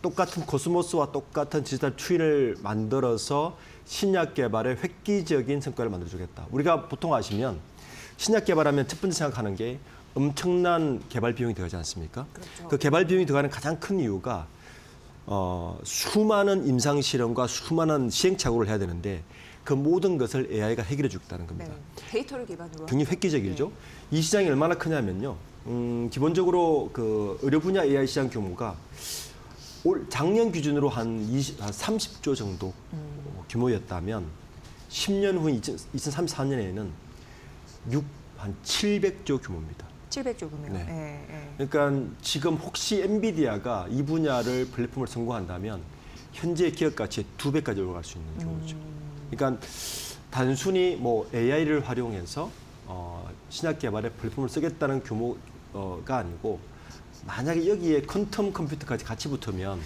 똑같은 코스모스와 똑같은 디지털 트윈을 만들어서 신약 개발에 획기적인 성과를 만들어주겠다. 우리가 보통 아시면 신약 개발하면 첫 번째 생각하는 게 엄청난 개발 비용이 들어가지 않습니까? 그렇죠. 그 개발 비용이 들어가는 가장 큰 이유가 수많은 임상 실험과 수많은 시행착오를 해야 되는데 그 모든 것을 AI가 해결해 주겠다는 겁니다. 네. 데이터를 기반으로. 굉장히 획기적이죠. 이 시장이 얼마나 크냐면요. 기본적으로 그 의료 분야 AI 시장 규모가 작년 기준으로 한 30조 정도 규모였다면 10년 후 2034년에는 한 700조 규모입니다. 700조 규모. 네. 예. 그러니까 지금 혹시 엔비디아가 이 분야를 플랫폼을 성공한다면 현재 기업 가치의 2배까지 올라갈 수 있는 규모죠. 그러니까 단순히 뭐 AI를 활용해서 신약 개발에 플랫폼을 쓰겠다는 규모가 아니고 만약에 여기에 퀀텀 컴퓨터까지 같이 붙으면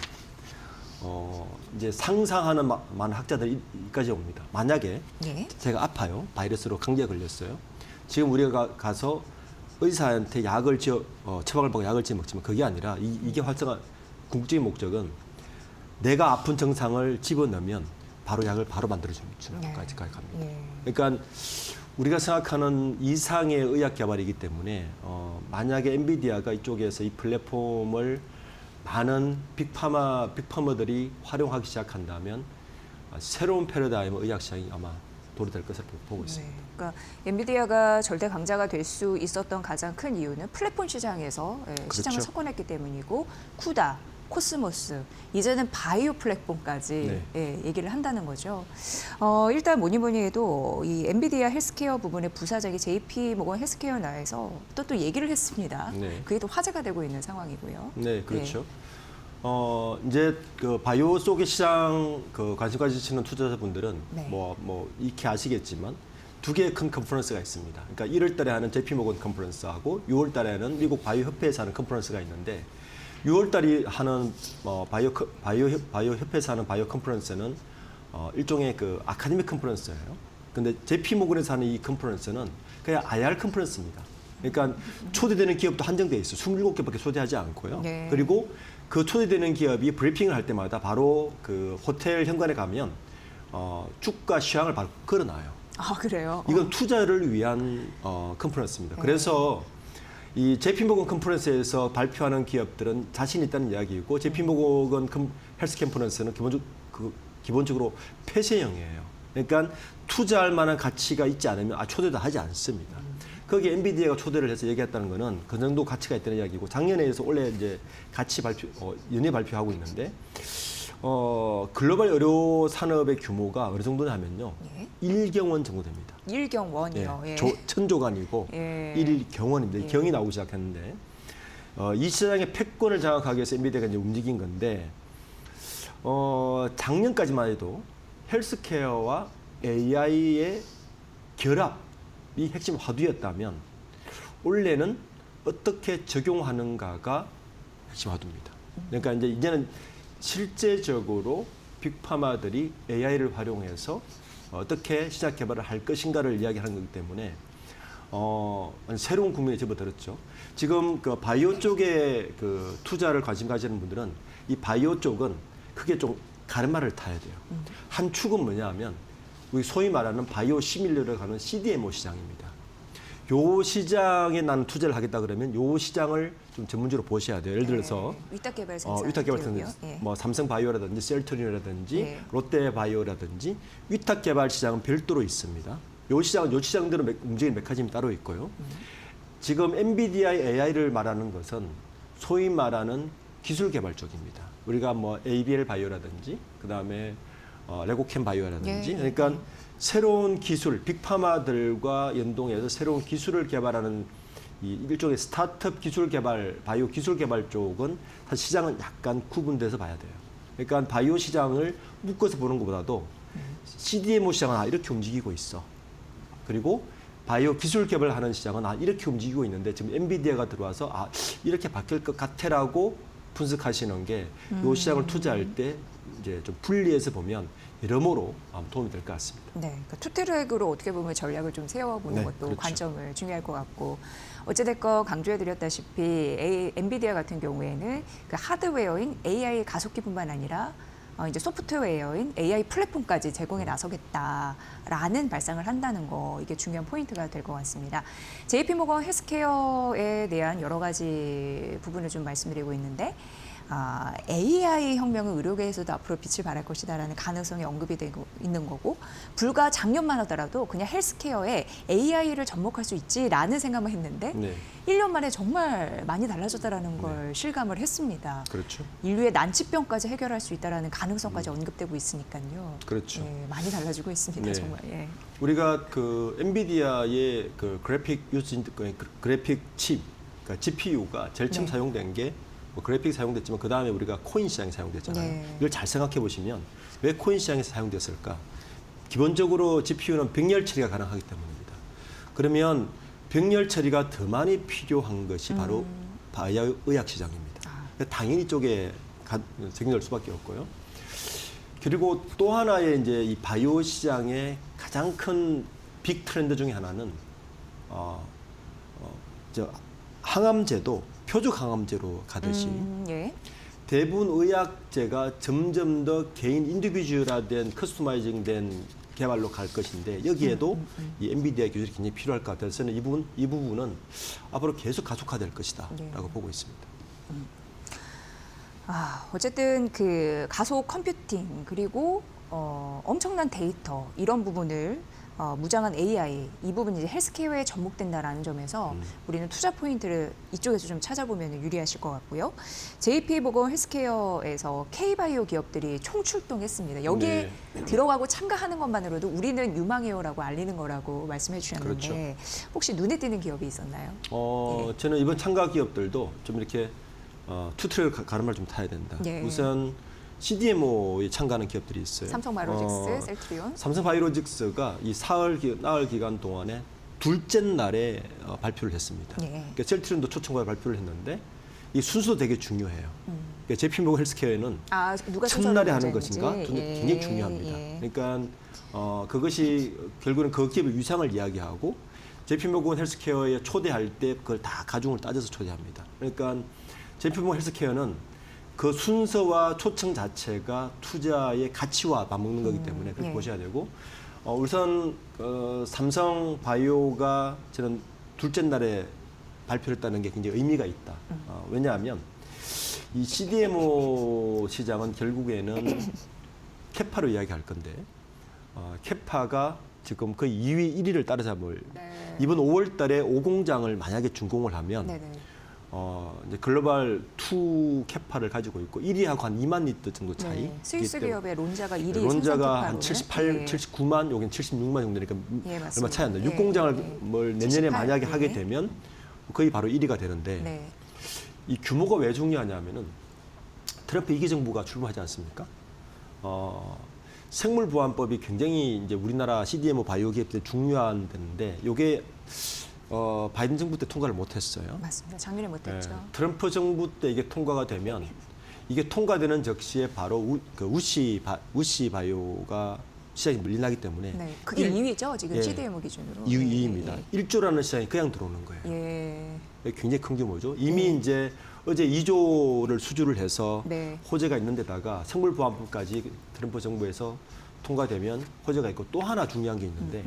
이제 상상하는 많은 학자들이까지 옵니다. 만약에 예. 제가 아파요. 바이러스로 감기에 걸렸어요. 지금 우리가 가서 의사한테 약을 처방을 받고 약을 지어 먹지만 그게 아니라 이게 활성화 궁극적인 목적은 내가 아픈 증상을 집어넣으면 바로 약을 바로 만들어주는 것까지 갑니다. 그러니까 우리가 생각하는 이상의 의학 개발이기 때문에 만약에 엔비디아가 이쪽에서 이 플랫폼을 많은 빅파머들이 활용하기 시작한다면 새로운 패러다임의 의학 시장이 아마 도래될 것을 보고 있습니다. 네. 그러니까 엔비디아가 절대 강자가 될 수 있었던 가장 큰 이유는 플랫폼 시장에서 시장을 그렇죠. 석권했기 때문이고 쿠다, 코스모스, 이제는 바이오 플랫폼까지 얘기를 한다는 거죠. 일단 뭐니 해도 이 엔비디아 헬스케어 부분의 부사장이 JP모건 헬스케어 나에서 또 얘기를 했습니다. 네. 그게 또 화제가 되고 있는 상황이고요. 네, 그렇죠. 이제 그 바이오 속의 시장 관심 가지시는 투자자분들은 네. 뭐 익히 아시겠지만 두 개의 큰 컨퍼런스가 있습니다. 그러니까 1월 달에 하는 JP 모건 컨퍼런스하고 6월 달에 하는 미국 바이오 협회에서 하는 컨퍼런스가 있는데 6월 달에 하는 바이오 협회에서 하는 바이오 컨퍼런스는 일종의 그 아카데믹 컨퍼런스예요. 근데 JP 모건에서 하는 이 컨퍼런스는 그냥 IR 컨퍼런스입니다. 그러니까 초대되는 기업도 한정돼 있어요. 27개밖에 초대하지 않고요. 네. 그리고 그 초대되는 기업이 브리핑을 할 때마다 바로 그 호텔 현관에 가면 주가 시황을 바로 걸어놔요. 아, 그래요? 이건 투자를 위한 컨퍼런스입니다. 그래서 이 JP모건 컨퍼런스에서 발표하는 기업들은 자신 있다는 이야기이고 JP모건 헬스 컨퍼런스는 기본적으로 폐쇄형이에요. 그러니까 투자할 만한 가치가 있지 않으면 초대도 하지 않습니다. 거기에 엔비디아가 초대를 해서 얘기했다는 거는 그 정도 가치가 있다는 이야기고 작년에 해서 올해 이제 같이 연예 발표하고 있는데 글로벌 의료 산업의 규모가 어느 정도냐면요. 예. 1경원 정도 됩니다. 1경원이요. 예. 예. 천조가 아니고 예. 1경원입니다. 예. 경이 나오기 시작했는데 이 시장의 패권을 장악하기 위해서 엔비디아가 이제 움직인 건데 작년까지만 해도 헬스케어와 AI의 결합이 핵심 화두였다면 올해는 어떻게 적용하는가가 핵심 화두입니다. 그러니까 이제는 실제적으로 빅파마들이 AI를 활용해서 어떻게 시장 개발을 할 것인가를 이야기하는 거기 때문에 새로운 국면에 접어들었죠. 지금 그 바이오 쪽에 그 투자를 관심 가지는 분들은 이 바이오 쪽은 크게 좀 가르마를 타야 돼요. 한 축은 뭐냐면 우리 소위 말하는 바이오 시밀러를 가는 CDMO 시장입니다. 요 시장에 나는 투자를 하겠다 그러면 요 시장을 좀 전문적으로 보셔야 돼요. 예를 들어서 위탁개발 생산. 위탁개발 생산, 뭐 삼성바이오라든지 셀트리온이라든지 롯데바이오라든지 위탁개발 시장은 별도로 있습니다. 요 시장들은 움직이는 메커니즘이 따로 있고요. 지금 엔비디아의 AI를 말하는 것은 소위 말하는 기술 개발 쪽입니다. 우리가 뭐 ABL 바이오라든지 그다음에 레고캠 바이오라든지 그러니까 새로운 기술, 빅파마들과 연동해서 새로운 기술을 개발하는 이 일종의 스타트업 기술 개발, 바이오 기술 개발 쪽은 사실 시장은 약간 구분돼서 봐야 돼요. 그러니까 바이오 시장을 묶어서 보는 것보다도 CDMO 시장은 이렇게 움직이고 있어. 그리고 바이오 기술 개발하는 시장은 이렇게 움직이고 있는데 지금 엔비디아가 들어와서 이렇게 바뀔 것 같아라고 분석하시는 게 이 시장을 투자할 때 이제 좀 분리해서 보면 여러모로 도움이 될 것 같습니다. 네, 그러니까 투트랙으로 어떻게 보면 전략을 좀 세워보는 네, 것도 그렇죠. 관점을 중요할 것 같고 어찌됐건 강조해드렸다시피 엔비디아 같은 경우에는 그 하드웨어인 AI 가속기뿐만 아니라 이제 소프트웨어인 AI 플랫폼까지 제공에 나서겠다라는 발상을 한다는 거 이게 중요한 포인트가 될 것 같습니다. JP모건 헬스케어에 대한 여러 가지 부분을 좀 말씀드리고 있는데 AI 혁명은 의료계에서도 앞으로 빛을 발할 것이다라는 가능성이 언급이 되고 있는 거고 불과 작년만 하더라도 그냥 헬스케어에 AI를 접목할 수 있지라는 생각만 했는데 1년 만에 정말 많이 달라졌다라는 걸 실감을 했습니다. 그렇죠. 인류의 난치병까지 해결할 수 있다라는 가능성까지 언급되고 있으니까요. 그렇죠. 네, 많이 달라지고 있습니다. 정말. 예. 우리가 그 엔비디아의 그 그래픽 칩, 그러니까 GPU가 제일 처음 사용된 게 그래픽 사용됐지만 그 다음에 우리가 코인 시장에 사용됐잖아요. 이걸 잘 생각해 보시면 왜 코인 시장에서 사용됐을까? 기본적으로 GPU는 병렬 처리가 가능하기 때문입니다. 그러면 병렬 처리가 더 많이 필요한 것이 바로 바이오 의학 시장입니다. 당연히 이쪽에 생길 수밖에 없고요. 그리고 또 하나의 이제 이 바이오 시장의 가장 큰 빅 트렌드 중에 하나는 항암제도 표적 항암제로 가듯이 대부분 의약제가 점점 더 개인 인디비주얼화된 커스터마이징된 개발로 갈 것인데 여기에도 이 엔비디아 기술이 굉장히 필요할 것 같아서 저는 이 부분은 앞으로 계속 가속화될 것이다라고 보고 있습니다. 어쨌든 그 가속 컴퓨팅 그리고 엄청난 데이터 이런 부분을 무장한 AI 이 부분이 이제 헬스케어에 접목된다라는 점에서 우리는 투자 포인트를 이쪽에서 좀 찾아보면 유리하실 것 같고요. JP모건 헬스케어에서 K바이오 기업들이 총출동했습니다. 여기에 들어가고 참가하는 것만으로도 우리는 유망해요라고 알리는 거라고 말씀해 주셨는데 혹시 눈에 띄는 기업이 있었나요? 저는 이번 참가 기업들도 좀 이렇게 투트레일 가는 말 좀 타야 된다. 예. 우선 CDMO에 참가하는 기업들이 있어요. 삼성바이오로직스, 셀트리온. 삼성바이오로직스가 이 나흘 기간 동안에 둘째 날에 발표를 했습니다. 예. 그러니까 셀트리온도 초청과 발표를 했는데 이 순서도 되게 중요해요. 그러니까 JP모건 헬스케어는 누가 첫날에 하는 선정했는지. 것인가 예. 굉장히 중요합니다. 예. 그러니까 그것이 결국은 그 기업의 위상을 이야기하고 JP모건 헬스케어에 초대할 때 그걸 다 가중을 따져서 초대합니다. 그러니까 JP모건 헬스케어는 그 순서와 초청 자체가 투자의 가치와 맞먹는 거기 때문에 그렇게 예. 보셔야 되고 우선 삼성바이오가 저는 둘째 날에 발표를 했다는 게 굉장히 의미가 있다. 왜냐하면 이 CDMO 시장은 결국에는 캐파로 이야기할 건데 캐파가 지금 거의 2위, 1위를 따라잡을 이번 5월 달에 5공장을 만약에 준공을 하면 네네. 이제 글로벌 2 캐파를 가지고 있고 1위하고 한 2만 리터 정도 차이. 네. 스위스 기업의 론자가 1위 론자가 한 생산 78, 캐파로. 79만, 여긴 76만 정도 되니까 예, 맞습니다. 얼마 차이 안 나요. 예, 6공장을 예. 뭘 내년에 78, 만약에 하게 네. 되면 거의 바로 1위가 되는데 네. 이 규모가 왜 중요하냐면은 트럼프 2기 정부가 출범하지 않습니까? 생물보안법이 굉장히 이제 우리나라 CDMO 바이오 기업들 중요한 데인데 이게 바이든 정부 때 통과를 못했어요. 맞습니다. 작년에 못했죠. 트럼프 정부 때 이게 통과가 되면 이게 통과되는 적시에 바로 우시 바이오가 시장이 물린하기 때문에 네. 그게 2위죠. 지금 예. CDMO 기준으로. 2위입니다. 예. 1조라는 시장이 그냥 들어오는 거예요. 예. 굉장히 큰 규모죠. 이미 이제 어제 2조를 수주를 해서 네. 호재가 있는 데다가 생물보안법까지 트럼프 정부에서 통과되면 호재가 있고 또 하나 중요한 게 있는데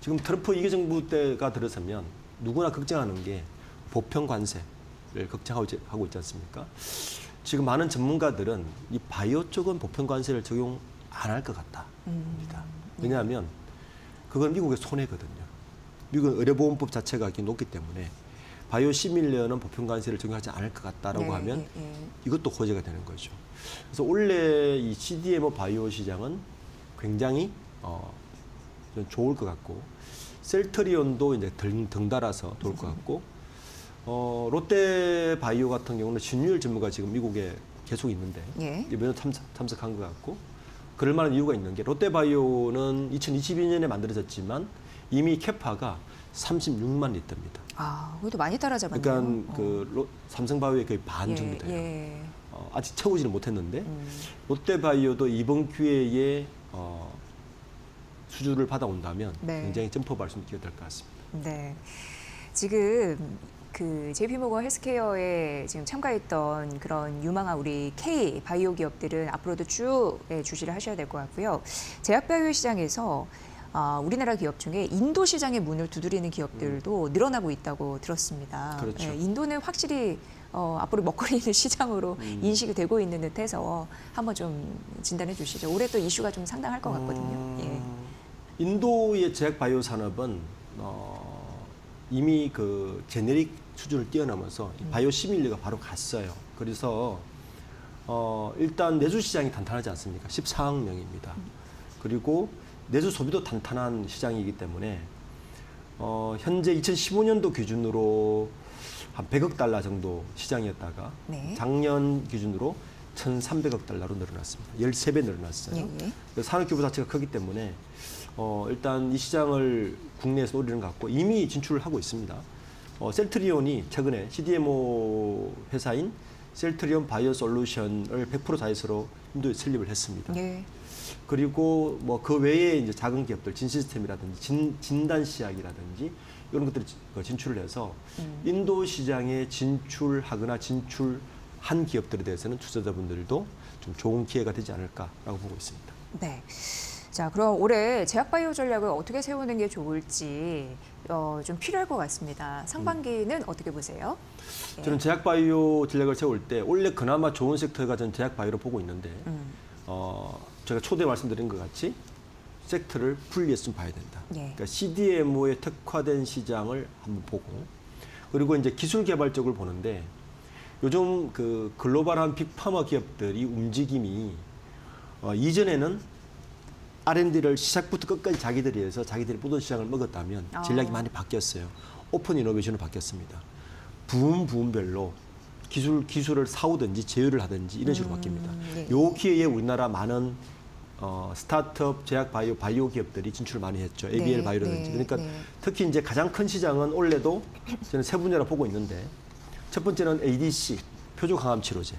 지금 트럼프 2기 정부 때가 들어서면 누구나 걱정하는 게 보편 관세를 걱정하고 있지 않습니까? 지금 많은 전문가들은 이 바이오 쪽은 보편 관세를 적용 안 할 것 같답니다. 왜냐하면 그건 미국의 손해거든요. 미국은 의료보험법 자체가 굉장히 높기 때문에 바이오 시밀러는 보편 관세를 적용하지 않을 것 같다라고 네, 하면 예. 이것도 호재가 되는 거죠. 그래서 올해 이 CDMO 바이오 시장은 굉장히 좀 좋을 것 같고 셀트리온도 이제 덩달아서 좋을 것 같고 롯데 바이오 같은 경우는 신유일 전무가 지금 미국에 계속 있는데 예. 이번에 참석한 것 같고 그럴 만한 이유가 있는 게 롯데 바이오는 2022년에 만들어졌지만 이미 캐파가 36만 리터입니다. 그것도 많이 따라잡았네요. 그러니까 삼성바이오의 거의 반 정도 돼요. 예. 아직 채우지는 못했는데 롯데바이오도 이번 기회에 수주를 받아온다면 네. 굉장히 점프할 수 있게 될 것 같습니다. 네. 지금 그 JP모건 헬스케어에 지금 참가했던 그런 유망한 우리 K 바이오 기업들은 앞으로도 쭉 주시를 하셔야 될 것 같고요. 제약바이오 시장에서 우리나라 기업 중에 인도 시장의 문을 두드리는 기업들도 늘어나고 있다고 들었습니다. 그렇죠. 인도는 확실히 앞으로 먹거리 있는 시장으로 인식이 되고 있는 듯해서 한번 좀 진단해 주시죠. 올해 또 이슈가 좀 상당할 것 같거든요. 예. 인도의 제약 바이오 산업은 이미 그 제네릭 수준을 뛰어넘어서 바이오 시밀러가 바로 갔어요. 그래서 일단 내수 시장이 단단하지 않습니까? 14억 명입니다. 그리고 내수 소비도 탄탄한 시장이기 때문에 현재 2015년도 기준으로 한 100억 달러 정도 시장이었다가 네. 작년 기준으로 1,300억 달러로 늘어났습니다. 13배 늘어났어요. 예. 산업 규모 자체가 크기 때문에 일단 이 시장을 국내에서 노리는 것 같고 이미 진출을 하고 있습니다. 셀트리온이 최근에 CDMO 회사인 셀트리온 바이오 솔루션을 100% 자회사로 인도에 설립을 했습니다. 예. 그리고 뭐 그 외에 이제 작은 기업들 진시스템이라든지 진단시약이라든지 이런 것들이 진출을 해서 인도 시장에 진출하거나 진출한 기업들에 대해서는 투자자분들도 좀 좋은 기회가 되지 않을까라고 보고 있습니다. 네. 자, 그럼 올해 제약바이오 전략을 어떻게 세우는 게 좋을지 좀 필요할 것 같습니다. 상반기는 어떻게 보세요? 예. 저는 제약바이오 전략을 세울 때 원래 그나마 좋은 섹터가 전 제약바이오로 보고 있는데 제가 초대 말씀드린 것 같이 섹터를 분리해서 좀 봐야 된다. 예. 그러니까 CDMO에 특화된 시장을 한번 보고 그리고 이제 기술 개발 쪽을 보는데 요즘 그 글로벌한 빅파마 기업들이 움직임이 이전에는 R&D를 시작부터 끝까지 자기들이 해서 자기들이 모든 시장을 먹었다면 전략이 많이 바뀌었어요. 오픈 이노베이션으로 바뀌었습니다. 부문별로 기술을 사오든지 제휴를 하든지 이런 식으로 바뀝니다. 네. 요 기회에 우리나라 많은 스타트업, 제약 바이오 기업들이 진출을 많이 했죠. ABL 네, 바이오라든지. 네, 그러니까 네. 특히 이제 가장 큰 시장은 올해도 저는 세 분야로 보고 있는데 첫 번째는 ADC, 표적항암 치료제.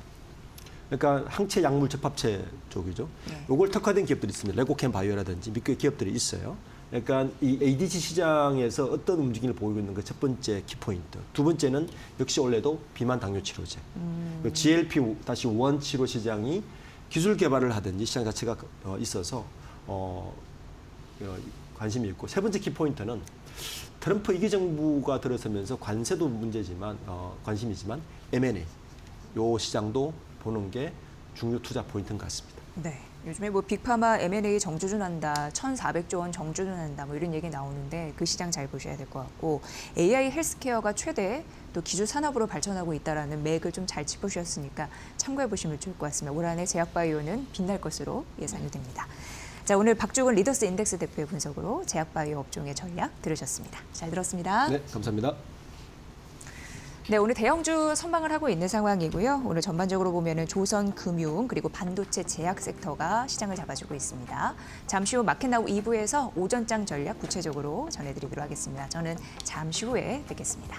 그러니까 항체 약물 접합체 쪽이죠. 네. 요걸 특화된 기업들이 있습니다. 레고캠 바이오라든지 미국의 기업들이 있어요. 그러니까 이 ADC 시장에서 어떤 움직임을 보이고 있는 게 첫 번째 키포인트. 두 번째는 역시 올해도 비만 당뇨 치료제. GLP-1 치료 시장이 기술 개발을 하든지 시장 자체가 있어서 관심이 있고, 세 번째 키포인트는 트럼프 2기 정부가 들어서면서 관세도 문제지만 관심이지만 M&A 요 시장도 보는 게 중요 투자 포인트인 것 같습니다. 네. 요즘에 뭐 빅파마 M&A 정주준한다, 1,400조 원 정주준한다, 뭐 이런 얘기 나오는데 그 시장 잘 보셔야 될 것 같고, AI 헬스케어가 최대 또 기술 산업으로 발전하고 있다라는 맥을 좀 잘 짚어주셨으니까 참고해 보시면 좋을 것 같습니다. 올 한해 제약바이오는 빛날 것으로 예상이 됩니다. 자, 오늘 박주근 리더스 인덱스 대표의 분석으로 제약바이오 업종의 전략 들으셨습니다. 잘 들었습니다. 네, 감사합니다. 네, 오늘 대형주 선방을 하고 있는 상황이고요. 오늘 전반적으로 보면은 조선, 금융, 그리고 반도체, 제약 섹터가 시장을 잡아주고 있습니다. 잠시 후 마켓나우 2부에서 오전장 전략 구체적으로 전해드리도록 하겠습니다. 저는 잠시 후에 뵙겠습니다.